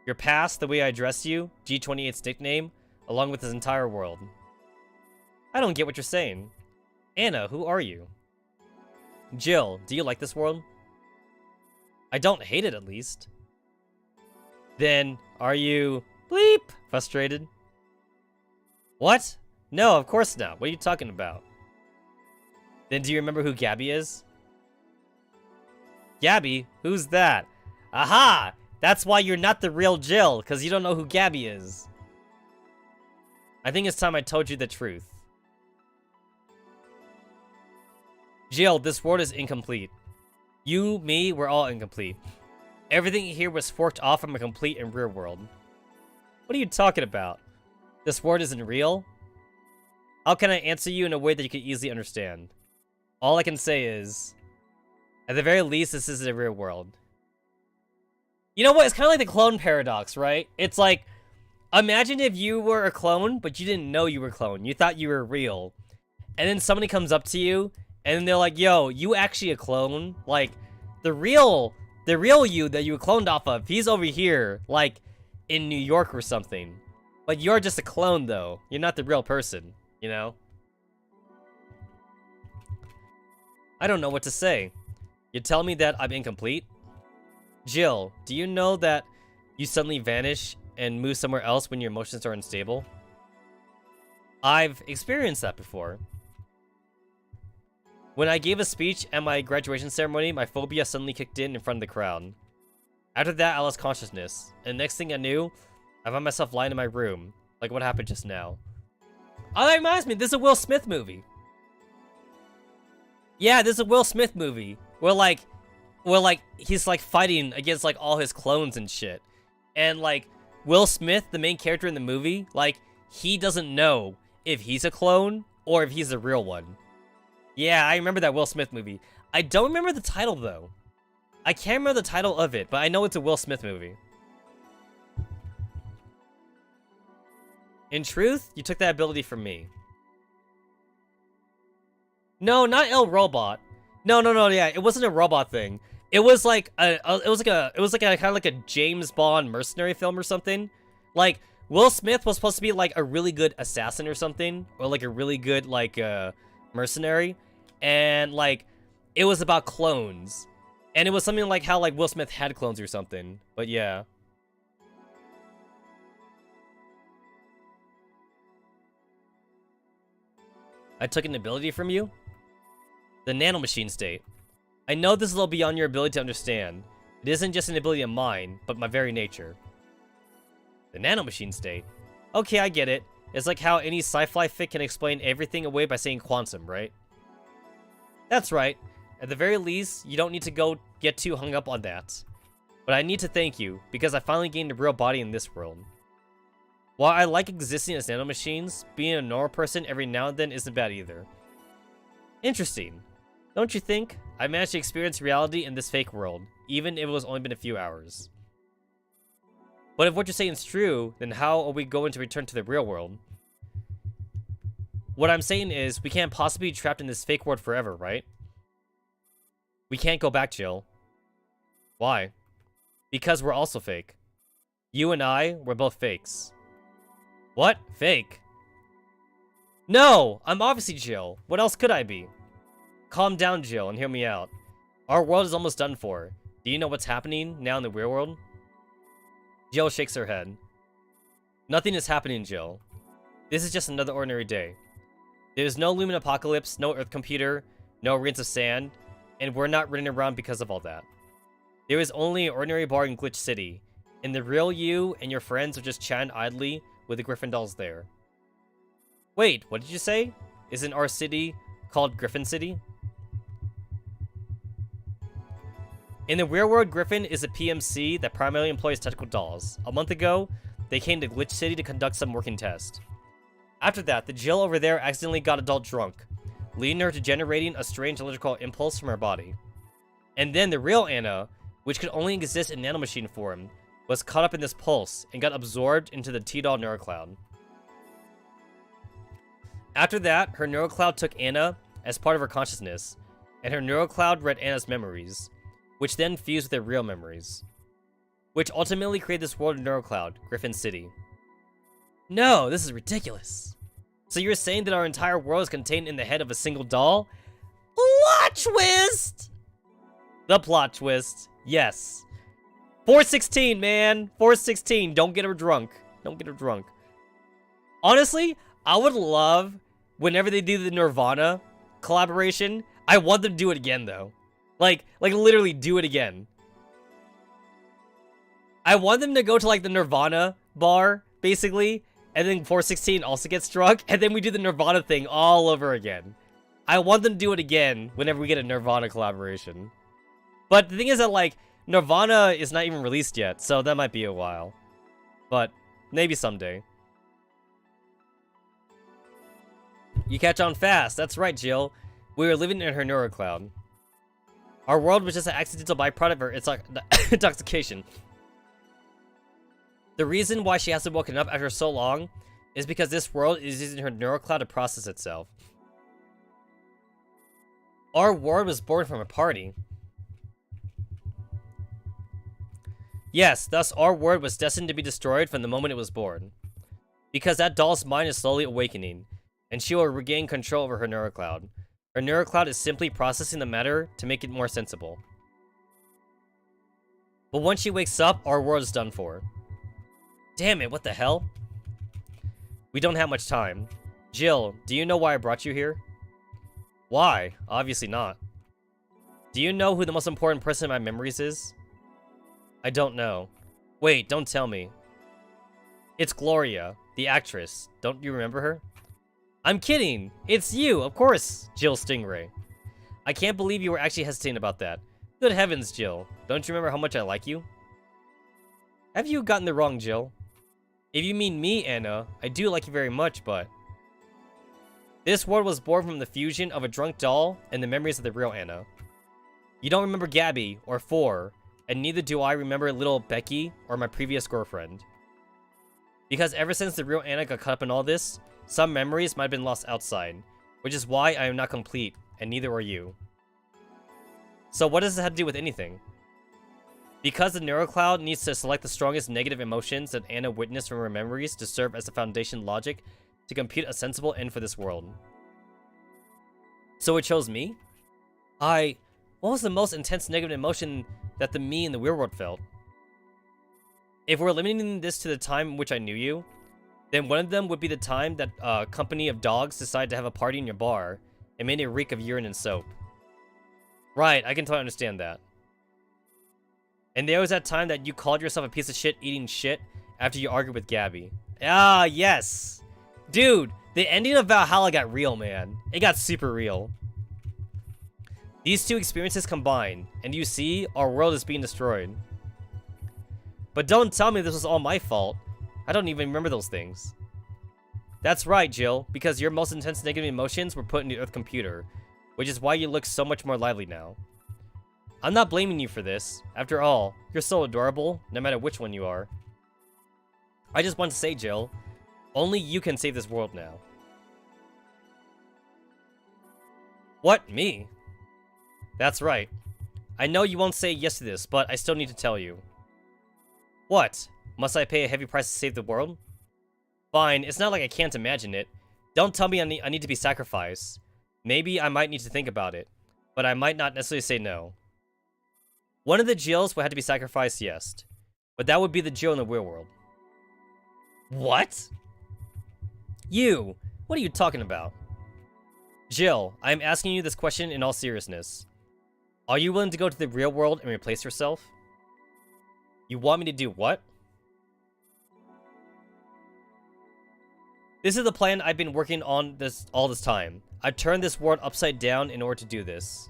Your past, the way I address you, G28's nickname, along with this entire world. I don't get what you're saying. Anna, who are you? Jill, do you like this world? I don't hate it, at least. Then, are you... bleep! Frustrated? What? No, of course not. What are you talking about? Then do you remember who Gabby is? Gabby? Who's that? Aha! That's why you're not the real Jill, because you don't know who Gabby is. I think it's time I told you the truth. Jill, this world is incomplete. You, me, we're all incomplete. Everything here was forked off from a complete and real world. What are you talking about? This world isn't real? How can I answer you in a way that you can easily understand? All I can say is, at the very least, this isn't a real world. You know what? It's kind of like the clone paradox, right? It's like, imagine if you were a clone, but you didn't know you were a clone. You thought you were real. And then somebody comes up to you, and they're like, yo, you actually a clone? Like, the real you that you were cloned off of, he's over here, like, in New York or something. But you're just a clone, though. You're not the real person, you know? I don't know what to say. You tell me that I'm incomplete? Jill, do you know that you suddenly vanish and move somewhere else when your emotions are unstable? I've experienced that before. When I gave a speech at my graduation ceremony, my phobia suddenly kicked in front of the crowd. After that, I lost consciousness, and next thing I knew, I found myself lying in my room, like what happened just now. Oh, that reminds me, this is a Will Smith movie. Yeah, this is a Will Smith movie, where he's like fighting against like all his clones and shit. And like, Will Smith, the main character in the movie, like, he doesn't know if he's a clone or if he's the real one. Yeah, I remember that Will Smith movie. I don't remember the title, though. I can't remember the title of it, but I know it's a Will Smith movie. In truth, you took that ability from me. No, not El Robot. No, yeah, it wasn't a robot thing. It was like a kind of like a James Bond mercenary film or something. Like, Will Smith was supposed to be like a really good assassin or something, or like a really good like mercenary, and like it was about clones, and it was something like how like Will Smith had clones or something. But yeah. I took an ability from you? The nanomachine state. I know this is a little beyond your ability to understand. It isn't just an ability of mine, but my very nature. The nanomachine state? Okay, I get it. It's like how any sci-fi fic can explain everything away by saying quantum, right? That's right. At the very least, you don't need to get too hung up on that. But I need to thank you, because I finally gained a real body in this world. While I like existing as nanomachines, being a normal person every now and then isn't bad either. Interesting. Don't you think? I managed to experience reality in this fake world, even if it was only been a few hours. But if what you're saying is true, then how are we going to return to the real world? What I'm saying is, we can't possibly be trapped in this fake world forever, right? We can't go back, Jill. Why? Because we're also fake. You and I, we're both fakes. What? Fake? No! I'm obviously Jill. What else could I be? Calm down, Jill, and hear me out. Our world is almost done for. Do you know what's happening now in the real world? Jill shakes her head. Nothing is happening, Jill. This is just another ordinary day. There's no Lumen Apocalypse, no Earth Computer, no Rings of Sand, and we're not running around because of all that. There is only an ordinary bar in Glitch City, and the real you and your friends are just chatting idly with the Griffin dolls there. Wait, what did you say? Isn't our city called Griffin City? In the real world, Griffin is a PMC that primarily employs technical dolls. A month ago, they came to Glitch City to conduct some working tests. After that, the Jill over there accidentally got a doll drunk, leading her to generating a strange electrical impulse from her body. And then the real Anna, which could only exist in nanomachine form, was caught up in this pulse and got absorbed into the T-doll neurocloud. After that, her neurocloud took Anna as part of her consciousness, and her neurocloud read Anna's memories, which then fused with their real memories, which ultimately created this world of neurocloud, Griffin City. No, this is ridiculous. So you're saying that our entire world is contained in the head of a single doll? Plot twist! The plot twist, yes. 416, man. 416. Don't get her drunk. Don't get her drunk. Honestly, I would love, whenever they do the Nirvana collaboration, I want them to do it again, though. Like literally do it again. I want them to go to, like, the Nirvana bar, basically, and then 416 also gets drunk, and then we do the Nirvana thing all over again. I want them to do it again whenever we get a Nirvana collaboration. But the thing is that, like, Nirvana is not even released yet, so that might be a while. But maybe someday. You catch on fast. That's right, Jill. We were living in her neurocloud. Our world was just an accidental byproduct of her intoxication. The reason why she hasn't woken up after so long is because this world is using her neurocloud to process itself. Our world was born from a party. Yes, thus our world was destined to be destroyed from the moment it was born. Because that doll's mind is slowly awakening, and she will regain control over her neurocloud. Her neurocloud is simply processing the matter to make it more sensible. But once she wakes up, our world is done for. Damn it, what the hell? We don't have much time. Jill, do you know why I brought you here? Why? Obviously not. Do you know who the most important person in my memories is? I don't know. Wait, don't tell me. It's Gloria, the actress. Don't you remember her? I'm kidding! It's you, of course, Jill Stingray. I can't believe you were actually hesitating about that. Good heavens, Jill. Don't you remember how much I like you? Have you gotten the wrong, Jill? If you mean me, Anna, I do like you very much, but... This world was born from the fusion of a drunk doll and the memories of the real Anna. You don't remember Gabby, or Four, and neither do I remember little Becky, or my previous girlfriend. Because ever since the real Anna got caught up in all this, some memories might have been lost outside, which is why I am not complete, and neither are you. So what does this have to do with anything? Because the neurocloud needs to select the strongest negative emotions that Anna witnessed from her memories to serve as the foundation logic to compute a sensible end for this world. So it chose me? What was the most intense negative emotion that the me in the real world felt? If we're limiting this to the time in which I knew you, then one of them would be the time that a company of dogs decided to have a party in your bar and made it reek of urine and soap. Right, I can totally understand that. And there was that time that you called yourself a piece of shit eating shit after you argued with Gabby. Ah, yes! Dude, the ending of Valhalla got real, man. It got super real. These two experiences combined, and you see, our world is being destroyed. But don't tell me this was all my fault. I don't even remember those things. That's right, Jill, because your most intense negative emotions were put in the Earth computer, which is why you look so much more lively now. I'm not blaming you for this. After all, you're so adorable, no matter which one you are. I just want to say, Jill, only you can save this world now. What? Me? That's right. I know you won't say yes to this, but I still need to tell you. What? Must I pay a heavy price to save the world? Fine, it's not like I can't imagine it. Don't tell me I need to be sacrificed. Maybe I might need to think about it, but I might not necessarily say no. One of the Jills would have to be sacrificed, yes. But that would be the Jill in the real world. What? You! What are you talking about? Jill, I am asking you this question in all seriousness. Are you willing to go to the real world and replace yourself? You want me to do what? This is the plan I've been working on all this time. I turned this world upside down in order to do this.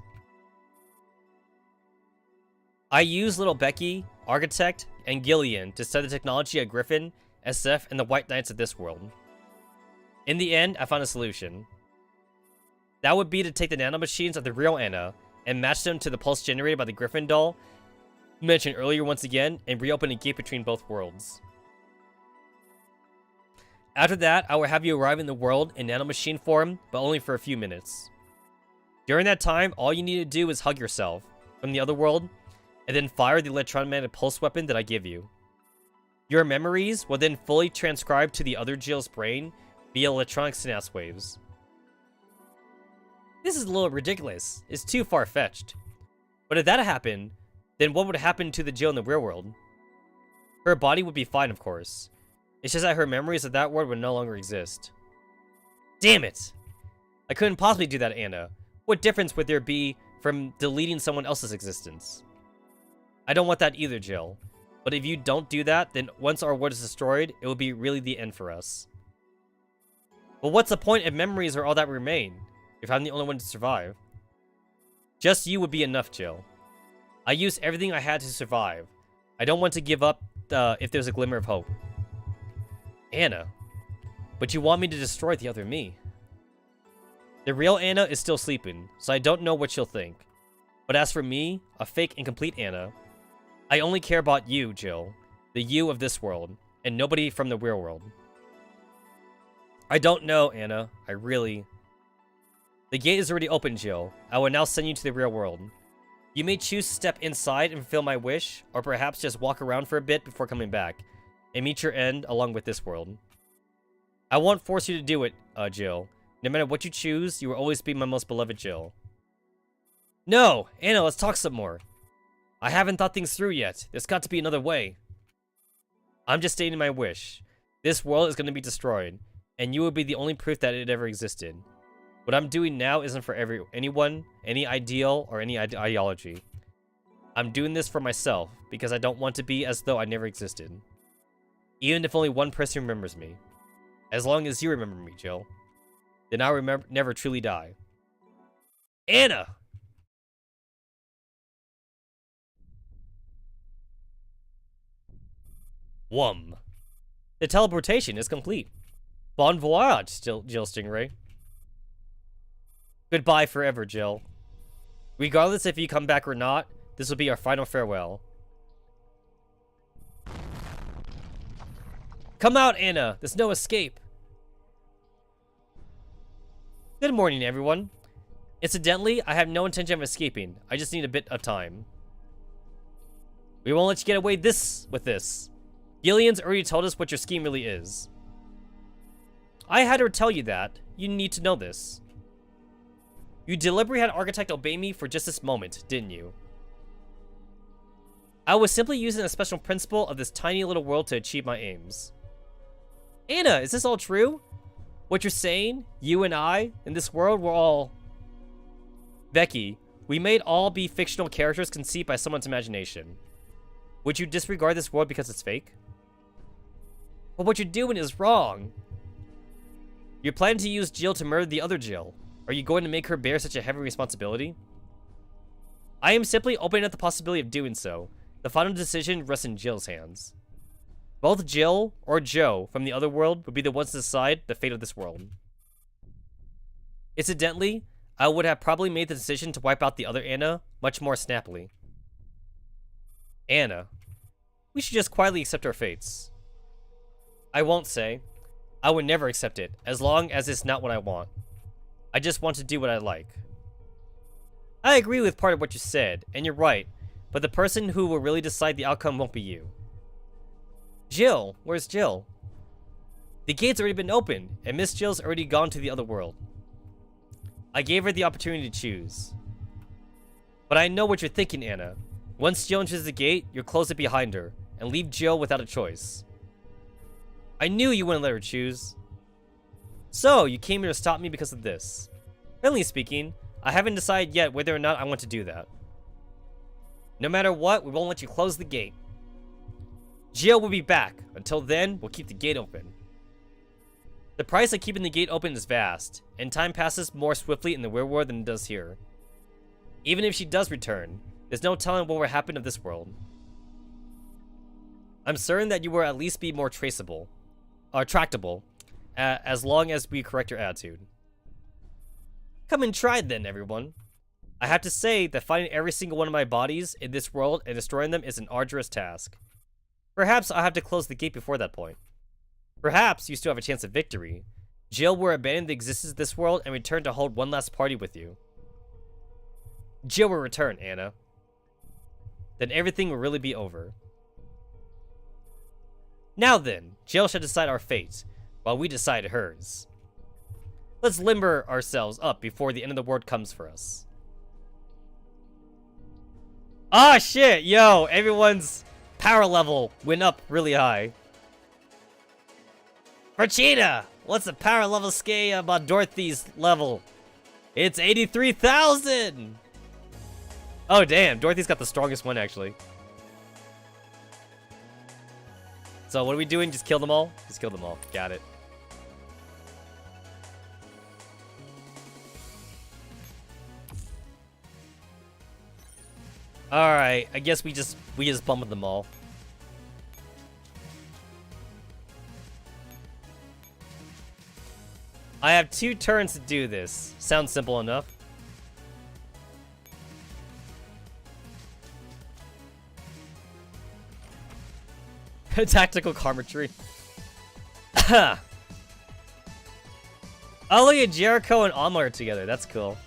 I used little Becky, Architect, and Gillian to study the technology at Griffin, SF, and the White Knights of this world. In the end, I found a solution. That would be to take the nanomachines of the real Anna and match them to the pulse generated by the Griffin doll mentioned earlier once again and reopen a gate between both worlds. After that, I will have you arrive in the world in nanomachine form, but only for a few minutes. During that time, all you need to do is hug yourself from the other world, and then fire the electromagnetic pulse weapon that I give you. Your memories will then fully transcribe to the other Jill's brain via electronic synapse waves. This is a little ridiculous. It's too far-fetched. But if that happened, then what would happen to the Jill in the real world? Her body would be fine, of course. It's just that her memories of that world would no longer exist. Damn it! I couldn't possibly do that, Anna. What difference would there be from deleting someone else's existence? I don't want that either, Jill. But if you don't do that, then once our world is destroyed, it will be really the end for us. But what's the point if memories are all that remain, if I'm the only one to survive? Just you would be enough, Jill. I used everything I had to survive. I don't want to give up if there's a glimmer of hope. Anna, but you want me to destroy the other me. The real Anna is still sleeping, so I don't know what she'll think. But as for me, a fake and complete Anna, I only care about you, Jill. The you of this world, and nobody from the real world. I don't know, Anna. I really... The gate is already open, Jill. I will now send you to the real world. You may choose to step inside and fulfill my wish, or perhaps just walk around for a bit before coming back, and meet your end along with this world. I won't force you to do it, Jill. No matter what you choose, you will always be my most beloved Jill. No! Anna, let's talk some more. I haven't thought things through yet. There's got to be another way. I'm just stating my wish. This world is going to be destroyed, and you will be the only proof that it ever existed. What I'm doing now isn't for anyone, any ideal, or any ideology. I'm doing this for myself, because I don't want to be as though I never existed. Even if only one person remembers me. As long as you remember me, Jill. Then I'll never truly die. Anna! Whum. The teleportation is complete. Bon voyage, Jill Stingray. Goodbye forever, Jill. Regardless if you come back or not, this will be our final farewell. Come out, Anna! There's no escape! Good morning, everyone. Incidentally, I have no intention of escaping. I just need a bit of time. We won't let you get away with this. Gillian's already told us what your scheme really is. I had her tell you that. You need to know this. You deliberately had Architect obey me for just this moment, didn't you? I was simply using a special principle of this tiny little world to achieve my aims. Anna, is this all true? What you're saying, you and I, in this world, we're all... Becky, we may all be fictional characters conceived by someone's imagination. Would you disregard this world because it's fake? But what you're doing is wrong. You're planning to use Jill to murder the other Jill. Are you going to make her bear such a heavy responsibility? I am simply opening up the possibility of doing so. The final decision rests in Jill's hands. Both Jill or Joe from the other world would be the ones to decide the fate of this world. Incidentally, I would have probably made the decision to wipe out the other Anna much more snappily. Anna, we should just quietly accept our fates. I won't say. I would never accept it, as long as it's not what I want. I just want to do what I like. I agree with part of what you said, and you're right, but the person who will really decide the outcome won't be you. Jill, where's Jill? The gate's already been opened, and Miss Jill's already gone to the other world. I gave her the opportunity to choose. But I know what you're thinking, Anna. Once Jill enters the gate, you'll close it behind her, and leave Jill without a choice. I knew you wouldn't let her choose. So, you came here to stop me because of this. Friendly speaking, I haven't decided yet whether or not I want to do that. No matter what, we won't let you close the gate. Jill will be back. Until then, we'll keep the gate open. The price of keeping the gate open is vast, and time passes more swiftly in the real world than it does here. Even if she does return, there's no telling what will happen of this world. I'm certain that you will at least be more tractable, as long as we correct your attitude. Come and try then, everyone. I have to say that finding every single one of my bodies in this world and destroying them is an arduous task. Perhaps I'll have to close the gate before that point. Perhaps you still have a chance of victory. Jill will abandon the existence of this world and return to hold one last party with you. Jill will return, Anna. Then everything will really be over. Now then, Jill shall decide our fate, while we decide hers. Let's limber ourselves up before the end of the world comes for us. Ah, shit! Yo, everyone's power level went up really high. Cheetah, what's the power level scale about Dorothy's level? It's 83,000! Oh, damn. Dorothy's got the strongest one, actually. So, what are we doing? Just kill them all? Just kill them all. Got it. Alright, I guess we just bummed them all. I have 2 turns to do this. Sounds simple enough. Tactical karma tree. Oh, look at Jericho and Alma are together. That's cool.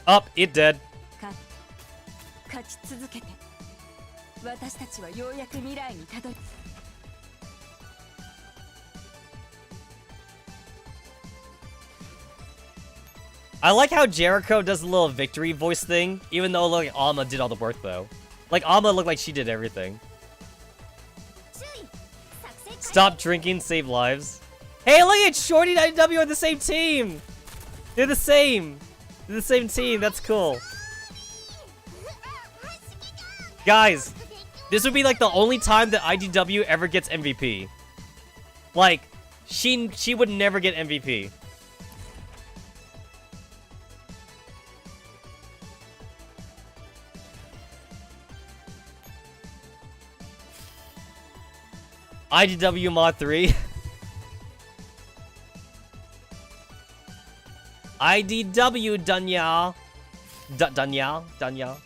Up, it dead. I like how Jericho does a little victory voice thing, even though like Alma did all the work though. Like Alma looked like she did everything. Stop drinking, save lives. Hey, look at Shorty and IDW are the same team. They're the same. They're the same team. That's cool. Guys, this would be like the only time that IDW ever gets MVP. Like, she would never get MVP. IDW Mod 3. IDW Dunya. Dunya.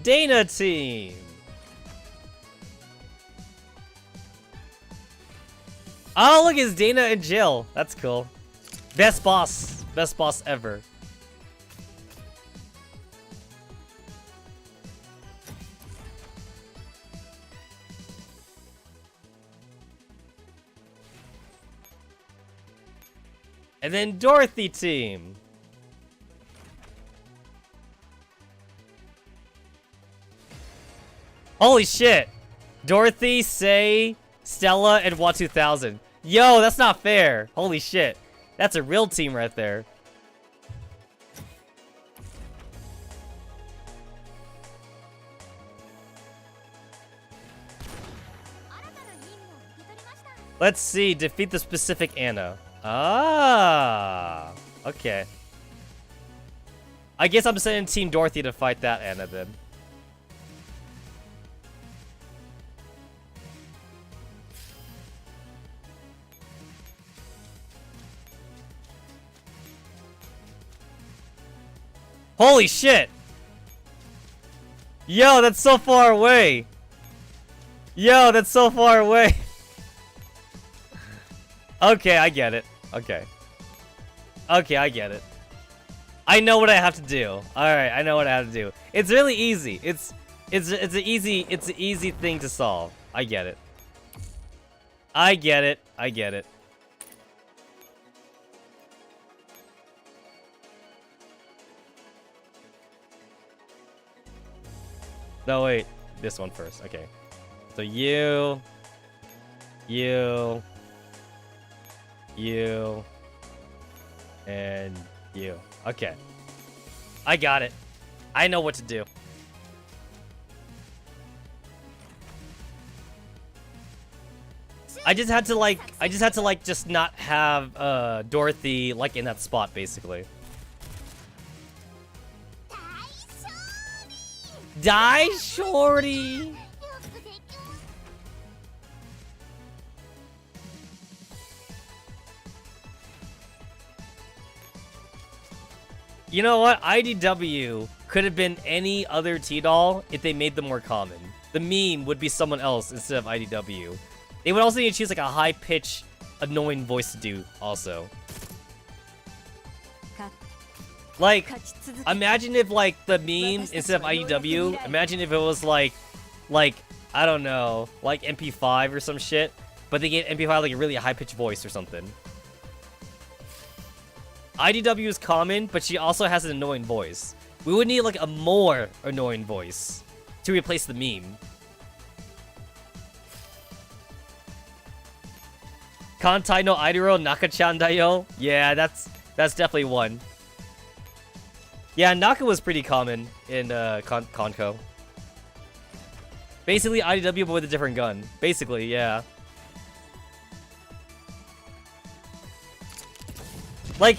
Dana team. Oh, look, it's Dana and Jill. That's cool. Best boss. Best boss ever. And then Dorothy team. Holy shit. Dorothy, Say, Stella, and Wat2000. Yo, that's not fair. Holy shit. That's a real team right there. Let's see. Defeat the specific Anna. Ah. Okay. I guess I'm sending Team Dorothy to fight that Anna then. Holy shit! Yo, that's so far away! Yo, that's so far away! Okay, I get it. Okay. Okay, I get it. I know what I have to do. Alright, I know what I have to do. It's really easy. It's an easy thing to solve. I get it. I get it. I get it. No, wait. This one first. Okay. So you, and you. Okay. I got it. I know what to do. I just had to just not have Dorothy like in that spot basically. Die, shorty. You know what? IDW could have been any other T-doll if they made them more common. The meme would be someone else instead of IDW. They would also need to choose like a high-pitched, annoying voice to do also. Like, imagine if like the meme instead of IDW, imagine if it was like, I don't know, like MP5 or some shit, but they gave MP5 like a really high-pitched voice or something. IDW is common, but she also has an annoying voice. We would need like a more annoying voice to replace the meme. Kantai no Aidiro Naka-chan dayo. Yeah, that's definitely one. Yeah, Naka was pretty common in Konko. Basically IDW but with a different gun. Basically, yeah. Like,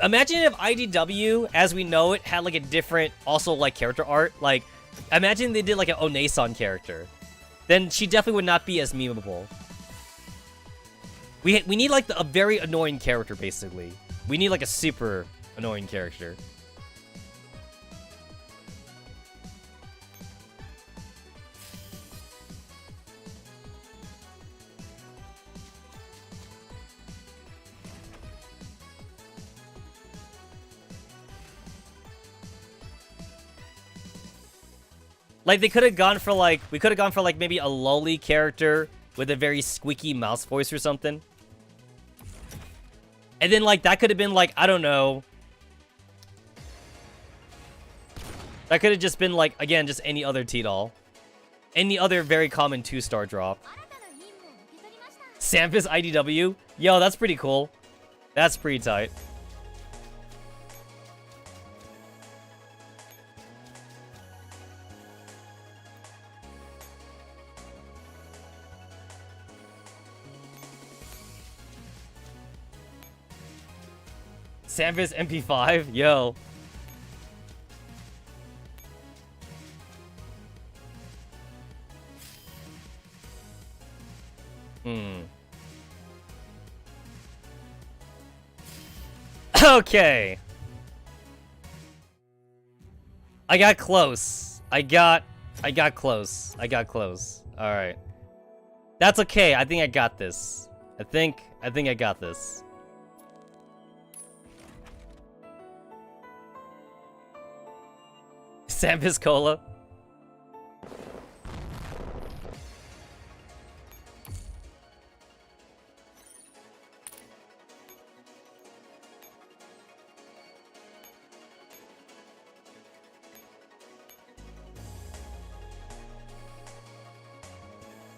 imagine if IDW, as we know it, had like a different, also like character art. Like, imagine they did like an Onesan character. Then she definitely would not be as memeable. We need like a very annoying character, basically. We need like a super annoying character. Like, they could have gone for, like, we could have gone for, like, maybe a lolly character with a very squeaky mouse voice or something. And then, like, that could have been, like, I don't know. That could have just been, like, again, just any other T-doll. Any other very common 2-star drop. Sampha's IDW? Yo, that's pretty cool. That's pretty tight. Sampha's MP5? Yo. Okay. I got close. I got close. Alright. That's okay. I think I got this. I think I got this. Sampha's Cola.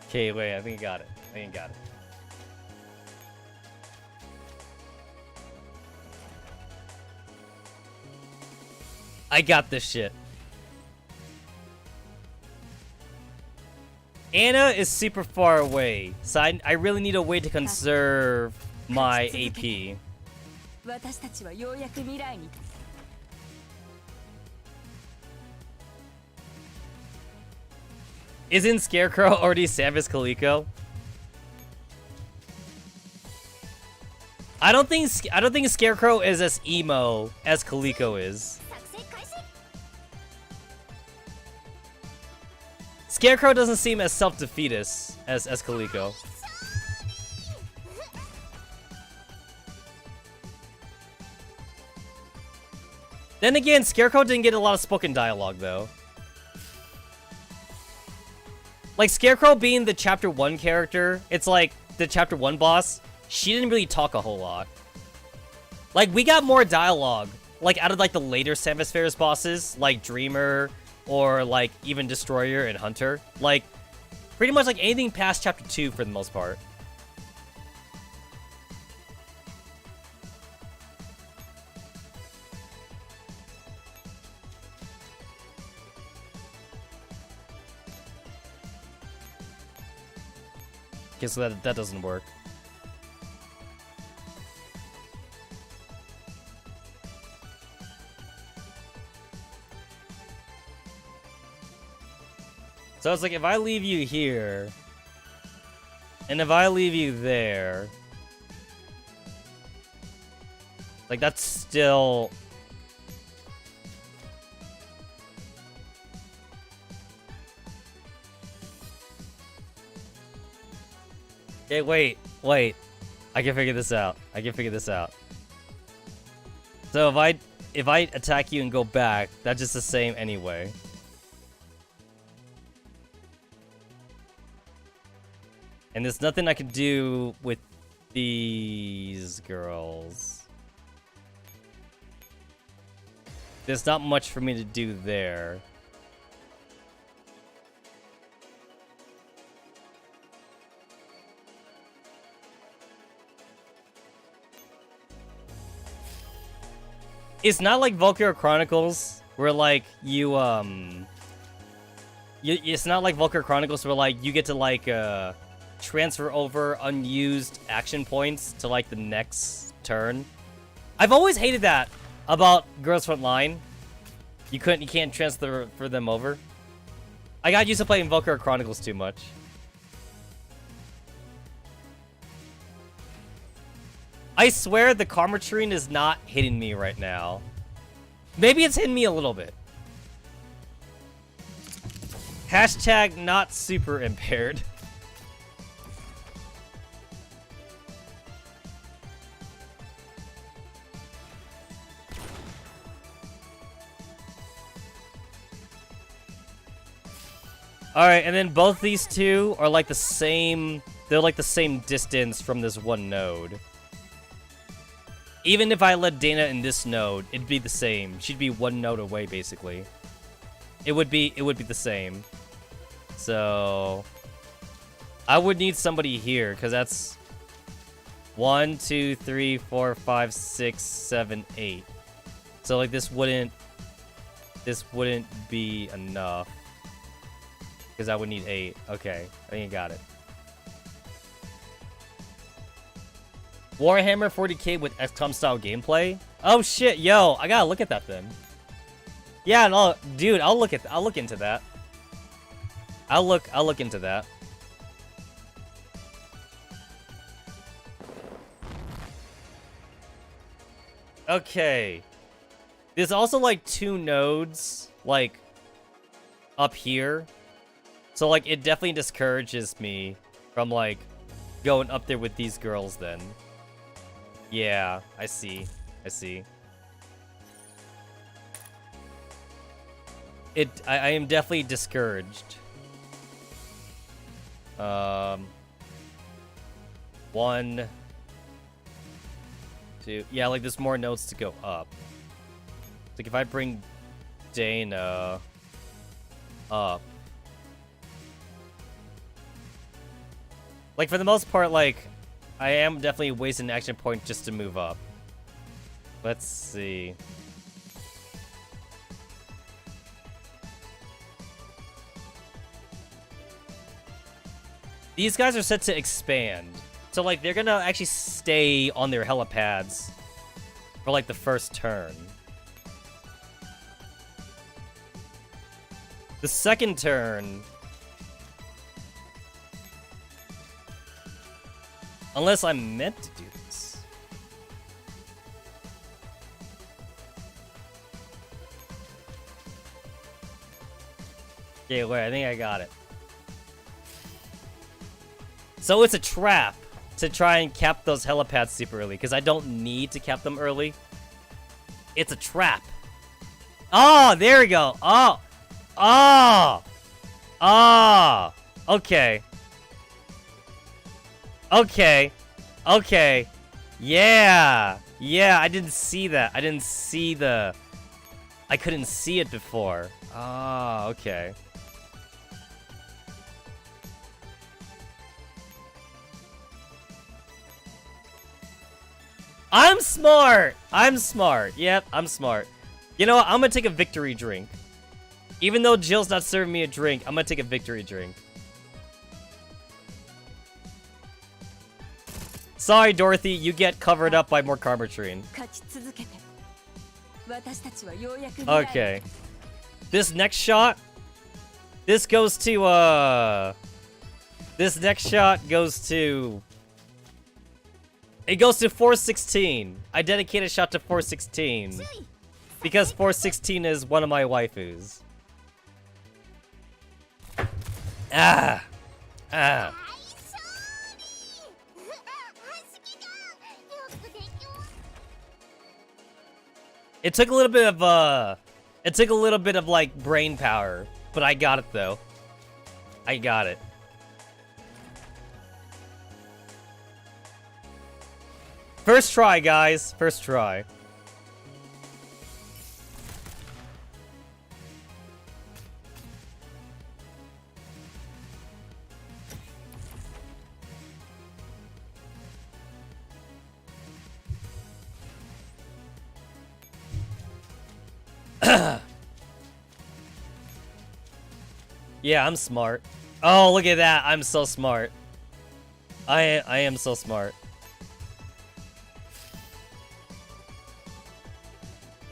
Okay, wait, I think I got it. I got this shit. Anna is super far away, so I really need a way to conserve my AP. Isn't Scarecrow already Samus Kaliko? I don't think Scarecrow is as emo as Kaliko is. Scarecrow doesn't seem as self-defeatist as Kaliko. Then again, Scarecrow didn't get a lot of spoken dialogue, though. Like, Scarecrow being the Chapter 1 character, it's like, the Chapter 1 boss, she didn't really talk a whole lot. Like, we got more dialogue, like, out of, like, the later Samus Fair's bosses, like Dreamer, or, like, even Destroyer and Hunter. Like, pretty much, like, anything past Chapter 2 for the most part. Okay, so that doesn't work. So it's like, if I leave you here, and if I leave you there, like, that's still... Okay, wait. I can figure this out. So if I attack you and go back, that's just the same anyway. And there's nothing I can do with these girls. There's not much for me to do there. It's not like Valkyria Chronicles, where like it's not like Valkyria Chronicles where like you get to like transfer over unused action points to like the next turn. I've always hated that about Girls Frontline. You can't transfer for them over. I got used to playing Valkyria Chronicles too much. I swear the Karma Trine is not hitting me right now. Maybe it's hitting me a little bit. Hashtag not super impaired. Alright, and then both these two are like the same... They're like the same distance from this one node. Even if I let Dana in this node, it'd be the same. She'd be one node away, basically. It would be the same. So... I would need somebody here, because that's... 1, 2, 3, 4, 5, 6, 7, 8. So, like, this wouldn't be enough. Because I would need 8. Okay, I think I got it. Warhammer 40k with XCOM style gameplay? Oh shit, yo, I gotta look at that then. Yeah, no, dude, I'll look into that. I'll look into that. Okay. There's also like 2 nodes, like, up here. So, like, it definitely discourages me from, like, going up there with these girls then. Yeah, I see. I am definitely discouraged. 1, 2. Yeah, like, there's more nodes to go up. Like, if I bring Dana up. Like, for the most part, like, I am definitely wasting an action point just to move up. Let's see. These guys are set to expand. So, like, they're gonna actually stay on their helipads for, like, the first turn. The second turn... Unless I'm meant to do this. Okay, wait, I think I got it. So it's a trap to try and cap those helipads super early, because I don't need to cap them early. It's a trap. Oh, there we go. Oh. Oh. Oh. Okay. Okay. Okay. Yeah. Yeah, I didn't see that. I couldn't see it before. Ah, okay. I'm smart! I'm smart. Yep, I'm smart. You know what? I'm gonna take a victory drink. Even though Jill's not serving me a drink, I'm gonna take a victory drink. Sorry, Dorothy, you get covered up by more Karma Trine. Okay. This next shot... This goes to, This next shot goes to... It goes to 416. I dedicate a shot to 416. Because 416 is one of my waifus. Ah! Ah! It took a little bit of, like, brain power. But I got it, though. I got it. First try, guys. First try. Yeah, I'm smart. Oh, look at that. I'm so smart. I am so smart.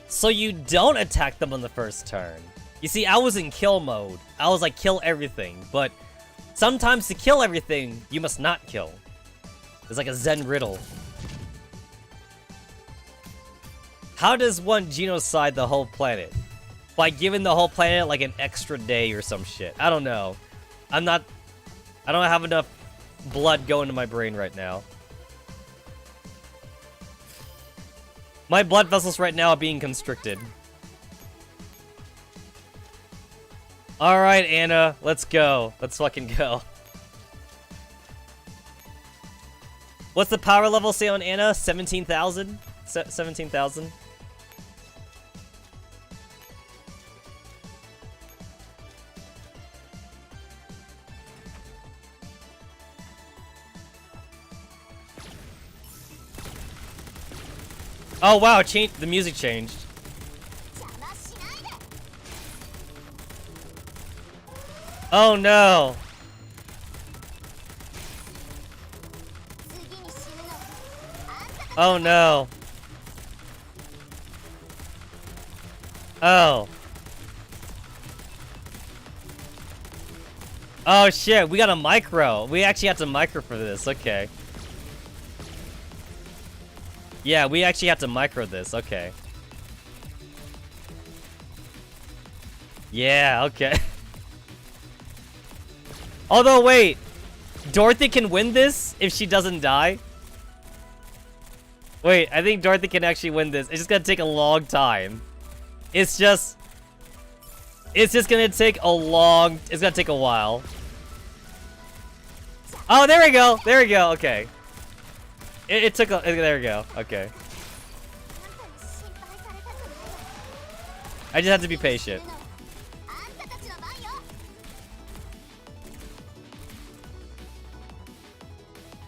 So you don't attack them on the first turn. You see, I was in kill mode. I was like, kill everything. But sometimes to kill everything, you must not kill. It's like a Zen riddle. How does one genocide the whole planet? By giving the whole planet like an extra day or some shit. I don't know. I don't have enough blood going to my brain right now. My blood vessels right now are being constricted. Alright, Anna. Let's go. Let's fucking go. What's the power level say on Anna? 17,000? 17,000? Oh wow, the music changed. Oh no. Oh no. Oh. Oh shit, we got a micro. We actually have to micro for this, okay. Yeah, we actually have to micro this, okay. Yeah, okay. Although, wait. Dorothy can win this if she doesn't die? Wait, I think Dorothy can actually win this. It's just gonna take a long time. It's just gonna take a long... It's gonna take a while. Oh, there we go! There we go, okay. It took a... There we go. Okay. I just have to be patient.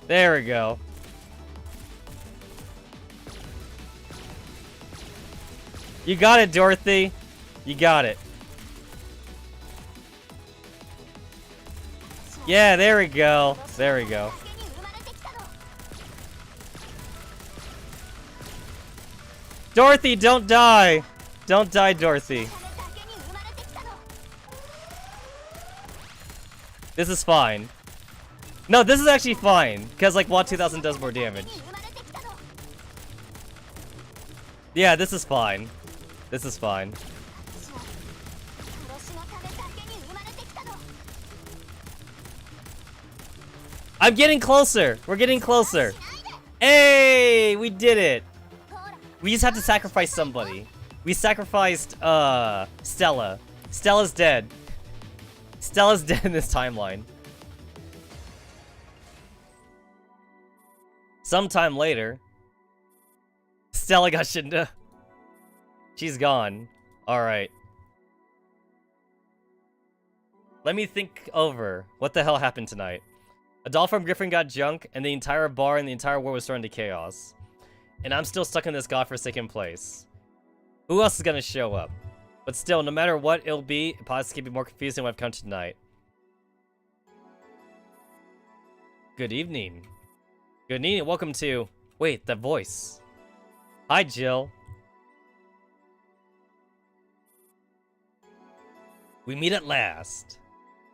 There we go. You got it, Dorothy. You got it. Yeah, there we go. There we go. Dorothy, don't die! Don't die, Dorothy. This is fine. No, this is actually fine, because like Watt 2000 does more damage. Yeah, this is fine. This is fine. I'm getting closer! We're getting closer! Hey! We did it! We just had to sacrifice somebody. We sacrificed, Stella. Stella's dead. Stella's dead in this timeline. Sometime later, Stella got Shinda. She's gone. Alright. Let me think over. What the hell happened tonight? A doll from Griffin got junk, and the entire bar and the entire world was thrown into chaos. And I'm still stuck in this godforsaken place. Who else is gonna show up? But still, no matter what it'll be, it possibly can be more confusing than what I've come to tonight. Good evening. Good evening, welcome to... Wait, that voice. Hi, Jill. We meet at last.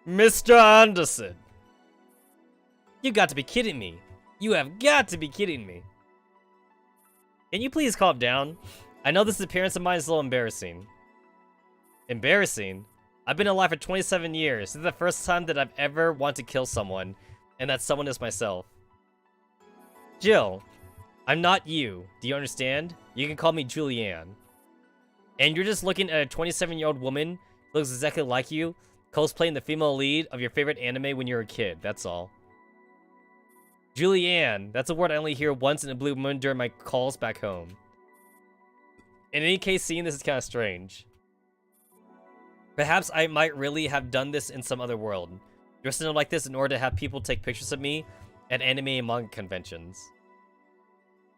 Mr. Anderson. You got to be kidding me. You have got to be kidding me. Can you please calm down? I know this appearance of mine is a little embarrassing. Embarrassing? I've been alive for 27 years. This is the first time that I've ever wanted to kill someone, and that someone is myself. Jill, I'm not you. Do you understand? You can call me Julianne. and you're just looking at a 27-year-old woman who looks exactly like you, cosplaying the female lead of your favorite anime when you were a kid, that's all. Julianne, that's a word I only hear once in a blue moon during my calls back home. In any case, seeing this is kind of strange. Perhaps I might really have done this in some other world, dressing up like this in order to have people take pictures of me at anime and manga conventions.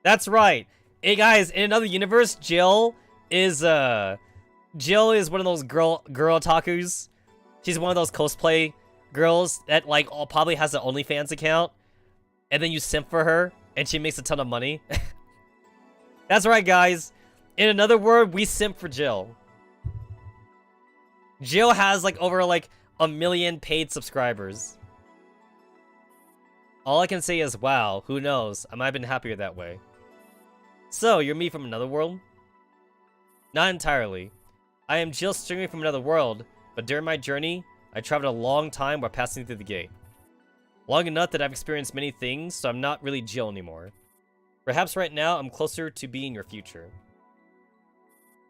That's right! Hey guys, in another universe, Jill is one of those girl otakus. She's one of those cosplay girls that like probably has an OnlyFans account, and then you simp for her, and she makes a ton of money. That's right, guys. In another word, we simp for Jill. Jill has like over like 1 million paid subscribers. All I can say is, wow, who knows? I might have been happier that way. So, you're me from another world? Not entirely. I am Jill streaming from another world, but during my journey, I traveled a long time while passing through the gate. Long enough that I've experienced many things, so I'm not really Jill anymore. Perhaps right now, I'm closer to being your future.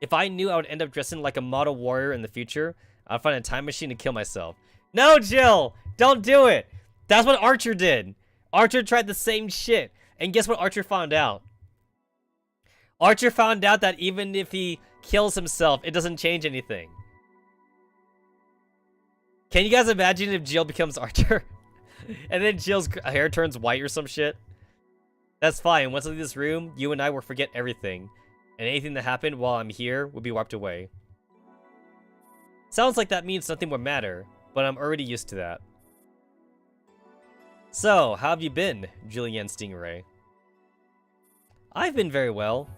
If I knew I would end up dressing like a model warrior in the future, I'd find a time machine to kill myself. No, Jill! Don't do it! That's what Archer did! Archer tried the same shit, and guess what Archer found out? Archer found out that even if he kills himself, it doesn't change anything. Can you guys imagine if Jill becomes Archer? And then Jill's hair turns white or some shit? That's fine. Once I leave this room, you and I will forget everything. And anything that happened while I'm here will be wiped away. Sounds like that means nothing would matter, but I'm already used to that. So, how have you been, Julianne Stingray? I've been very well.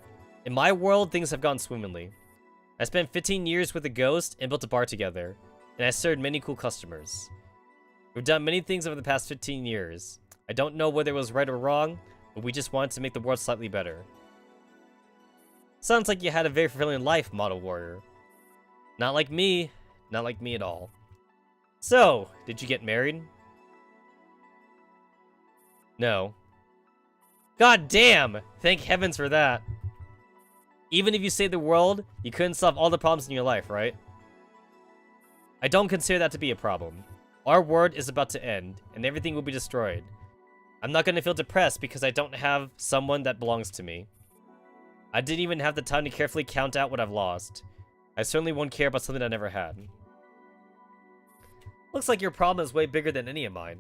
In my world, things have gone swimmingly. I spent 15 years with a ghost and built a bar together, and I served many cool customers. We've done many things over the past 15 years. I don't know whether it was right or wrong, but we just wanted to make the world slightly better. Sounds like you had a very fulfilling life, Model Warrior. Not like me. Not like me at all. So, did you get married? No. God damn! Thank heavens for that. Even if you saved the world, you couldn't solve all the problems in your life, right? I don't consider that to be a problem. Our world is about to end, and everything will be destroyed. I'm not going to feel depressed because I don't have someone that belongs to me. I didn't even have the time to carefully count out what I've lost. I certainly won't care about something I never had. Looks like your problem is way bigger than any of mine.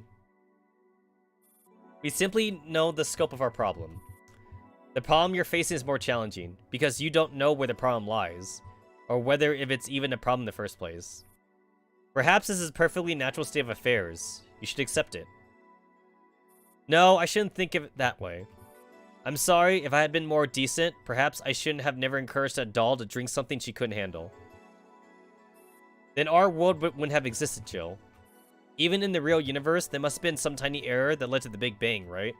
We simply know the scope of our problem. The problem you're facing is more challenging, because you don't know where the problem lies, or whether if it's even a problem in the first place. Perhaps this is a perfectly natural state of affairs. You should accept it. No, I shouldn't think of it that way. I'm sorry, if I had been more decent, perhaps I shouldn't have never encouraged that doll to drink something she couldn't handle. Then our world wouldn't have existed, Jill. Even in the real universe, there must have been some tiny error that led to the Big Bang, right?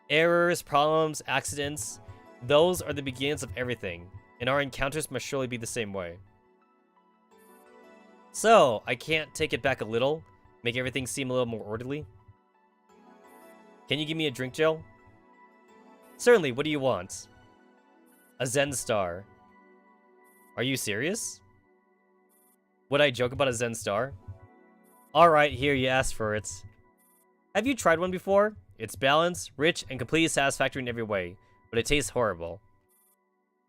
Errors, problems, accidents, those are the beginnings of everything, and our encounters must surely be the same way. So, I can't take it back a little, make everything seem a little more orderly? Can you give me a drink, Jill? Certainly, what do you want? A Zen star. Are you serious? Would I joke about a Zen star? Alright, here, you asked for it. Have you tried one before? It's balanced, rich, and completely satisfactory in every way, but it tastes horrible.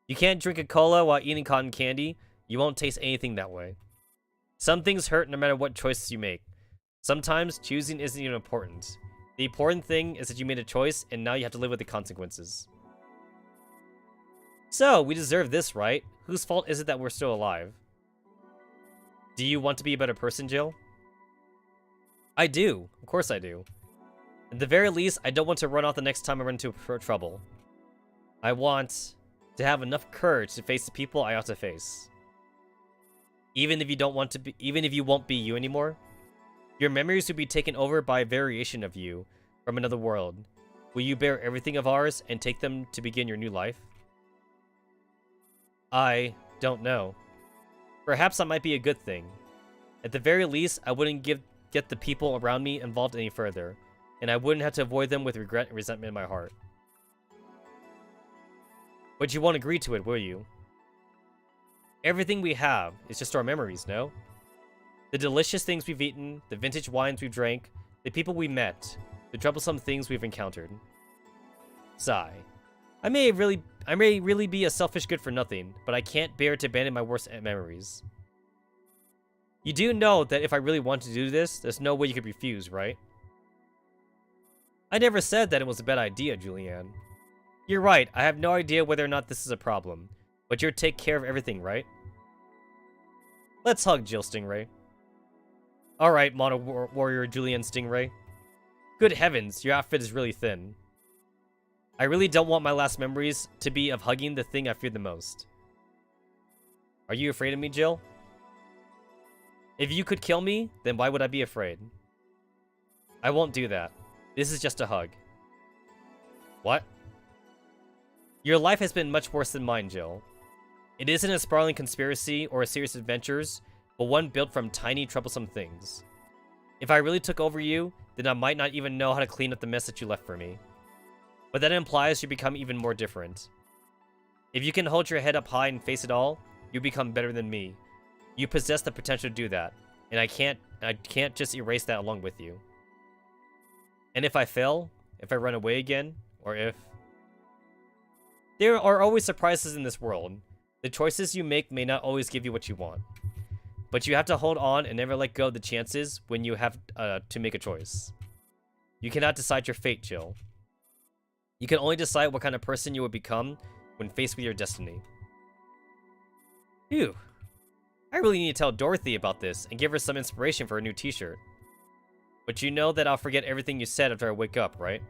You can't drink a cola while eating cotton candy, you won't taste anything that way. Some things hurt no matter what choices you make. Sometimes, choosing isn't even important. The important thing is that you made a choice, and now you have to live with the consequences. So, we deserve this, right? Whose fault is it that we're still alive? Do you want to be a better person, Jill? I do. Of course I do. At the very least, I don't want to run off the next time I run into trouble. I want to have enough courage to face the people I ought to face. Even if you don't want to be, even if you won't be you anymore, your memories will be taken over by a variation of you from another world. Will you bear everything of ours and take them to begin your new life? I don't know. Perhaps that might be a good thing. At the very least, I wouldn't get the people around me involved any further, and I wouldn't have to avoid them with regret and resentment in my heart. But you won't agree to it, will you? Everything we have is just our memories, no? The delicious things we've eaten, the vintage wines we've drank, the people we met, the troublesome things we've encountered. Sigh. I may really be a selfish good-for-nothing, but I can't bear to abandon my worst memories. You do know that if I really want to do this, there's no way you could refuse, right? I never said that it was a bad idea, Julianne. You're right, I have no idea whether or not this is a problem, but you'll take care of everything, right? Let's hug, Jill Stingray. Alright, Mono Warrior Julianne Stingray. Good heavens, your outfit is really thin. I really don't want my last memories to be of hugging the thing I fear the most. Are you afraid of me, Jill? If you could kill me, then why would I be afraid? I won't do that. This is just a hug. What? Your life has been much worse than mine, Jill. It isn't a sprawling conspiracy or a series of adventures, but one built from tiny, troublesome things. If I really took over you, then I might not even know how to clean up the mess that you left for me. But that implies you become even more different. If you can hold your head up high and face it all, you become better than me. You possess the potential to do that, and I can't just erase that along with you. And if I fail, if I run away again, or if... There are always surprises in this world. The choices you make may not always give you what you want. But you have to hold on and never let go of the chances when you have to make a choice. You cannot decide your fate, Jill. You can only decide what kind of person you will become when faced with your destiny. Phew. I really need to tell Dorothy about this and give her some inspiration for a new t-shirt. But you know that I'll forget everything you said after I wake up, right?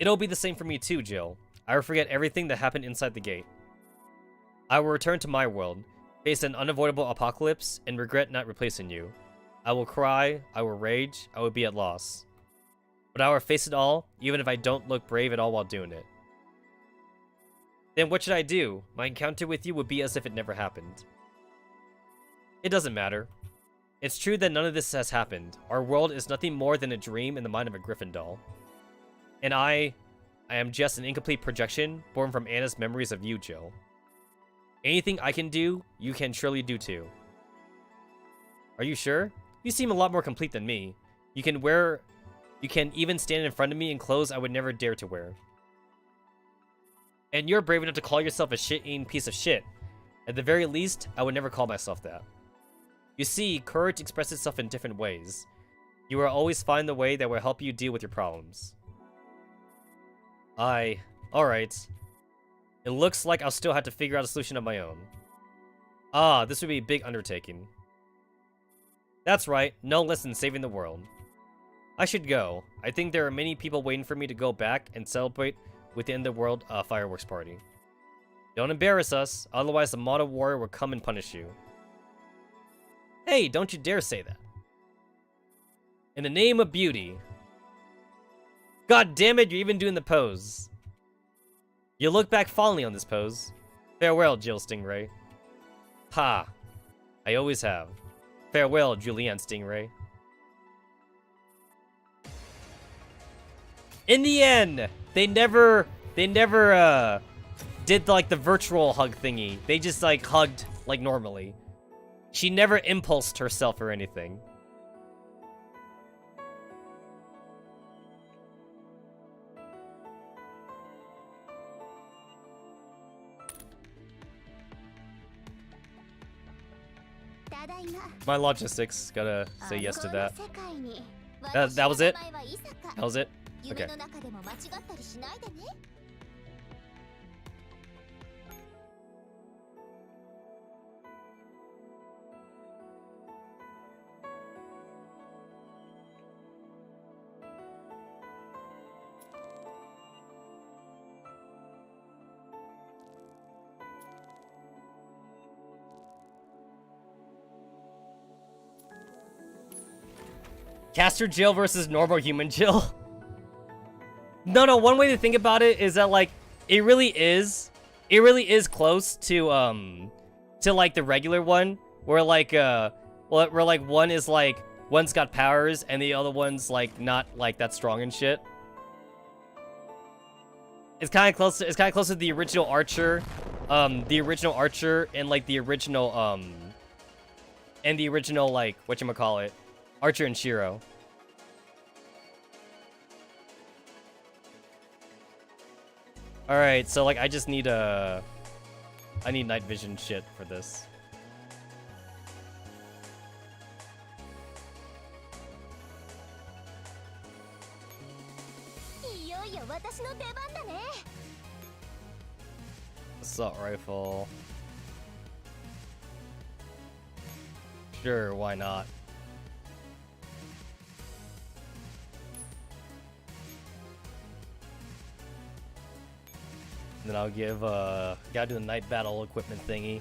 It'll be the same for me too, Jill. I will forget everything that happened inside the gate. I will return to my world, face an unavoidable apocalypse, and regret not replacing you. I will cry, I will rage, I will be at loss. But I will face it all, even if I don't look brave at all while doing it. Then what should I do? My encounter with you would be as if it never happened. It doesn't matter. It's true that none of this has happened. Our world is nothing more than a dream in the mind of a Griffin doll. And I am just an incomplete projection born from Anna's memories of you, Jill. Anything I can do, you can surely do too. Are you sure? You seem a lot more complete than me. You can even stand in front of me in clothes I would never dare to wear. And you're brave enough to call yourself a shit-eating piece of shit. At the very least, I would never call myself that. You see, courage expresses itself in different ways. You will always find the way that will help you deal with your problems. Alright. It looks like I'll still have to figure out a solution of my own. This would be a big undertaking. That's right, no less than saving the world. I should go. I think there are many people waiting for me to go back and celebrate within the world fireworks party. Don't embarrass us, otherwise the Mono Warrior will come and punish you. Hey, don't you dare say that. In the name of beauty. God damn it, you're even doing the pose. You look back fondly on this pose. Farewell, Jill Stingray. Ha. I always have. Farewell, Julianne Stingray. In the end, they never did like the virtual hug thingy. They just like hugged like normally. She never impulsed herself or anything. My logistics gotta say yes to that. That was it? That was it? Okay. Caster Jill versus normal human Jill. No, one way to think about it is that, like, it really is close to like the regular one, where like, where like one is like, one's got powers and the other one's like not like that strong and shit. It's kind of close to the original Archer the original Archer and like the original like whatchamacallit, Archer and Shiro. All right, so like I just need I need night vision shit for this. Assault rifle. Sure, why not? And then I'll give gotta do the night battle equipment thingy.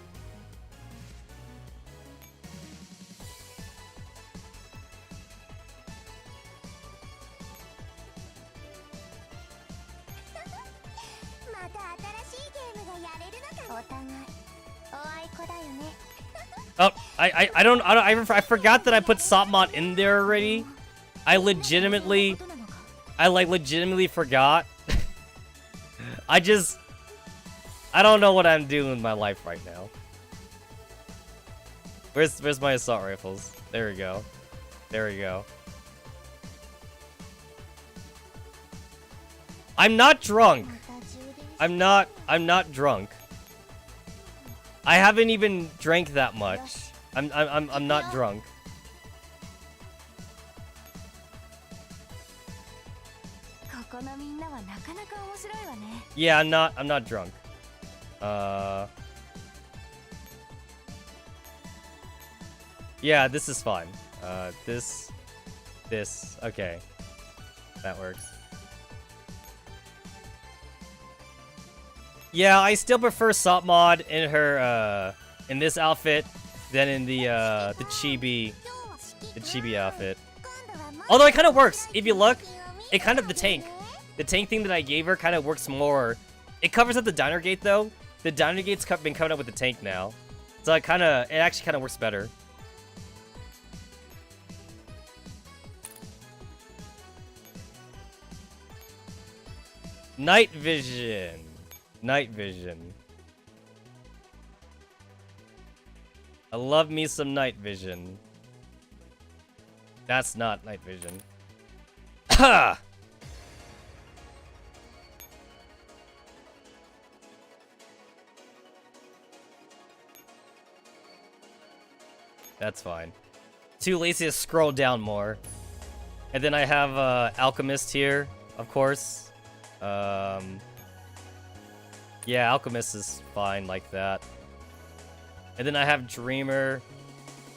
Oh, I forgot that I put Sopmod in there already. I legitimately forgot. I don't know what I'm doing with my life right now. Where's my assault rifles? There we go. There we go. I'm not drunk. I'm not drunk. I haven't even drank that much. I'm not drunk. Yeah, I'm not drunk. Yeah, this is fine. This, okay. That works. Yeah, I still prefer Sopmod in her, in this outfit than in the chibi outfit. Although it kind of works. If you look, it kind of, the tank thing that I gave her kind of works more. It covers up the diner gate though. The diner gate's been coming up with the tank now. So it actually kind of works better. Night vision. Night vision. I love me some night vision. That's not night vision. Ha! That's fine. Too lazy to scroll down more. And then I have Alchemist here, of course. Yeah, Alchemist is fine like that. And then I have Dreamer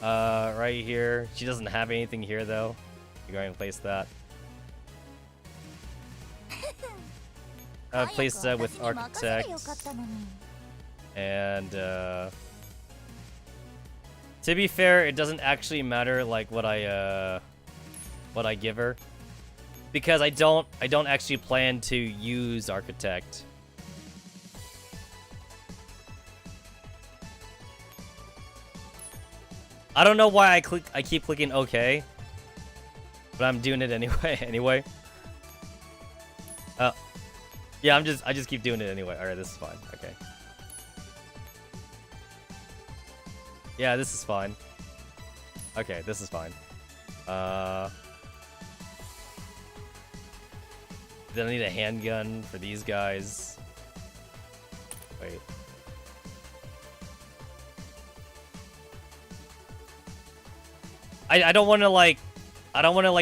right here. She doesn't have anything here though. You go ahead and place that. Place that with Architect. And to be fair, it doesn't actually matter like what I give her, because I don't actually plan to use Architect. I don't know why I keep clicking OK, but I'm doing it anyway. Yeah, I just keep doing it anyway. All right, this is fine. Okay. Yeah, this is fine. Okay, this is fine. Then I need a handgun for these guys. Wait. I don't want to like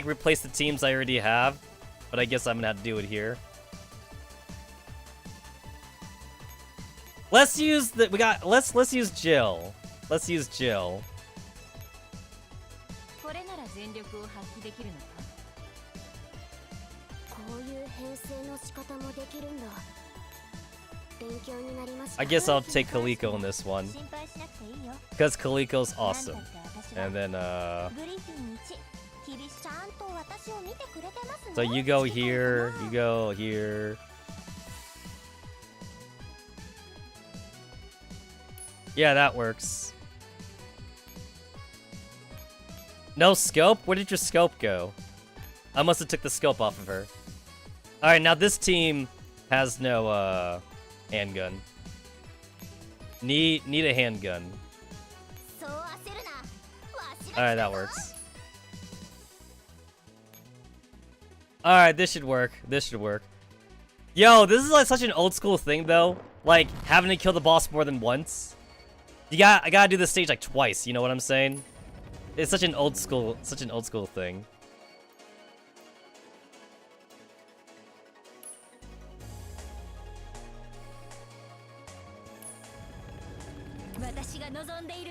replace the teams I already have, but I guess I'm gonna have to do it here. Let's use let's use Jill. Let's use Jill. I guess I'll take Kaliko in this one, because Kaliko's awesome. And then so you go here, you go here. Yeah, that works. No scope? Where did your scope go? I must have took the scope off of her. Alright, now this team has no handgun. Need a handgun. Alright, that works. Alright, this should work. This should work. Yo, this is like such an old school thing though. Like, having to kill the boss more than once. I gotta do this stage like twice, you know what I'm saying? It's such an old school thing.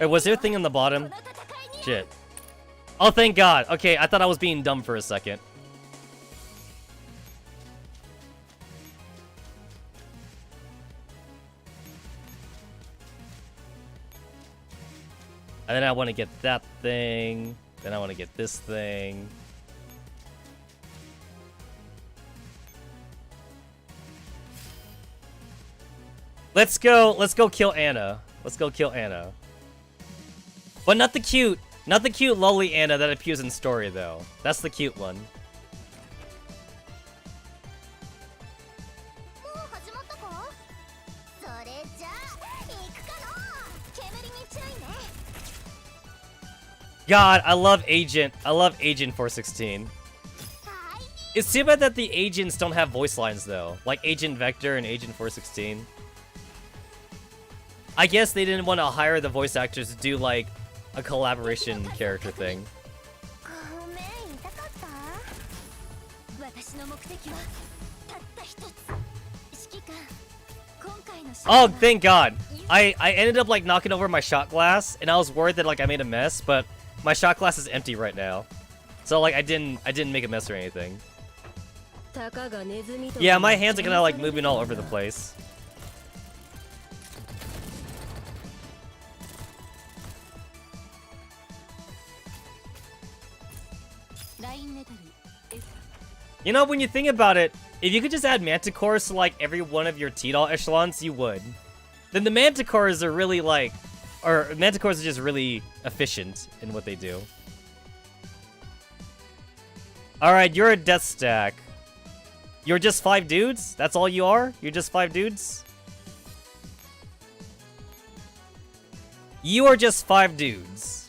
Wait, was there a thing in the bottom? Shit. Oh, thank God. Okay, I thought I was being dumb for a second. And then I want to get that thing. Then I want to get this thing. Let's go kill Anna. Let's go kill Anna. But not the cute lowly Anna that appears in story though. That's the cute one. God, I love Agent 416. It's too bad that the agents don't have voice lines though, like Agent Vector and Agent 416. I guess they didn't want to hire the voice actors to do like a collaboration character thing. Oh, thank God. I ended up like knocking over my shot glass and I was worried that like I made a mess, but my shot glass is empty right now. So like I didn't make a mess or anything. Yeah, my hands are kind of like moving all over the place. You know, when you think about it, if you could just add manticores to like every one of your T-Doll echelons, you would. Then the manticores are really like, or manticores are just really efficient in what they do. Alright, you're a death stack. You're just 5 dudes? That's all you are? You're just 5 dudes? You are just 5 dudes.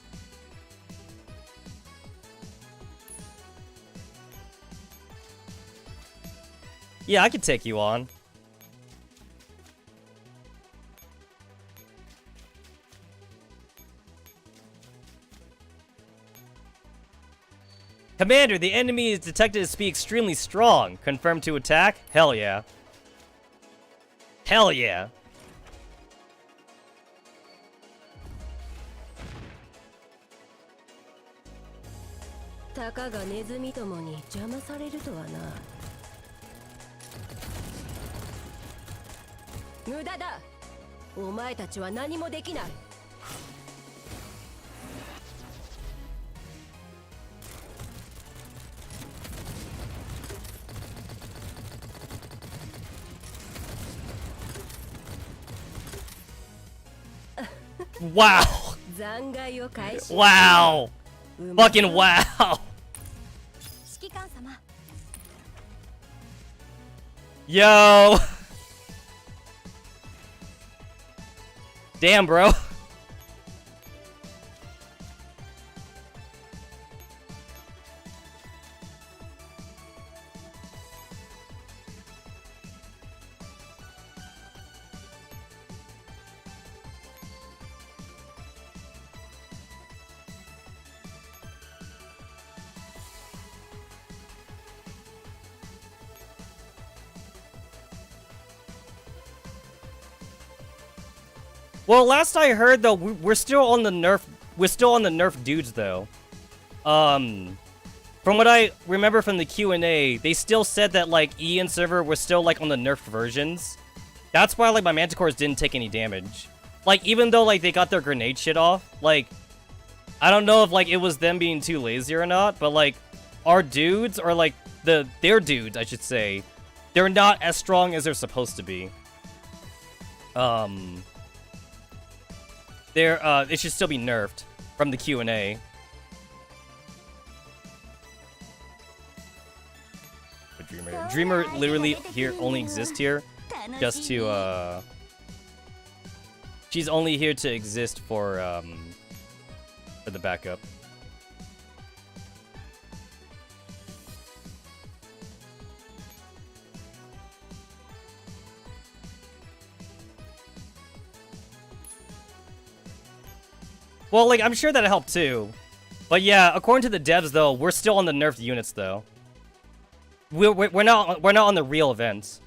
Yeah, I could take you on. Commander, the enemy is detected to be extremely strong. Confirmed to attack? Hell yeah. Hell yeah. Wow. Wow. Fucking wow. Yo. Damn, bro. Well, last I heard though, we're still on the nerf dudes though. From what I remember from the Q&A, they still said that like E and server were still like on the nerfed versions. That's why like my manticores didn't take any damage. Like even though like they got their grenade shit off, like I don't know if like it was them being too lazy or not, but like our dudes or like their dudes, I should say, they're not as strong as they're supposed to be. It should still be nerfed from the Q&A. Dreamer literally here only exists here just to She's only here to exist for the backup. Well, like, I'm sure that helped too. But yeah, according to the devs, though, we're still on the nerfed units, though. We're not on the real events.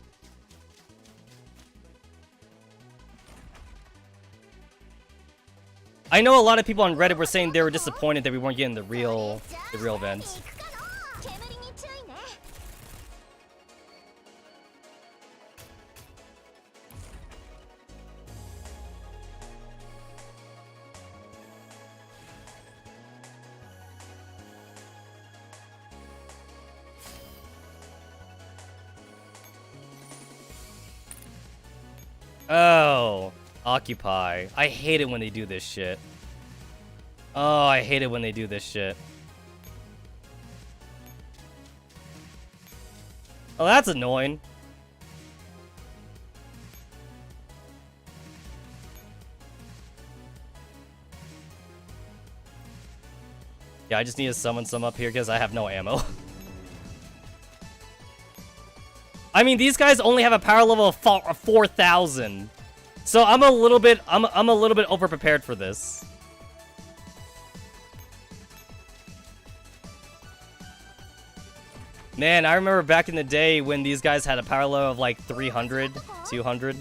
I know a lot of people on Reddit were saying they were disappointed that we weren't getting the real events. Oh, Occupy. I hate it when they do this shit. Oh, I hate it when they do this shit. Oh, that's annoying. Yeah, I just need to summon some up here because I have no ammo. I mean, these guys only have a power level of 4,000. So I'm a little bit overprepared for this. Man, I remember back in the day when these guys had a power level of like 300, 200.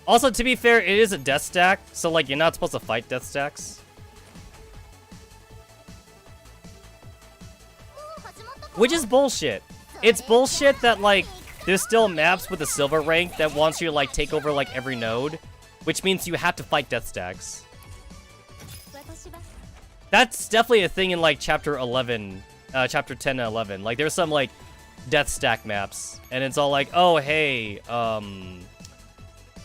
Also, to be fair, it is a death stack, so like you're not supposed to fight death stacks. Which is bullshit. It's bullshit that like there's still maps with a silver rank that wants you to like take over like every node, which means you have to fight death stacks. That's definitely a thing in like chapter 11, chapter 10 and 11. Like there's some like death stack maps, and it's all like, oh hey,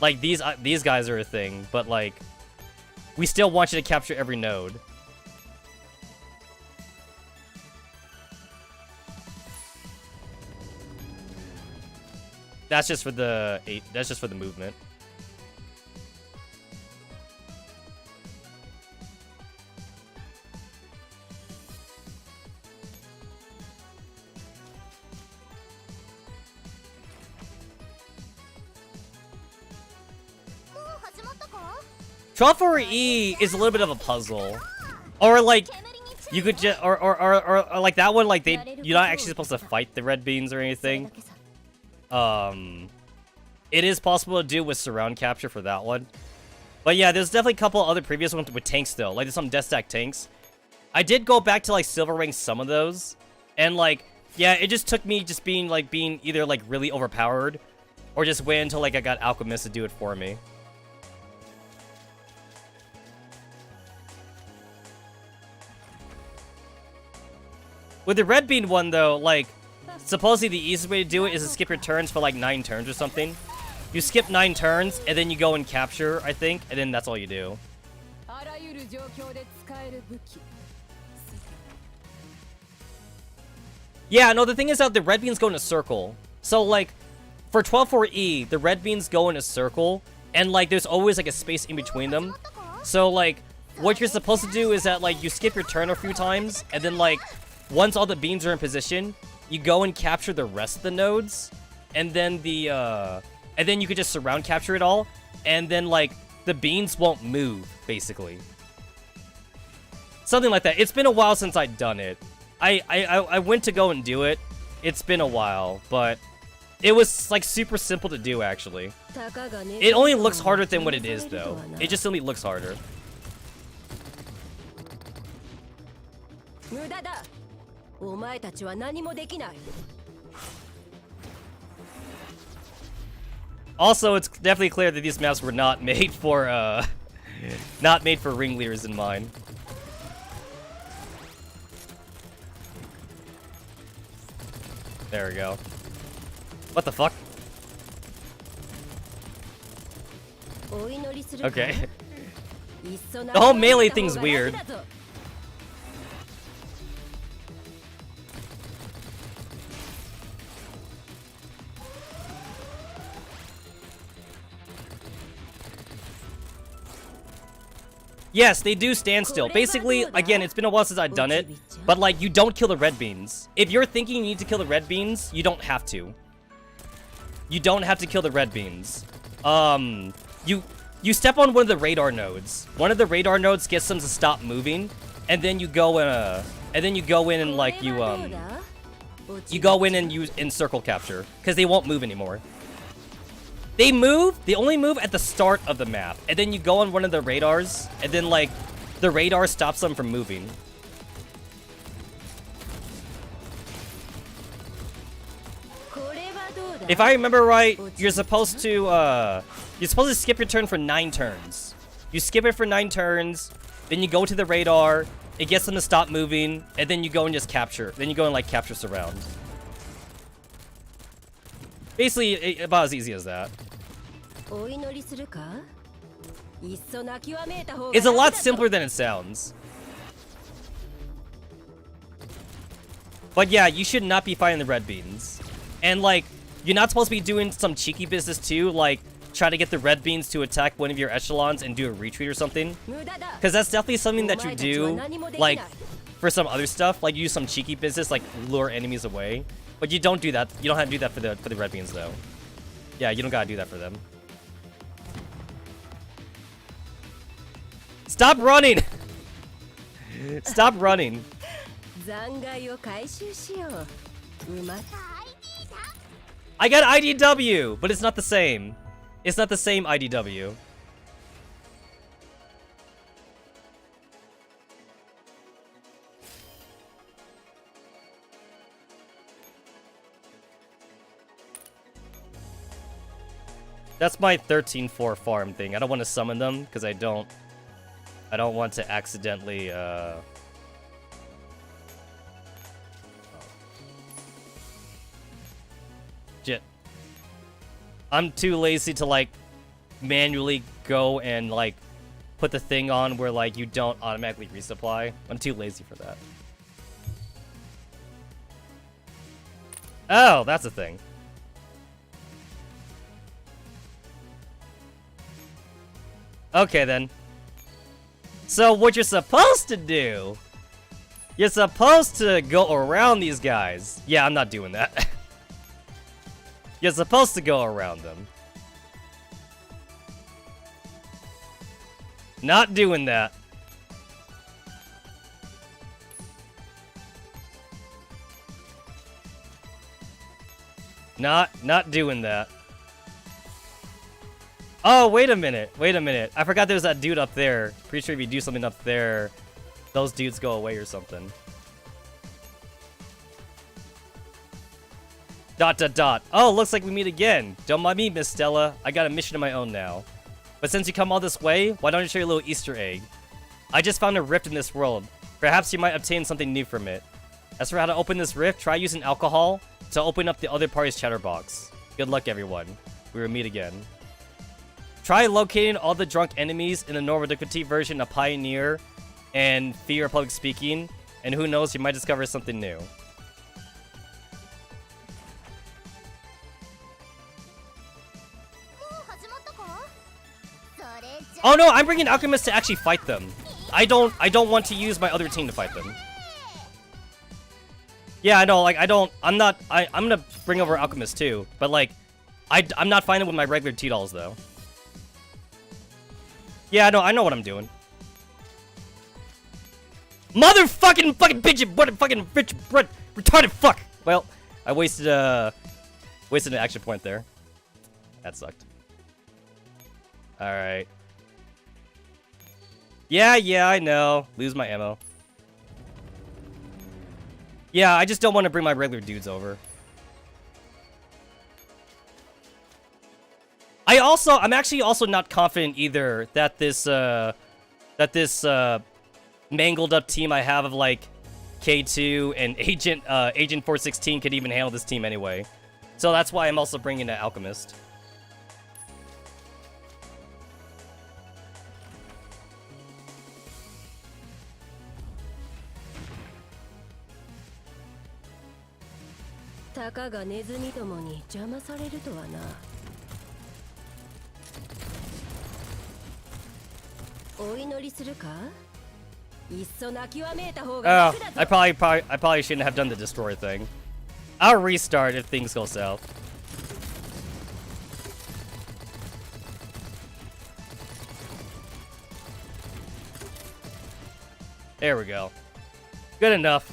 like these guys are a thing, but like we still want you to capture every node. That's just for the that's just for the movement. E is a little bit of a puzzle, or like you could just or like that one, like you're not actually supposed to fight the red beans or anything. It is possible to do with surround capture for that one, but yeah, there's definitely a couple other previous ones with tanks though. Like there's some death stack tanks. I did go back to like silver rank some of those, and like yeah, it just took me just being either like really overpowered, or just wait until like I got Alchemist to do it for me. With the red bean one though, like supposedly the easiest way to do it is to skip your turns for like 9 turns or something. You skip 9 turns and then you go and capture, I think, and then that's all you do. Yeah, no, the thing is that the red beans go in a circle. So like for 12-4E, the red beans go in a circle, and like there's always like a space in between them. So like what you're supposed to do is that like you skip your turn a few times, and then like once all the beans are in position, you go and capture the rest of the nodes, and then and then you could just surround capture it all, and then like the beans won't move, basically. Something like that. It's been a while since I'd done it. I went to go and do it. It's been a while, but it was like super simple to do actually. It only looks harder than what it is though. It just only looks harder. Also, it's definitely clear that these maps were not made for ringleaders in mind. There we go. What the fuck? Okay. The whole melee thing's weird. Yes, they do stand still. Basically, again, it's been a while since I've done it, but like, you don't kill the red beans. If you're thinking you need to kill the red beans, you don't have to. You don't have to kill the red beans. You step on one of the radar nodes. One of the radar nodes gets them to stop moving, and then you go in and like you go in and use circle capture because they won't move anymore. They only move at the start of the map, and then you go on one of the radars, and then like the radar stops them from moving. If I remember right, you're supposed to skip your turn for 9 turns. You skip it for 9 turns, then you go to the radar, it gets them to stop moving, and then you go and just capture. Then you go and like capture surround. Basically, about as easy as that. It's a lot simpler than it sounds. But yeah, you should not be fighting the red beans. And like, you're not supposed to be doing some cheeky business too, like try to get the red beans to attack one of your echelons and do a retreat or something. Because that's definitely something that you do, like, for some other stuff. Like, you do some cheeky business, like lure enemies away. But you don't do that. You don't have to do that for the red beans, though. Yeah, you don't gotta do that for them. Stop running! Stop running. I got IDW, but it's not the same. It's not the same IDW. That's my 13-4 farm thing. I don't want to summon them because I don't want to accidentally Shit. I'm too lazy to like manually go and like put the thing on where like you don't automatically resupply. I'm too lazy for that. Oh, that's a thing. Okay then. So what you're supposed to do, you're supposed to go around these guys. Yeah, I'm not doing that. You're supposed to go around them. Not doing that. Not doing that. Oh, wait a minute. Wait a minute. I forgot there's that dude up there. Pretty sure if you do something up there, those dudes go away or something. ... Oh, looks like we meet again. Don't mind me, Miss Stella. I got a mission of my own now. But since you come all this way, why don't you show your little Easter egg? I just found a rift in this world. Perhaps you might obtain something new from it. As for how to open this rift, try using alcohol to open up the other party's chatterbox. Good luck, everyone. We will meet again. Try locating all the drunk enemies in the normal difficulty version of Pioneer and Fear of Public Speaking, and who knows, you might discover something new. Oh no, I'm bringing Alchemists to actually fight them. I don't want to use my other team to fight them. Yeah, I know, like, I'm gonna bring over Alchemist too, but like, I'm not fighting with my regular T-Dolls though. Yeah, I know what I'm doing. Motherfucking bitch, what a fucking bitch, retarded fuck! Well, I wasted an action point there. That sucked. Alright. Yeah, I know. Lose my ammo. Yeah, I just don't want to bring my regular dudes over. I'm actually also not confident either that this mangled up team I have of like K2 and Agent 416 could even handle this team anyway. So that's why I'm also bringing an Alchemist. Oh, I probably shouldn't have done the destroy thing. I'll restart if things go south. There we go. Good enough.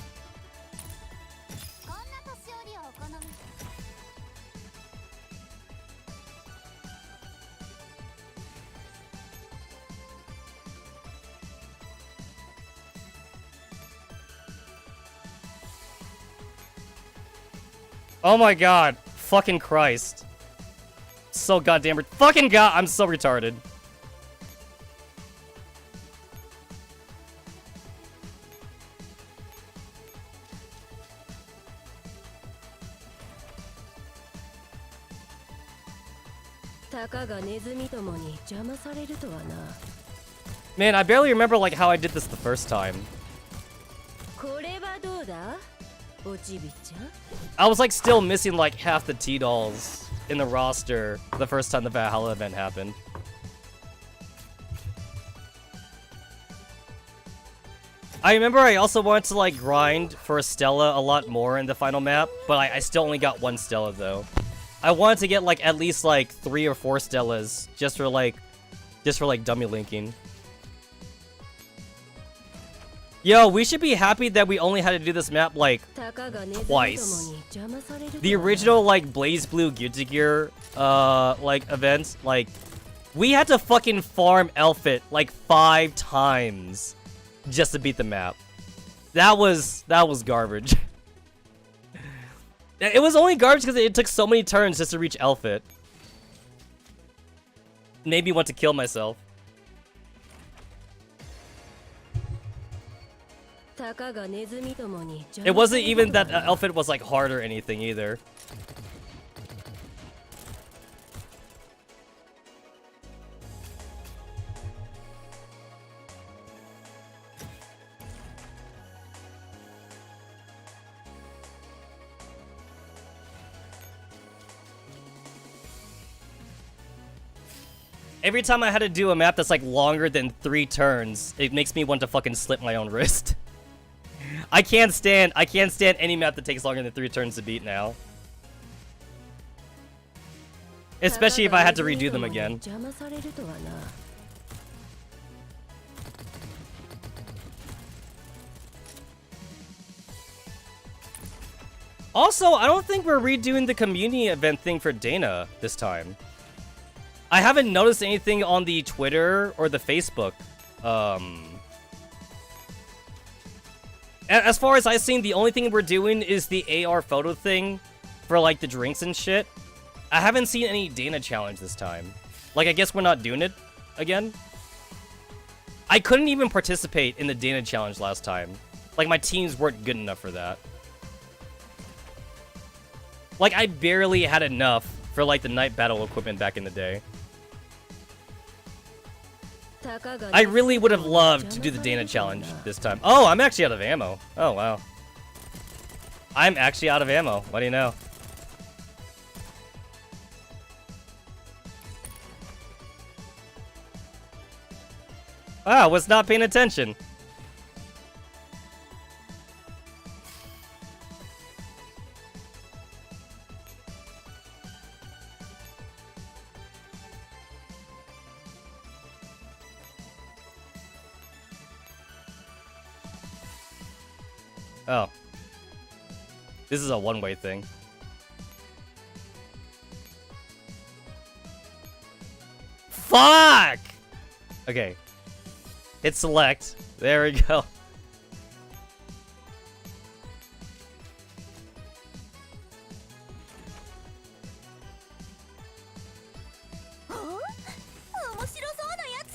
Oh my god. Fucking Christ. So goddamn fucking god, I'm so retarded. Man, I barely remember like how I did this the first time. I was like still missing like half the T-dolls in the roster the first time the Valhalla event happened. I remember I also wanted to like grind for a Stella a lot more in the final map, but I still only got one Stella though. I wanted to get like at least like 3 or 4 Stellas just for like dummy linking. Yo, we should be happy that we only had to do this map like twice. The original like Blaze Blue Guilty Gear like events, like we had to fucking farm Elfit like 5 times just to beat the map. That was garbage. It was only garbage because it took so many turns just to reach Elfit. Made me want to kill myself. It wasn't even that Elfit was like hard or anything either. Every time I had to do a map that's like longer than 3 turns, it makes me want to fucking slit my own wrist. I can't stand any map that takes longer than 3 turns to beat now. Especially if I had to redo them again. Also, I don't think we're redoing the community event thing for Dana this time. I haven't noticed anything on the Twitter or the Facebook. As far as I've seen, the only thing we're doing is the AR photo thing for like the drinks and shit. I haven't seen any Dana challenge this time. Like, I guess we're not doing it again. I couldn't even participate in the Dana challenge last time. Like, my teams weren't good enough for that. Like, I barely had enough for like the night battle equipment back in the day. I really would have loved to do the Dana challenge this time. Oh, I'm actually out of ammo. Oh, wow. I'm actually out of ammo. What do you know? Ah, was not paying attention. Oh. This is a one-way thing. Fuck! Okay. Hit select. There we go.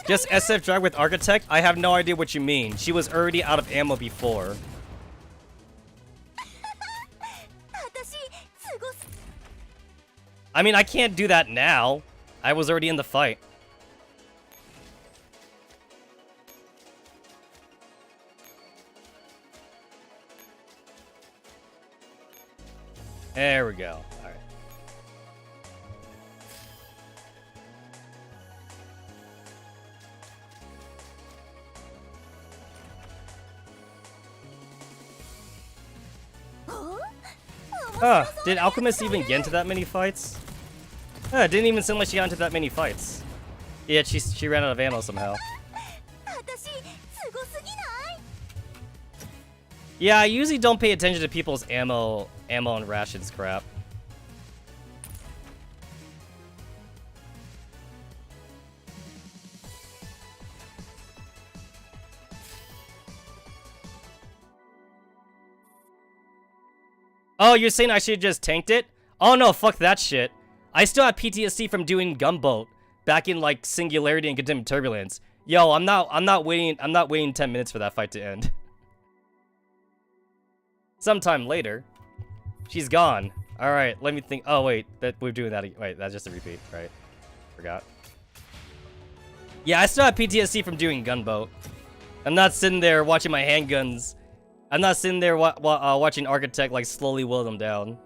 Just SF drag with Architect? I have no idea what you mean. She was already out of ammo before. I mean, I can't do that now. I was already in the fight. There we go. All right. Did Alchemist even get into that many fights? It didn't even seem like she got into that many fights. Yeah, she ran out of ammo somehow. Yeah, I usually don't pay attention to people's ammo and rations crap. Oh, you're saying I should have just tanked it? Oh no, fuck that shit. I still have PTSD from doing Gunboat back in like Singularity and Contempt Turbulence. Yo, I'm not waiting 10 minutes for that fight to end. Sometime later. She's gone. Alright, let me think. Oh wait, we're doing that again. Wait, that's just a repeat, right? Forgot. Yeah, I still have PTSD from doing Gunboat. I'm not sitting there watching my handguns. I'm not sitting there watching Architect like slowly will them down.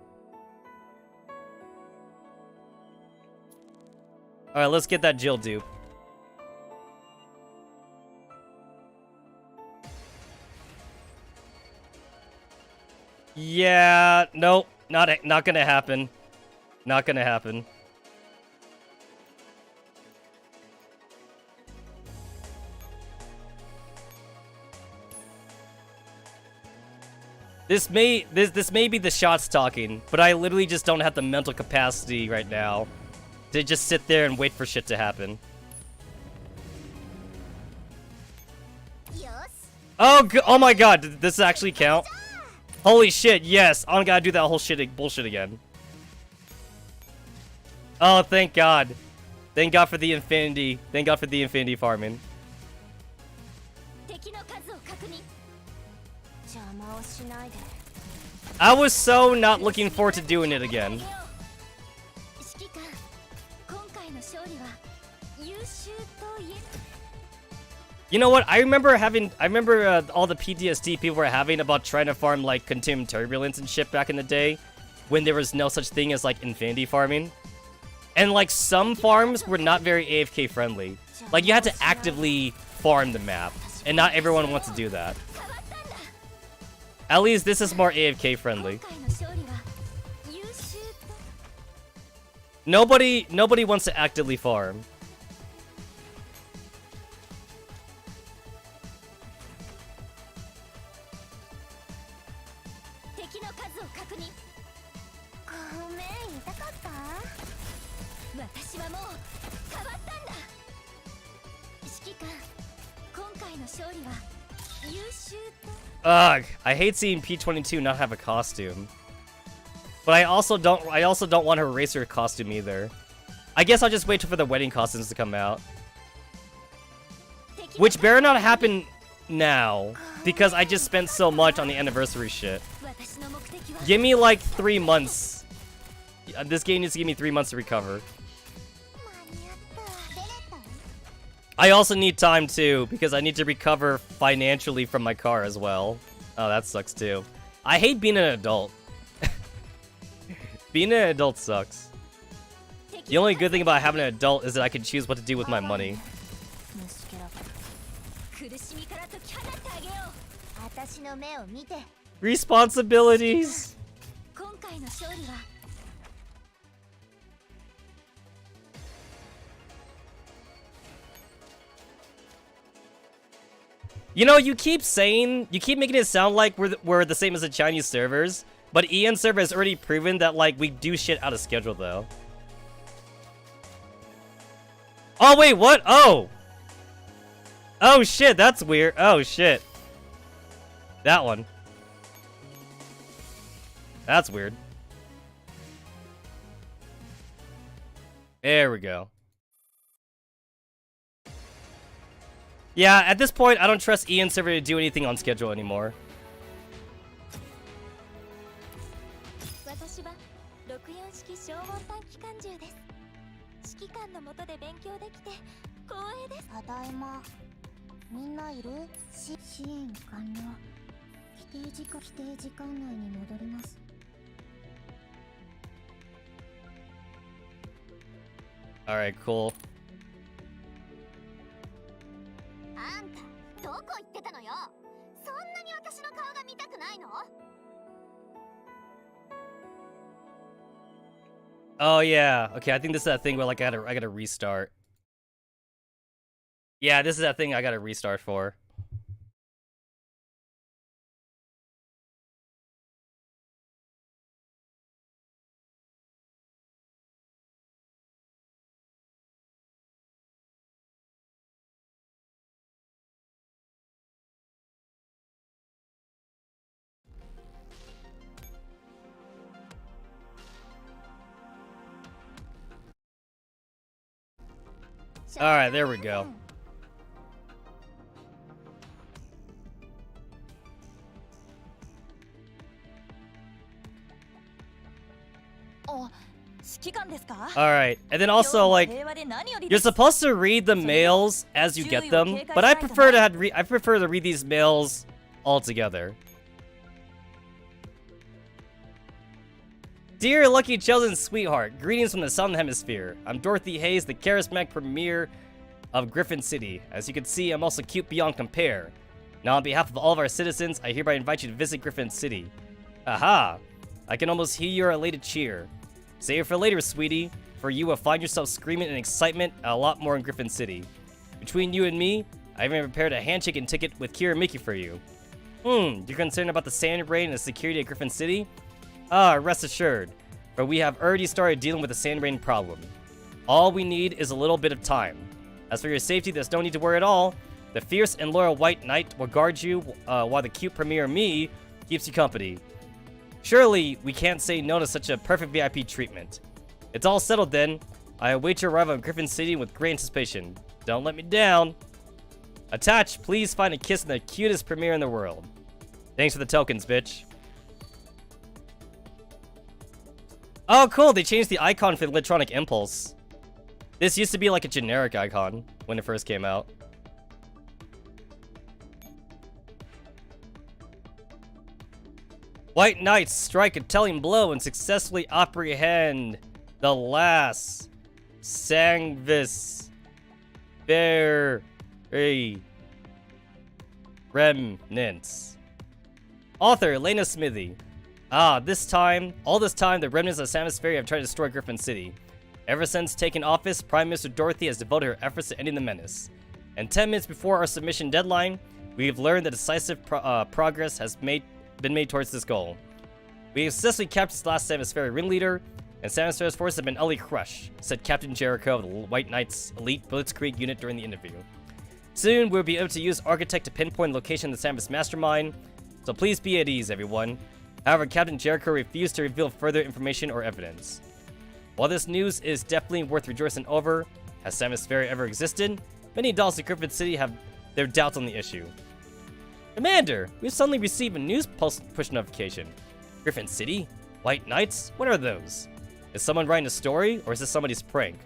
Alright, let's get that Jill dupe. Yeah, nope, not gonna happen. Not gonna happen. This may be the shots talking, but I literally just don't have the mental capacity right now to just sit there and wait for shit to happen. Oh my god, did this actually count? Holy shit, yes! I don't gotta do that whole bullshit again. Oh, thank god. Thank god for the infinity. Thank god for the infinity farming. I was so not looking forward to doing it again. You know what? I remember all the PTSD people were having about trying to farm like Contempt Turbulence and shit back in the day, when there was no such thing as like infinity farming. And like some farms were not very AFK friendly. Like you had to actively farm the map, and not everyone wants to do that. At least this is more AFK friendly. Nobody wants to actively farm. Ugh, I hate seeing P22 not have a costume. But I also don't want her racer costume either. I guess I'll just wait for the wedding costumes to come out. Which better not happen now, because I just spent so much on the anniversary shit. Give me like 3 months. This game needs to give me 3 months to recover. I also need time too, because I need to recover financially from my car as well. Oh, that sucks too. I hate being an adult. Being an adult sucks. The only good thing about having an adult is that I can choose what to do with my money. Responsibilities! You know, you keep making it sound like we're the same as the Chinese servers, but EN server has already proven that, like, we do shit out of schedule, though. Oh, wait, what? Oh! Oh, shit, that's weird. Oh, shit. That one. That's weird. There we go. Yeah, at this point, I don't trust EN server to do anything on schedule anymore. Alright, cool. Oh yeah. Okay, I think this is that thing where like I gotta restart. Yeah, this is that thing I gotta restart for. Alright, there we go. Alright, and then also, like, you're supposed to read the mails as you get them, but I prefer to read these mails all together. Dear Lucky Chosen Sweetheart, greetings from the Southern Hemisphere. I'm Dorothy Hayes, the charismatic premier of Griffin City. As you can see, I'm also cute beyond compare. Now, on behalf of all of our citizens, I hereby invite you to visit Griffin City. Aha! I can almost hear your elated cheer. Save it for later, sweetie, for you will find yourself screaming in excitement a lot more in Griffin City. Between you and me, I even prepared a handshake and ticket with Kira Miki for you. You're concerned about the sand rain and the security at Griffin City? Ah, rest assured, for we have already started dealing with the sand rain problem. All we need is a little bit of time. As for your safety, there's no need to worry at all. The fierce and loyal White Knight will guard you while the cute Premier me keeps you company. Surely, we can't say no to such a perfect VIP treatment. It's all settled then. I await your arrival in Griffin City with great anticipation. Don't let me down. Attached, please find a kiss in the cutest Premier in the world. Thanks for the tokens, bitch. Oh, cool. They changed the icon for the electronic impulse. This used to be like a generic icon when it first came out. White Knights strike a telling blow and successfully apprehend the last Sangvis Berry remnants. Author Elena Smithy. All this time, the remnants of Samus Ferry have tried to destroy Griffin City. Ever since taking office, Prime Minister Dorothy has devoted her efforts to ending the menace. And 10 minutes before our submission deadline, we have learned that decisive progress has been made towards this goal. We have successfully captured the last Samus Ferry ringleader, and Samus Ferry's forces have been utterly crushed, said Captain Jericho of the White Knights Elite Blitzkrieg unit during the interview. Soon, we'll be able to use Architect to pinpoint the location of the Samus Mastermind, so please be at ease, everyone. However, Captain Jericho refused to reveal further information or evidence. While this news is definitely worth rejoicing over, has Samus Ferry ever existed? Many adults in Griffin City have their doubts on the issue. Commander, we've suddenly received a news push notification. Griffin City? White Knights? What are those? Is someone writing a story, or is this somebody's prank?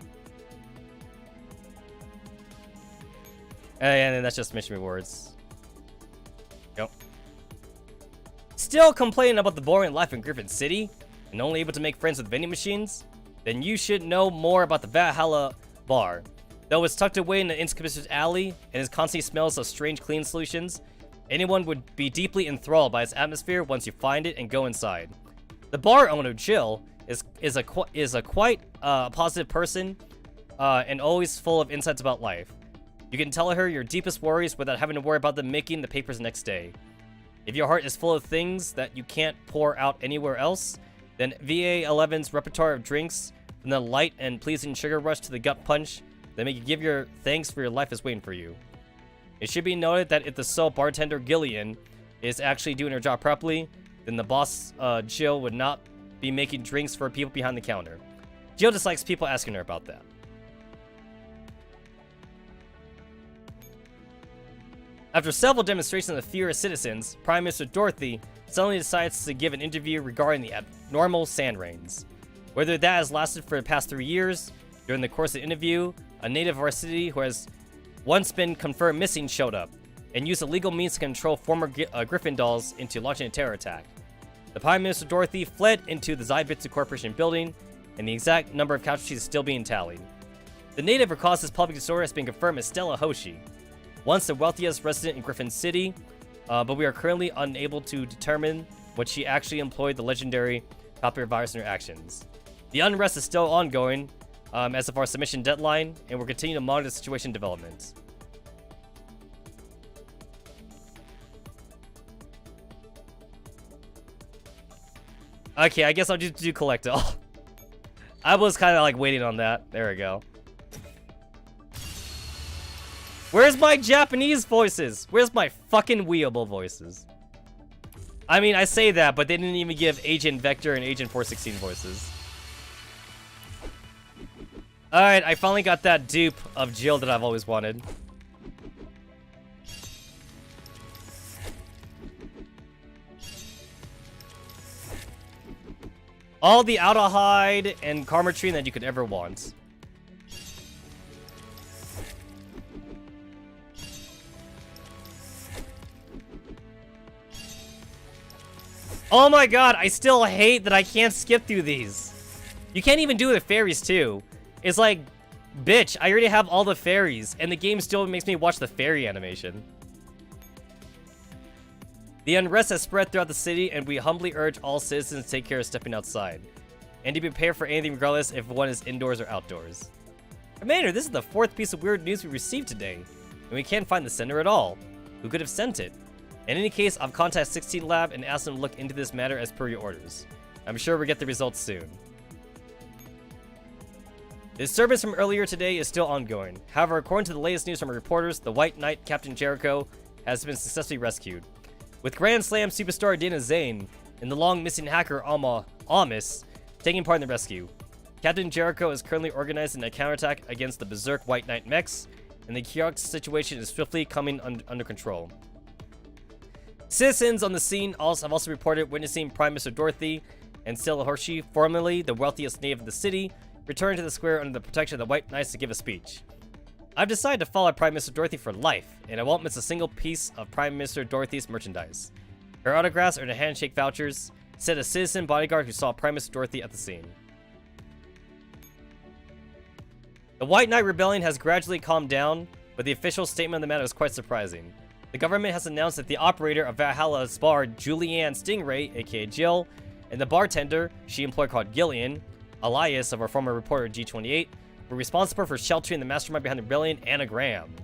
And that's just mission rewards. Yep. Still complaining about the boring life in Griffin City, and only able to make friends with vending machines? Then you should know more about the VA-11-Hall-A bar. Though it's tucked away in the inconspicuous alley, and it constantly smells of strange clean solutions, anyone would be deeply enthralled by its atmosphere once you find it and go inside. The bar owner, Jill, is a quite positive person, and always full of insights about life. You can tell her your deepest worries without having to worry about them making the papers next day. If your heart is full of things that you can't pour out anywhere else, then VA-11's repertoire of drinks, from the light and pleasing sugar rush to the gut punch, that make you give your thanks for your life is waiting for you. It should be noted that if the sole bartender, Gillian, is actually doing her job properly, then the boss, Jill, would not be making drinks for people behind the counter. Jill dislikes people asking her about that. After several demonstrations of furious citizens, Prime Minister Dorothy suddenly decides to give an interview regarding the abnormal sand rains. Whether that has lasted for the past 3 years, during the course of the interview, a native of our city who has once been confirmed missing showed up, and used illegal means to control former Griffin dolls into launching a terror attack. The Prime Minister Dorothy fled into the Zaibutsu Corporation building, and the exact number of casualties is still being tallied. The native who caused this public disorder has been confirmed as Stella Hoshi, once the wealthiest resident in Griffin City, but we are currently unable to determine what she actually employed the legendary copper virus in her actions. The unrest is still ongoing as of our submission deadline, and we're continuing to monitor the situation developments. Okay, I guess I'll just do collect all. I was kind of like waiting on that. There we go. Where's my Japanese voices? Where's my fucking Weeable voices? I mean, I say that, but they didn't even give Agent Vector and Agent 416 voices. Alright, I finally got that dupe of Jill that I've always wanted. All the Auto-Hide and Karma-Tree that you could ever want. Oh my god, I still hate that I can't skip through these. You can't even do the fairies too. It's like, bitch, I already have all the fairies, and the game still makes me watch the fairy animation. The unrest has spread throughout the city, and we humbly urge all citizens to take care of stepping outside, and to prepare for anything regardless if one is indoors or outdoors. Commander, this is the 4th piece of weird news we received today, and we can't find the sender at all. Who could have sent it? In any case, I've contacted 16 Lab and asked them to look into this matter as per your orders. I'm sure we'll get the results soon. The disturbance from earlier today is still ongoing. However, according to the latest news from our reporters, the White Knight, Captain Jericho, has been successfully rescued. With Grand Slam superstar Dana Zane and the long-missing hacker Almas taking part in the rescue. Captain Jericho is currently organizing a counterattack against the Berserk White Knight mechs, and the chaotic situation is swiftly coming under control. Citizens on the scene have also reported witnessing Prime Minister Dorothy and Stella Hershey, formerly the wealthiest native of the city, return to the square under the protection of the White Knights to give a speech. I've decided to follow Prime Minister Dorothy for life, and I won't miss a single piece of Prime Minister Dorothy's merchandise. Her autographs are the handshake vouchers, said a citizen bodyguard who saw Prime Minister Dorothy at the scene. The White Knight Rebellion has gradually calmed down, but the official statement on the matter is quite surprising. The government has announced that the operator of Valhalla's bar, Julianne Stingray, aka Jill, and the bartender, she employed called Gillian, alias of our former reporter G28, were responsible for sheltering the mastermind behind the rebellion, Anna Graham.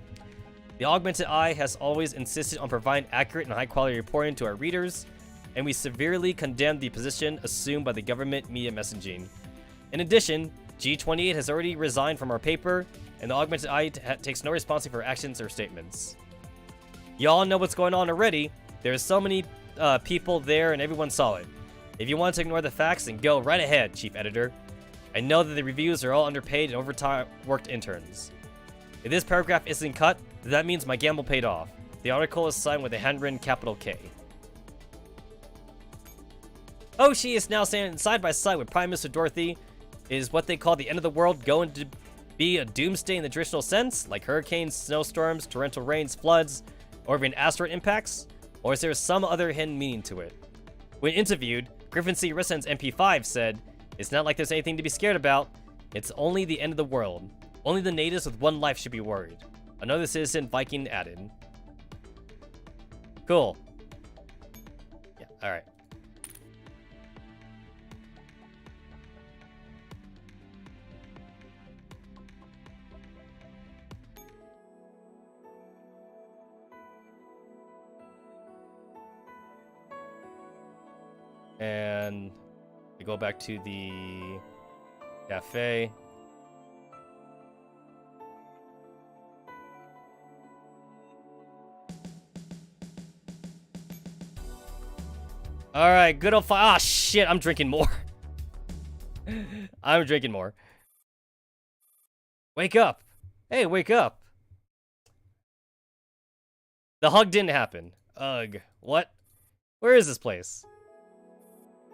The Augmented Eye has always insisted on providing accurate and high-quality reporting to our readers, and we severely condemn the position assumed by the government media messaging. In addition, G28 has already resigned from our paper, and the Augmented Eye takes no responsibility for actions or statements. Y'all know what's going on already. There's so many people there and everyone saw it. If you want to ignore the facts, then go right ahead, Chief Editor. I know that the reviews are all underpaid and overworked interns. If this paragraph isn't cut, then that means my gamble paid off. The article is signed with a handwritten capital K. Hoshi is now standing side by side with Prime Minister Dorothy. Is what they call the end of the world going to be a doomsday in the traditional sense, like hurricanes, snowstorms, torrential rains, floods, or even asteroid impacts? Or is there some other hidden meaning to it? When interviewed, Griffin C. Rissen's MP5 said, "It's not like there's anything to be scared about. It's only the end of the world. Only the natives with one life should be worried." Another citizen Viking added. Cool. Yeah, alright. And we go back to the cafe. All right, good old ah shit, I'm drinking more. I'm drinking more. Wake up. Hey, wake up. The hug didn't happen. Ugh, what? Where is this place?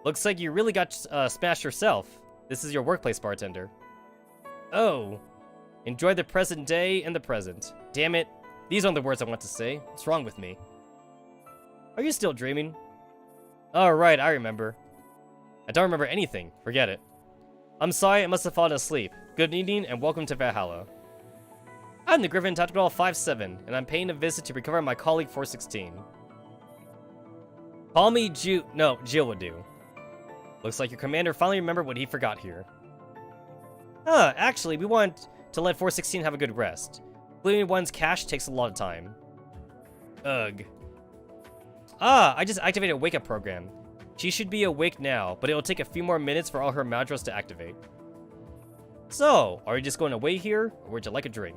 Looks like you really got smashed yourself. This is your workplace, bartender. Oh. Enjoy the present day and the present. Damn it. These aren't the words I want to say. What's wrong with me? Are you still dreaming? Oh, right, I remember. I don't remember anything. Forget it. I'm sorry, I must have fallen asleep. Good evening, and welcome to Valhalla. I'm the Griffin Tactical 5-7, and I'm paying a visit to recover my colleague 416. Call me Jill would do. Looks like your commander finally remembered what he forgot here. Actually, we want to let 416 have a good rest. Clearing one's cache takes a lot of time. Ugh. I just activated a wake-up program. She should be awake now, but it'll take a few more minutes for all her mantras to activate. So, are you just going to wait here, or would you like a drink?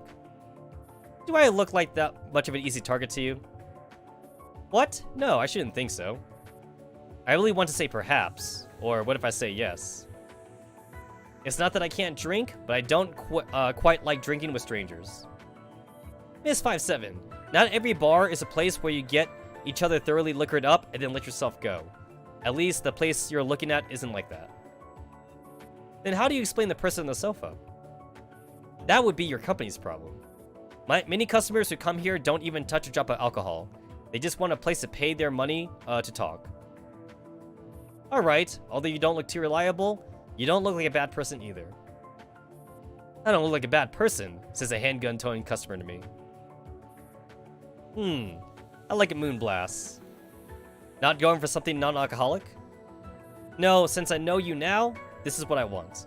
Do I look like that much of an easy target to you? What? No, I shouldn't think so. I really want to say perhaps, or what if I say yes? It's not that I can't drink, but I don't quite like drinking with strangers. Miss 57, not every bar is a place where you get each other thoroughly liquored up and then let yourself go. At least the place you're looking at isn't like that. Then how do you explain the person on the sofa? That would be your company's problem. Many customers who come here don't even touch a drop of alcohol. They just want a place to pay their money to talk. Alright, although you don't look too reliable, you don't look like a bad person either. I don't look like a bad person, says a handgun-toting customer to me. I like a moonblast. Not going for something non-alcoholic? No, since I know you now, this is what I want.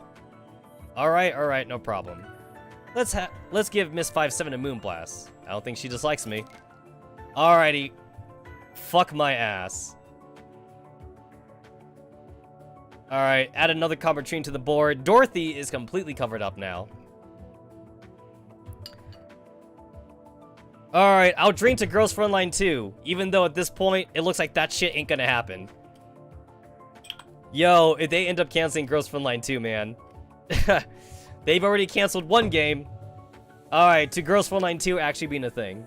Alright, no problem. Let's give Miss 57 a moonblast. I don't think she dislikes me. Alrighty. Fuck my ass. Alright, add another Combertrine to the board. Dorothy is completely covered up now. Alright, I'll drink to Girls Frontline 2, even though at this point, it looks like that shit ain't gonna happen. Yo, if they end up canceling Girls Frontline 2, man. They've already canceled one game. Alright, to Girls Frontline 2 actually being a thing.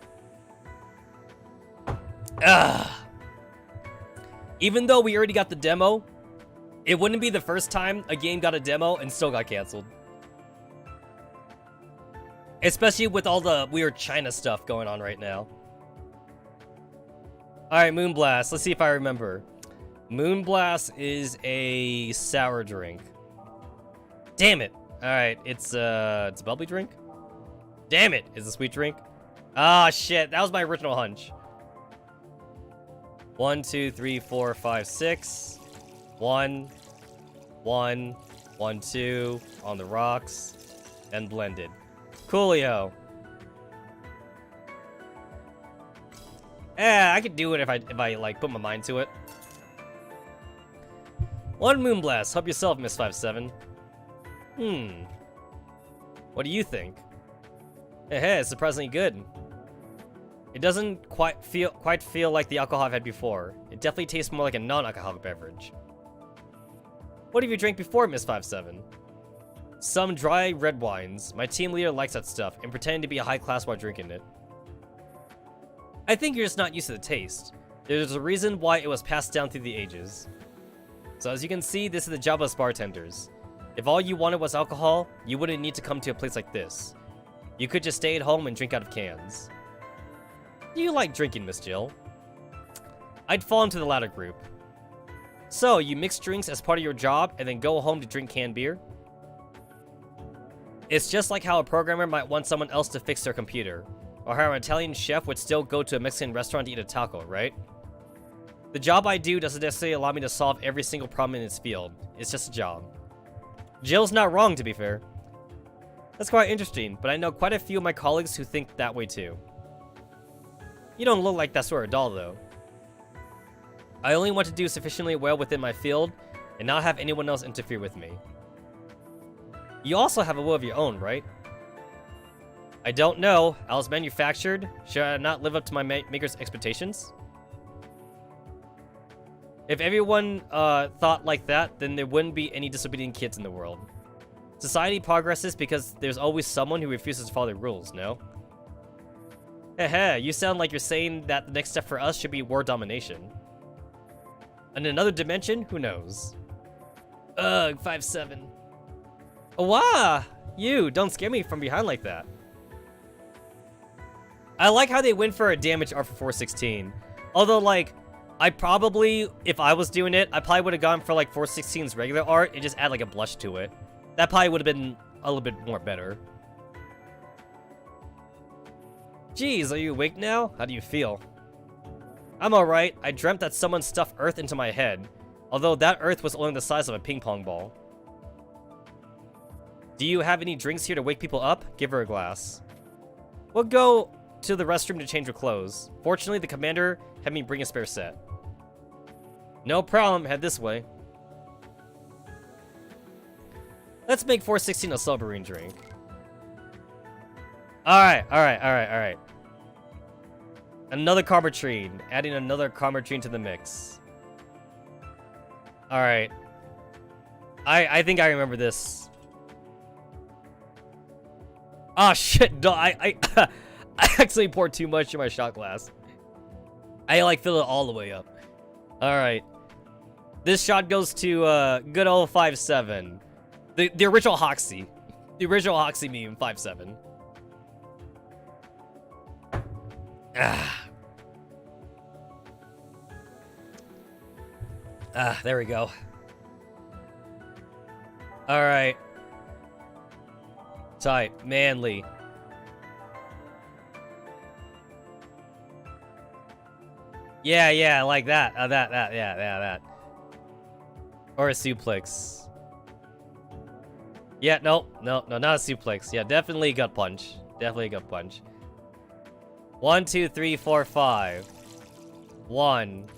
Even though we already got the demo, it wouldn't be the first time a game got a demo and still got canceled. Especially with all the weird China stuff going on right now. Alright, Moonblast. Let's see if I remember. Moonblast is a sour drink. Damn it. Alright, it's a bubbly drink? Damn it, it's a sweet drink? Ah, shit, that was my original hunch. 1, 2, 3, 4, 5, 6. 1, 1, 1, 2, on the rocks, and blended. Coolio. I could do it if I like put my mind to it. One Moonblast. Help yourself, Miss 57. What do you think? Hey, it's surprisingly good. It doesn't quite feel like the alcohol I've had before. It definitely tastes more like a non-alcoholic beverage. What have you drank before, Miss 57? Some dry red wines. My team leader likes that stuff and pretending to be a high class while drinking it. I think you're just not used to the taste. There's a reason why it was passed down through the ages. So as you can see, this is the job of us bartenders. If all you wanted was alcohol, you wouldn't need to come to a place like this. You could just stay at home and drink out of cans. Do you like drinking, Miss Jill? I'd fall into the latter group. So, you mix drinks as part of your job and then go home to drink canned beer? It's just like how a programmer might want someone else to fix their computer, or how an Italian chef would still go to a Mexican restaurant to eat a taco, right? The job I do doesn't necessarily allow me to solve every single problem in its field. It's just a job. Jill's not wrong, to be fair. That's quite interesting, but I know quite a few of my colleagues who think that way too. You don't look like that sort of doll, though. I only want to do sufficiently well within my field and not have anyone else interfere with me. You also have a will of your own, right? I don't know. I was manufactured. Should I not live up to my maker's expectations? If everyone thought like that, then there wouldn't be any disobedient kids in the world. Society progresses because there's always someone who refuses to follow the rules, no? Heh, you sound like you're saying that the next step for us should be world domination. In another dimension? Who knows? Ugh, 5-7. Wah! You, don't scare me from behind like that. I like how they went for a damage art for 416. Although, like, I probably, if I was doing it, I probably would have gone for, like, 416's regular art and just add, like, a blush to it. That probably would have been a little bit more better. Jeez, are you awake now? How do you feel? I'm alright. I dreamt that someone stuffed earth into my head. Although that earth was only the size of a ping pong ball. Do you have any drinks here to wake people up? Give her a glass. We'll go to the restroom to change her clothes. Fortunately, the commander had me bring a spare set. No problem, head this way. Let's make 416 a submarine drink. Alright. Another Carbotrine. Adding another Carbotrine to the mix. Alright. I think I remember this. Oh shit, no, I actually poured too much in my shot glass. I like filled it all the way up. Alright. This shot goes to good old 5-7. The original Hoxie. The original Hoxie meme, 5-7. There we go. Alright. Tight. Manly. Yeah, like that. That. Or a suplex. Yeah, no, not a suplex. Yeah, definitely a gut punch. Definitely a gut punch. 1, 2, 3, 4, 5. 1.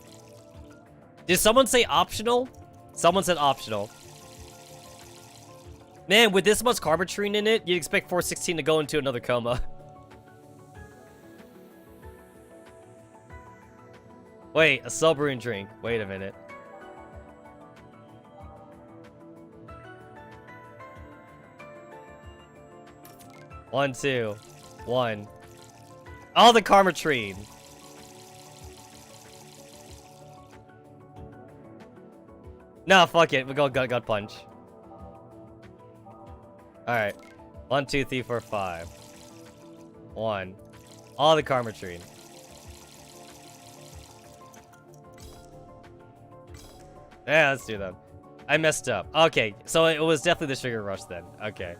Did someone say optional? Someone said optional. Man, with this much Carbotrine in it, you'd expect 416 to go into another coma. Wait, a submarine drink. Wait a minute. One, 2, 1. Oh, the Carbotrine. No, fuck it. We'll go gut punch. Alright. 1, 2, 3, 4, 5. 1. All the Carbotrine. Yeah, let's do that. I messed up. Okay, so it was definitely the Sugar Rush then. Okay.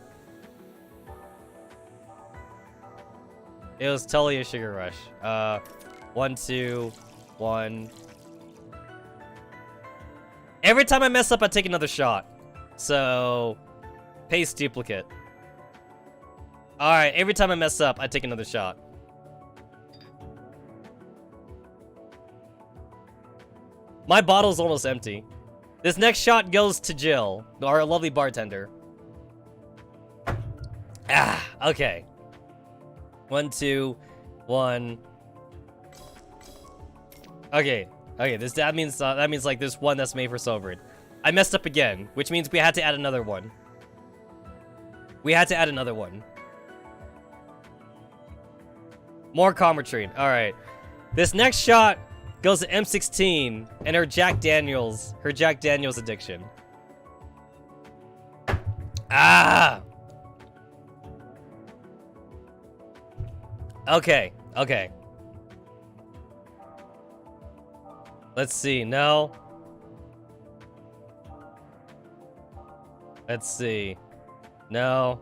It was totally a Sugar Rush. 1, 2, 1. Every time I mess up, I take another shot. So, paste duplicate. Alright, every time I mess up, I take another shot. My bottle's almost empty. This next shot goes to Jill, our lovely bartender. Okay. 1, 2, 1. Okay. That means like there's one that's made for Sovereign. I messed up again, which means we had to add another one. More Carbotrine. Alright. This next shot goes to M16 and her Jack Daniels addiction. Okay. Let's see. No. Let's see. No.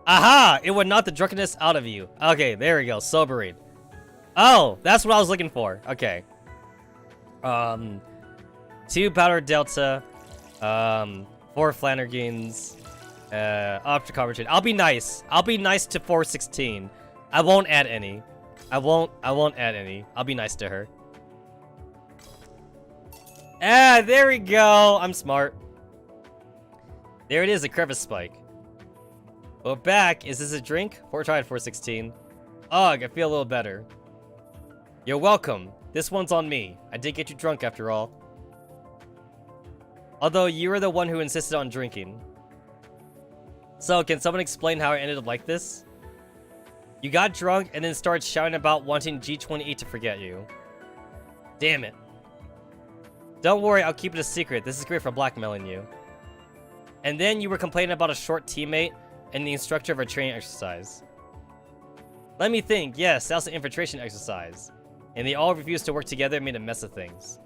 Aha! It would knock the drunkenness out of you. Okay, there we go. Sobering. Oh, that's what I was looking for. Okay. 2 Powder Delta. 4 Flanagans. Option Carbotrine. I'll be nice. I'll be nice to 416. I won't add any. I won't add any. I'll be nice to her. There we go. I'm smart. There it is, a crevice spike. Well, back. Is this a drink? Tried 416. Ugh, I feel a little better. You're welcome. This one's on me. I did get you drunk after all. Although you were the one who insisted on drinking. So, can someone explain how I ended up like this? You got drunk and then started shouting about wanting G28 to forget you. Damn it. Don't worry, I'll keep it a secret. This is great for blackmailing you. And then you were complaining about a short teammate and the instructor of a training exercise. Let me think. Yes, that was an infiltration exercise. And they all refused to work together and made a mess of things.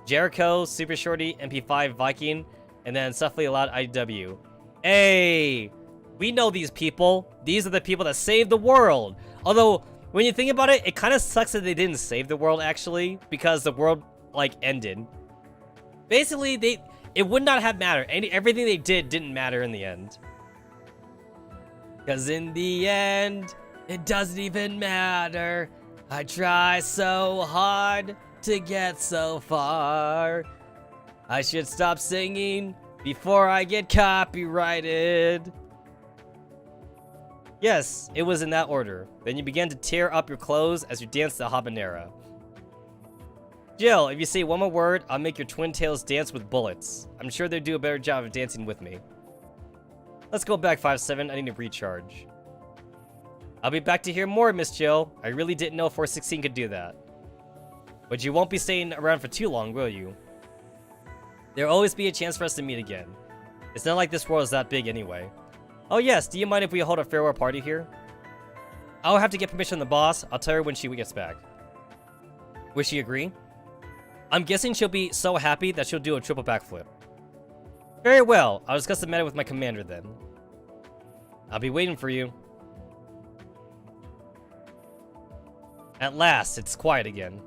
Jericho, Super Shorty, MP5, Viking, and then Suffly allowed IW. Hey! We know these people. These are the people that saved the world. Although, when you think about it, it kind of sucks that they didn't save the world, actually. Because the world, like, ended. Basically, It would not have mattered. Everything they did didn't matter in the end. Because in the end, it doesn't even matter. I try so hard to get so far. I should stop singing before I get copyrighted. Yes, it was in that order. Then you began to tear up your clothes as you danced the habanera. Jill, if you say one more word, I'll make your twin tails dance with bullets. I'm sure they'd do a better job of dancing with me. Let's go back 5-7, I need to recharge. I'll be back to hear more, Miss Jill. I really didn't know 416 could do that. But you won't be staying around for too long, will you? There'll always be a chance for us to meet again. It's not like this world is that big anyway. Oh yes, do you mind if we hold a farewell party here? I'll have to get permission from the boss. I'll tell her when she gets back. Will she agree? I'm guessing she'll be so happy that she'll do a triple backflip. Very well, I'll discuss the matter with my commander then. I'll be waiting for you. At last, it's quiet again.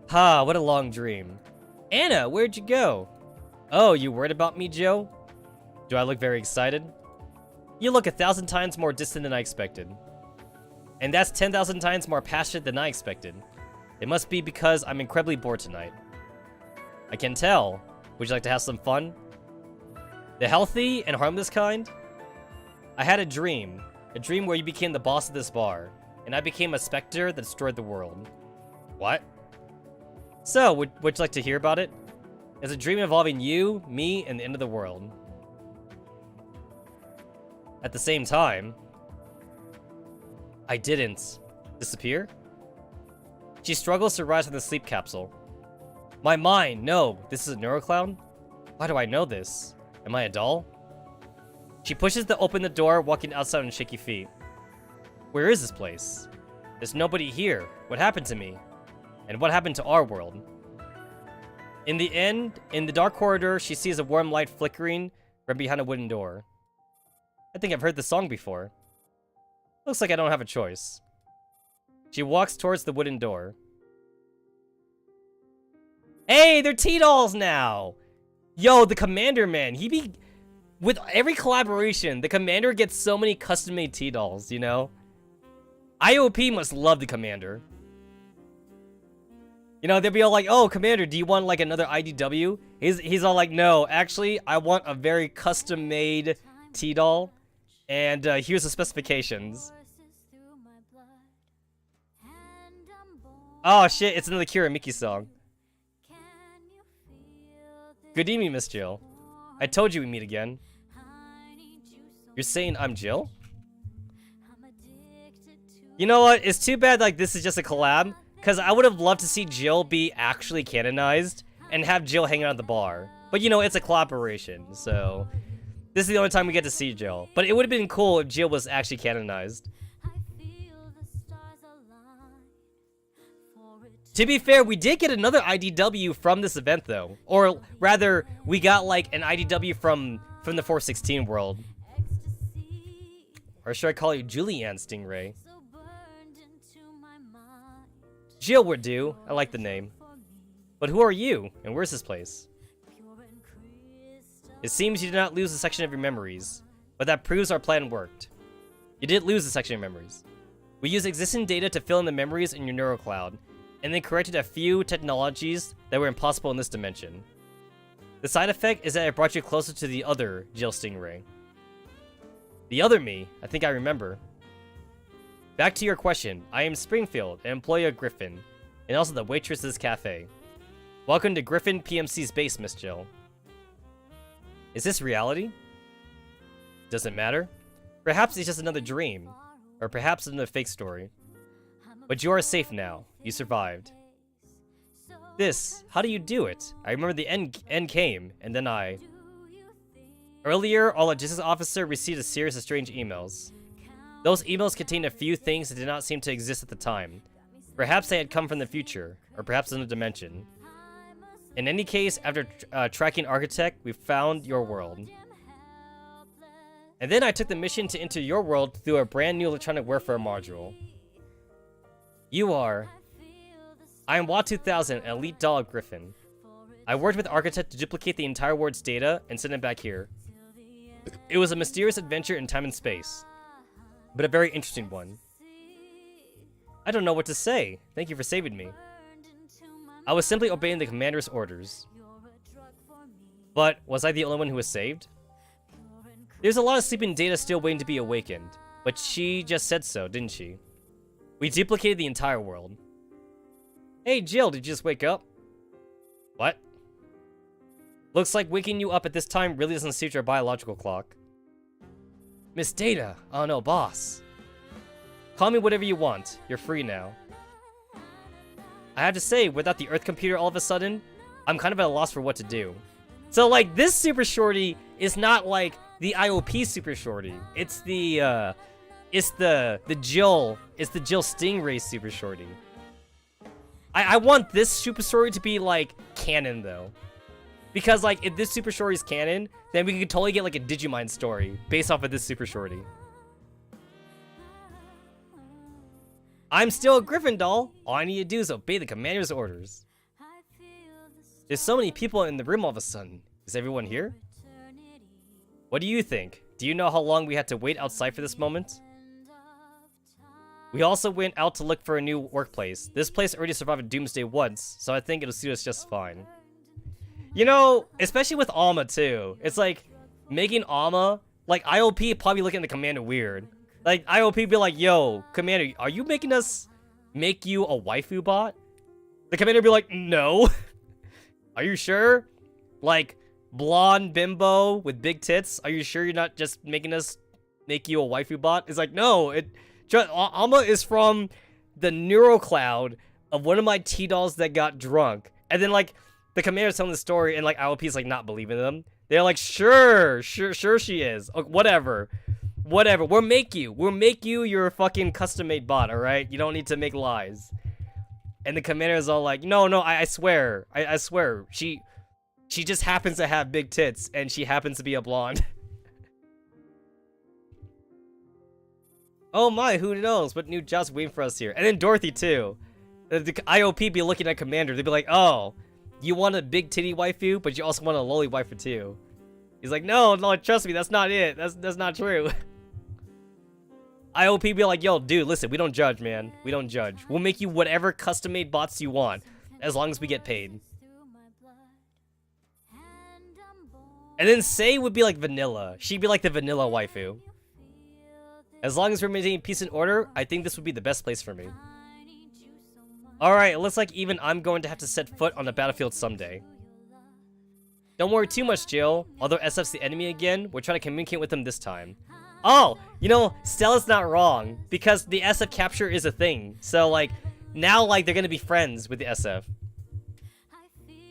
Ha, what a long dream. Anna, where'd you go? Oh, you worried about me, Joe? Do I look very excited? You look 1,000 times more distant than I expected. And that's 10,000 times more passionate than I expected. It must be because I'm incredibly bored tonight. I can tell. Would you like to have some fun? The healthy and harmless kind? I had a dream where you became the boss of this bar, and I became a specter that destroyed the world. What? So, would you like to hear about it? It's a dream involving you, me, and the end of the world. At the same time, I didn't disappear? She struggles to rise from the sleep capsule. My mind, no, this is a neurocloud? Why do I know this? Am I a doll? She pushes to open the door, walking outside on shaky feet. Where is this place? There's nobody here. What happened to me? And what happened to our world? In the end, in the dark corridor, she sees a warm light flickering from behind a wooden door. I think I've heard this song before. Looks like I don't have a choice. She walks towards the wooden door. Hey, they're T-dolls now! Yo, the commander, man, with every collaboration, the commander gets so many custom-made T-dolls, you know? IOP must love the commander. You know, they'll be all like, oh, commander, do you want, like, another IDW? He's all like, no, actually, I want a very custom-made T-doll, and here's the specifications. Oh, shit, it's another Kira Miki song. Good evening, Miss Jill. I told you we'd meet again. You're saying I'm Jill? You know what? It's too bad like this is just a collab, because I would have loved to see Jill be actually canonized and have Jill hang out at the bar. But you know, it's a collaboration, so this is the only time we get to see Jill. But it would have been cool if Jill was actually canonized. To be fair, we did get another IDW from this event though. Or rather, we got like an IDW from the 416 world. Or should I call you Julianne Stingray? Jill would do. I like the name. But who are you? And where's this place? It seems you did not lose a section of your memories. But that proves our plan worked. You did lose a section of memories. We used existing data to fill in the memories in your neurocloud, and then corrected a few technologies that were impossible in this dimension. The side effect is that it brought you closer to the other Jill Stingray. The other me? I think I remember. Back to your question. I am Springfield, an employee of Griffin, and also the waitress of this cafe. Welcome to Griffin PMC's base, Miss Jill. Is this reality? Doesn't matter. Perhaps it's just another dream, or perhaps another fake story. But you are safe now. You survived. How do you do it? I remember the end came, and then I... Earlier, our logistics officer received a series of strange emails. Those emails contained a few things that did not seem to exist at the time. Perhaps they had come from the future, or perhaps another dimension. In any case, after tracking Architect, we found your world. And then I took the mission to enter your world through a brand new electronic warfare module. You are... I am WA 2000, an elite doll of Griffin. I worked with Architect to duplicate the entire world's data and send it back here. It was a mysterious adventure in time and space, but a very interesting one. I don't know what to say. Thank you for saving me. I was simply obeying the commander's orders. But was I the only one who was saved? There's a lot of sleeping data still waiting to be awakened, but she just said so, didn't she? We duplicated the entire world. Hey Jill, did you just wake up? What? Looks like waking you up at this time really doesn't suit your biological clock. Miss Data! Oh no, boss. Call me whatever you want. You're free now. I have to say, without the Earth computer all of a sudden, I'm kind of at a loss for what to do. So, like, this Super Shorty is not like the IOP Super Shorty. It's the Jill Stingray Super Shorty. I want this Super Shorty to be, like, canon, though. Because, like, if this Super Shorty is canon, then we could totally get, like, a Digimon story based off of this Super Shorty. I'm still a Griffin doll. All I need to do is obey the commander's orders. There's so many people in the room all of a sudden. Is everyone here? What do you think? Do you know how long we had to wait outside for this moment? We also went out to look for a new workplace. This place already survived Doomsday once, so I think it'll suit us just fine. You know, especially with Alma too. It's like, making Alma, like IOP probably looking at the commander weird. Like, IOP be like, yo, Commander, are you making us make you a waifu bot? The Commander be like, no. Are you sure? Like, blonde bimbo with big tits? Are you sure you're not just making us make you a waifu bot? It's like, no. Alma is from the neural cloud of one of my T-dolls that got drunk. And then, like, the Commander's telling the story, and, like, IOP's, like, not believing them. They're like, sure she is. Whatever. We'll make you your fucking custom-made bot, alright? You don't need to make lies. And the commander is all like, no, I swear. I swear. She just happens to have big tits, and she happens to be a blonde. Oh my, who knows what new jobs waiting for us here. And then Dorothy, too. The IOP be looking at Commander. They'd be like, oh, you want a big titty waifu, but you also want a lowly waifu, too. He's like, no, trust me, that's not it. That's not true. IOP be like, yo, dude, listen, we don't judge, man. We don't judge. We'll make you whatever custom-made bots you want, as long as we get paid. And then Sei would be like vanilla. She'd be like the vanilla waifu. As long as we're maintaining peace and order, I think this would be the best place for me. Alright, it looks like even I'm going to have to set foot on the battlefield someday. Don't worry too much, Jill. Although SF's the enemy again, we're trying to communicate with them this time. Oh, you know, Stella's not wrong, because the SF capture is a thing. So, like, now, like, they're gonna be friends with the SF.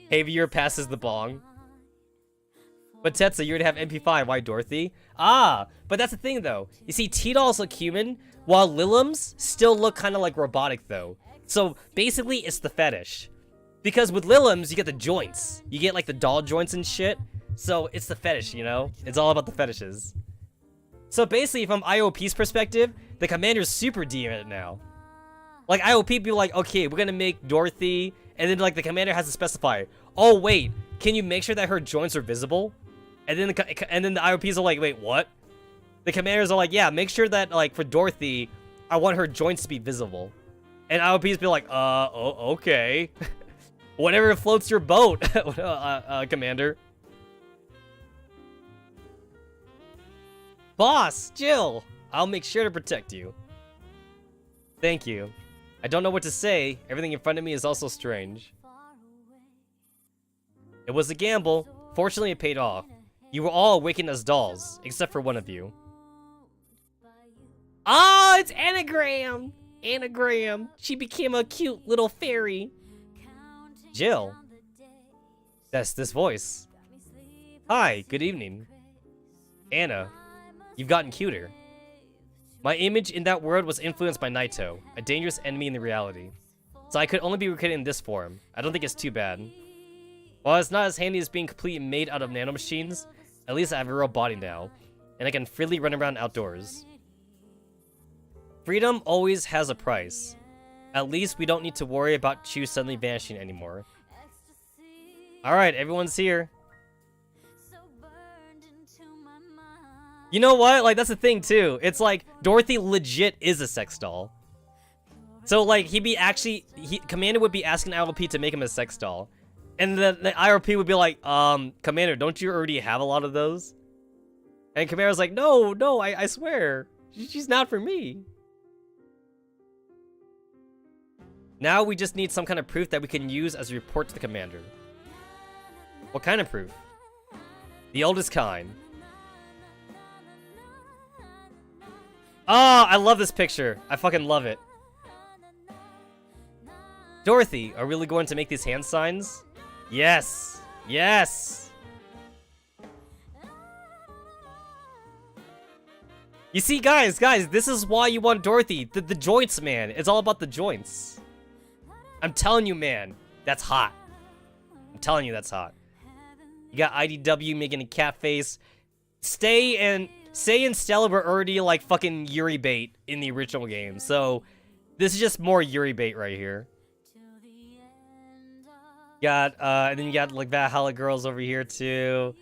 Javier passes the bong. But Tetsa, you're gonna have MP5. Why, Dorothy? Ah, but that's the thing, though. You see, T-dolls look human, while Liliums still look kind of like robotic, though. So, basically, it's the fetish. Because with Liliums, you get the joints. You get, like, the doll joints and shit. So, it's the fetish, you know? It's all about the fetishes. So basically, from IOP's perspective, the commander's super D right now. Like, IOP be like, okay, we're gonna make Dorothy, and then, like, the commander has to specify, oh, wait, can you make sure that her joints are visible? And then the IOPs are like, wait, what? The commanders are like, yeah, make sure that, like, for Dorothy, I want her joints to be visible. And IOPs be like, okay. Whatever floats your boat, Commander. Boss, Jill! I'll make sure to protect you. Thank you. I don't know what to say. Everything in front of me is also strange. It was a gamble. Fortunately, it paid off. You were all awakened as dolls, except for one of you. Oh, it's Anagram! Anagram. She became a cute little fairy. Jill. That's this voice. Hi, good evening. Anna. You've gotten cuter. My image in that world was influenced by Naito, a dangerous enemy in the reality. So I could only be recreated in this form. I don't think it's too bad. While it's not as handy as being completely made out of nanomachines, at least I have a real body now, and I can freely run around outdoors. Freedom always has a price. At least we don't need to worry about Chu suddenly vanishing anymore. Alright, everyone's here. You know what? Like, that's the thing, too. It's like, Dorothy legit is a sex doll. So, like, Commander would be asking IRP to make him a sex doll. And the IRP would be like, Commander, don't you already have a lot of those? And Commander's like, no, I swear. She's not for me. Now we just need some kind of proof that we can use as a report to the Commander. What kind of proof? The oldest kind. Oh, I love this picture. I fucking love it. Dorothy, are we really going to make these hand signs? Yes. Yes. You see, guys, this is why you want Dorothy. The joints, man. It's all about the joints. I'm telling you, man. That's hot. I'm telling you, that's hot. You got IDW making a cat face. Say and Stella were already like fucking Yuri bait in the original game, so this is just more Yuri bait right here. And then you got like Valhalla girls over here too.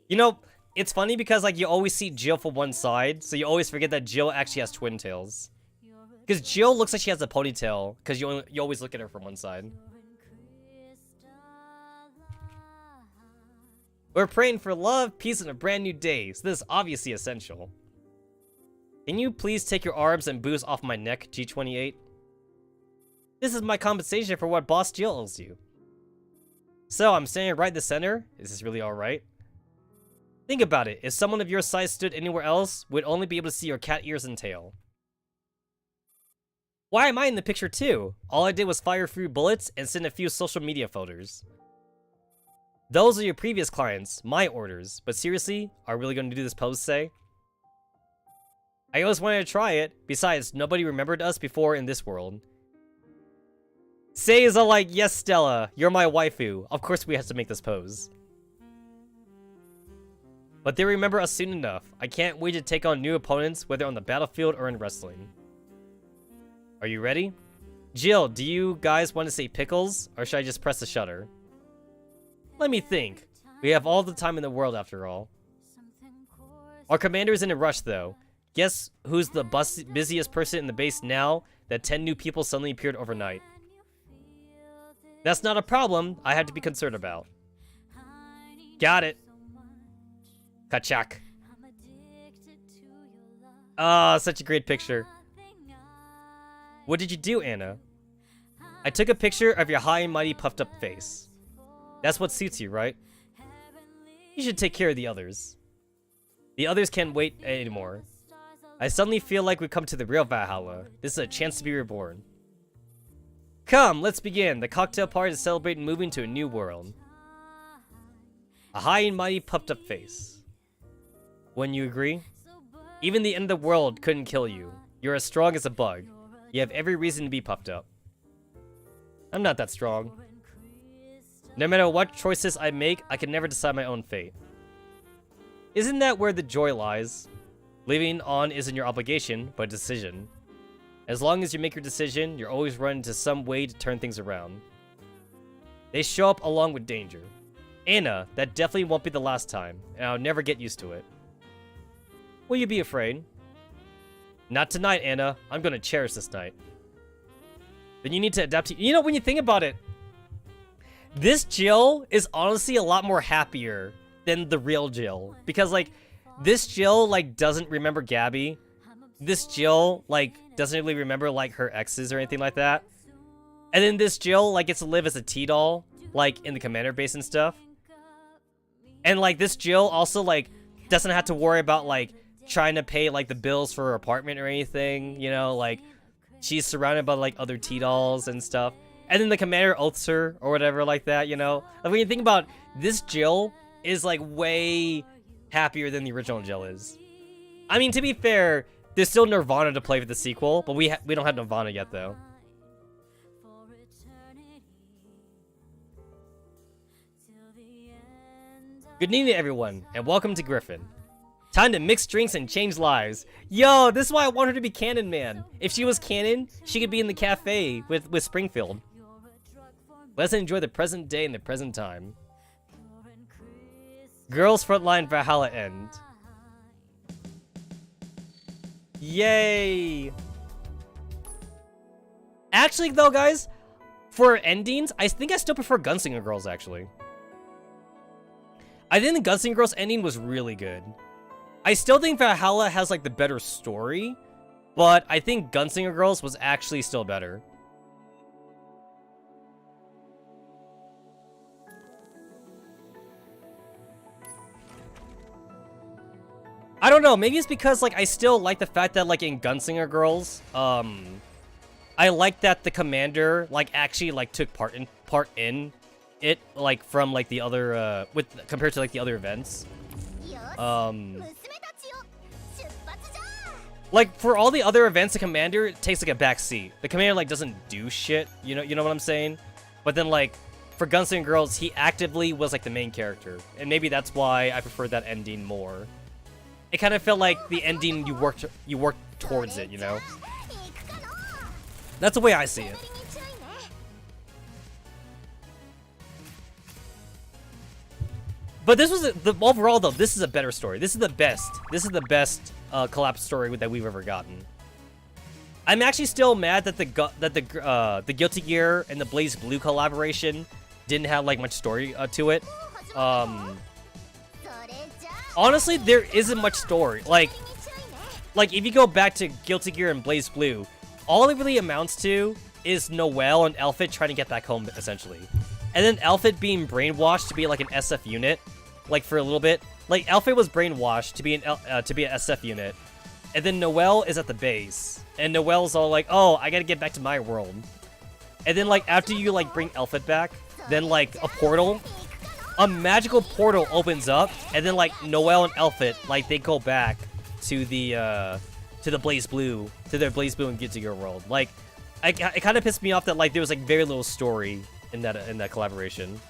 You know, it's funny because like you always see Jill for one side, so you always forget that Jill actually has twin tails. Because Jill looks like she has a ponytail, because you always look at her from one side. We're praying for love, peace, and a brand new day, so this is obviously essential. Can you please take your arms and booze off my neck, G28? This is my compensation for what Boss Jill owes you. So, I'm standing right in the center? Is this really alright? Think about it, if someone of your size stood anywhere else, we'd only be able to see your cat ears and tail. Why am I in the picture too? All I did was fire a few bullets and send a few social media photos. Those are your previous clients, my orders. But seriously, are we really going to do this pose, Say? I always wanted to try it. Besides, nobody remembered us before in this world. Say is all like, yes, Stella, you're my waifu. Of course we have to make this pose. But they remember us soon enough. I can't wait to take on new opponents, whether on the battlefield or in wrestling. Are you ready? Jill, do you guys want to say pickles, or should I just press the shutter? Let me think. We have all the time in the world after all. Our commander's in a rush though. Guess who's the busiest person in the base now that 10 new people suddenly appeared overnight? That's not a problem I had to be concerned about. Got it. Kachak. Ah, such a great picture. What did you do, Anna? I took a picture of your high and mighty puffed up face. That's what suits you, right? You should take care of the others. The others can't wait anymore. I suddenly feel like we've come to the real Valhalla. This is a chance to be reborn. Come, let's begin. The cocktail party is celebrating moving to a new world. A high and mighty puffed up face. Wouldn't you agree? Even the end of the world couldn't kill you. You're as strong as a bug. You have every reason to be puffed up. I'm not that strong. No matter what choices I make, I can never decide my own fate. Isn't that where the joy lies? Living on isn't your obligation, but a decision. As long as you make your decision, you're always running into some way to turn things around. They show up along with danger. Anna, that definitely won't be the last time, and I'll never get used to it. Will you be afraid? Not tonight, Anna. I'm gonna cherish this night. Then you need to adapt to— You know, when you think about it, this Jill is honestly a lot more happier than the real Jill. Because, like, this Jill, like, doesn't remember Gabby. This Jill, like, doesn't really remember, like, her exes or anything like that. And then this Jill, like, gets to live as a T-doll, like, in the commander base and stuff. And, like, this Jill also, like, doesn't have to worry about, like, trying to pay, like, the bills for her apartment or anything, you know, like, she's surrounded by, like, other T-dolls and stuff. And then the commander oaths her or whatever like that, you know? Like, when you think about this Jill is, like, way happier than the original Jill is. I mean, to be fair, there's still Nirvana to play for the sequel, but we don't have Nirvana yet, though. Good evening, everyone, and welcome to Griffin. Time to mix drinks and change lives. Yo, this is why I want her to be canon, man. If she was canon, she could be in the cafe with Springfield. Let's enjoy the present day and the present time. Girls Frontline Valhalla End. Yay! Actually, though, guys, for endings, I think I still prefer Gunslinger Girls, actually. I think the Gunslinger Girls ending was really good. I still think Valhalla has, like, the better story, but I think Gunslinger Girls was actually still better. I don't know, maybe it's because, like, I still like the fact that, like, in Gunslinger Girls, I like that the commander, like, actually, like, took part in it, like, from, like, the other, compared to, like, the other events. Like, for all the other events, the commander takes, like, a back seat. The commander, like, doesn't do shit, you know what I'm saying? But then, like, for Gunslinger Girls, he actively was, like, the main character. And maybe that's why I prefer that ending more. It kind of felt like the ending you worked towards it, you know? That's the way I see it. But this was overall though. This is a better story. This is the best. This is the best collab story that we've ever gotten. I'm actually still mad that the Guilty Gear and the Blaze Blue collaboration didn't have like much story to it. Honestly, there isn't much story. Like if you go back to Guilty Gear and Blaze Blue, all it really amounts to is Noelle and Elfit trying to get back home, essentially. And then Elfit being brainwashed to be like an SF unit, like for a little bit. Like Elfit was brainwashed to be an SF unit, and then Noelle is at the base, and Noelle's all like, "Oh, I gotta get back to my world." And then like after you like bring Elfit back, then like a magical portal opens up, and then like Noelle and Elfit like they go back to the Blaze Blue, to their Blaze Blue and Guilty Gear world. Like, it kind of pissed me off that like there was like very little story in that collaboration.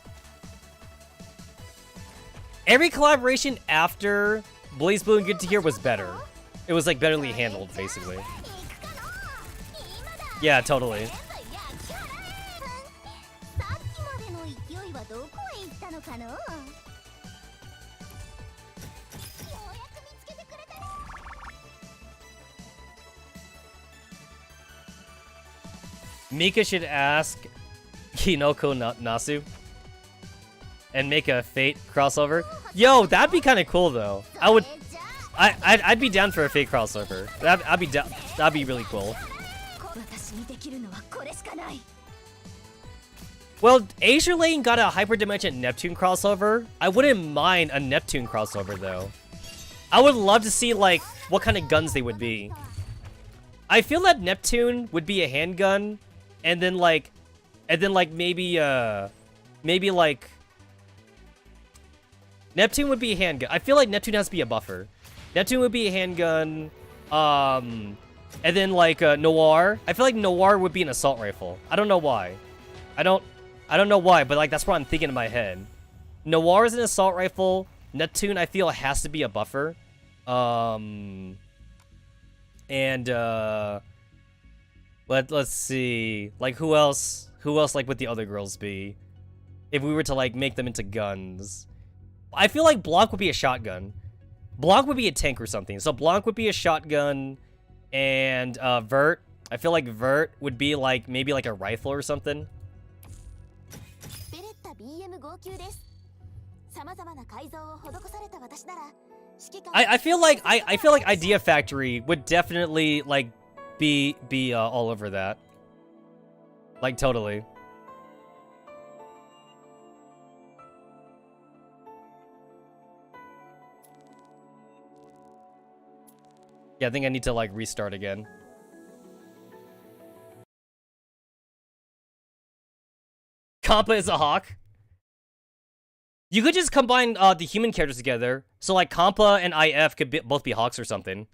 Every collaboration after Blaze Blue and Guilty Gear was better. It was like betterly handled, basically. Yeah, totally. Mika should ask Kinoko Nasu and make a Fate crossover. Yo, that'd be kind of cool though. I'd be down for a Fate crossover. That'd be really cool. Well, Azure Lane got a Hyperdimension Neptune crossover. I wouldn't mind a Neptune crossover though. I would love to see like what kind of guns they would be. I feel that Neptune would be a handgun, and then like maybe like Neptune would be a handgun. I feel like Neptune has to be a buffer. Neptune would be a handgun, and then like Noir. I feel like Noir would be an assault rifle. I don't know why. I don't know why, but like that's what I'm thinking in my head. Noir is an assault rifle. Neptune, I feel, has to be a buffer. Let's see. Like who else like would the other girls be? If we were to like make them into guns. I feel like Blanc would be a shotgun. Blanc would be a tank or something. So Blanc would be a shotgun, and Vert. I feel like Vert would be like maybe like a rifle or something. I feel like Idea Factory would definitely like be all over that. Like totally. Yeah, I think I need to like restart again. Compa is a hawk. You could just combine the human characters together. So like Compa and IF could both be hawks or something.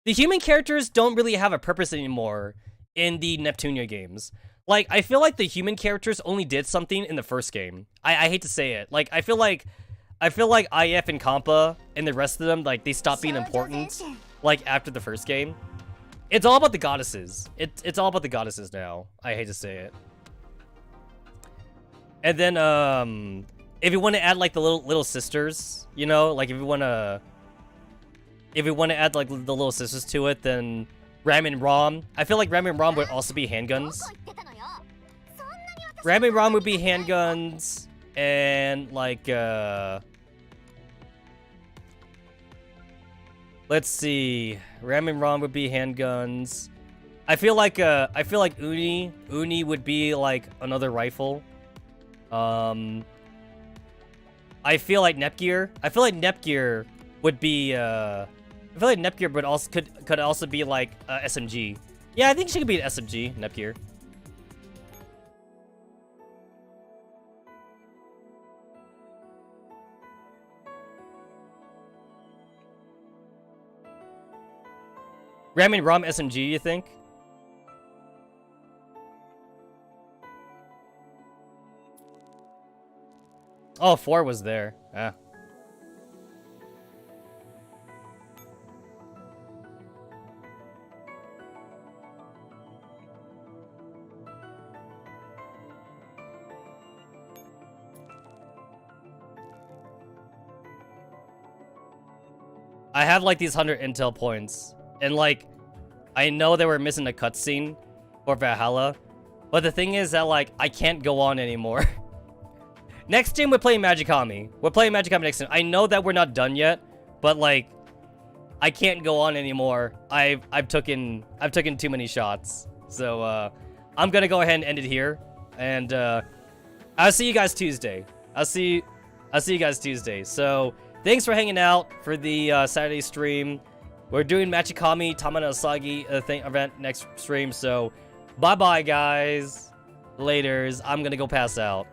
The human characters don't really have a purpose anymore in the Neptunia games. Like, I feel like the human characters only did something in the first game. I hate to say it. Like, I feel like IF and Compa and the rest of them, like, they stopped being important, like, after the first game. It's all about the goddesses. It's all about the goddesses now. I hate to say it. And then, if you want to add like the little sisters, you know, like if you want to add like the little sisters to it, then Ram and Rom. I feel like Ram and Rom would also be handguns. Ram and Rom would be handguns, and like let's see, Ram and Rom would be handguns. I feel like Uni would be like another rifle. I feel like Nepgear. I feel like Nepgear would be I feel like Nepgear would also could also be like SMG. Yeah, I think she could be an SMG, Nepgear. Ram and Rom SMG, you think? Oh, 4 was there. Ah. I have like these 100 intel points, and like, I know they were missing a cutscene for Valhalla, but the thing is that like, I can't go on anymore. Next game, we're playing Magikami. We're playing Magikami next time. I know that we're not done yet, but like, I can't go on anymore. I've taken too many shots, so I'm gonna go ahead and end it here, and I'll see you guys Tuesday. I'll see you guys Tuesday. So thanks for hanging out for the Saturday stream. We're doing Machikami Tamana Asagi event next stream. So bye bye guys. Laters. I'm gonna go pass out.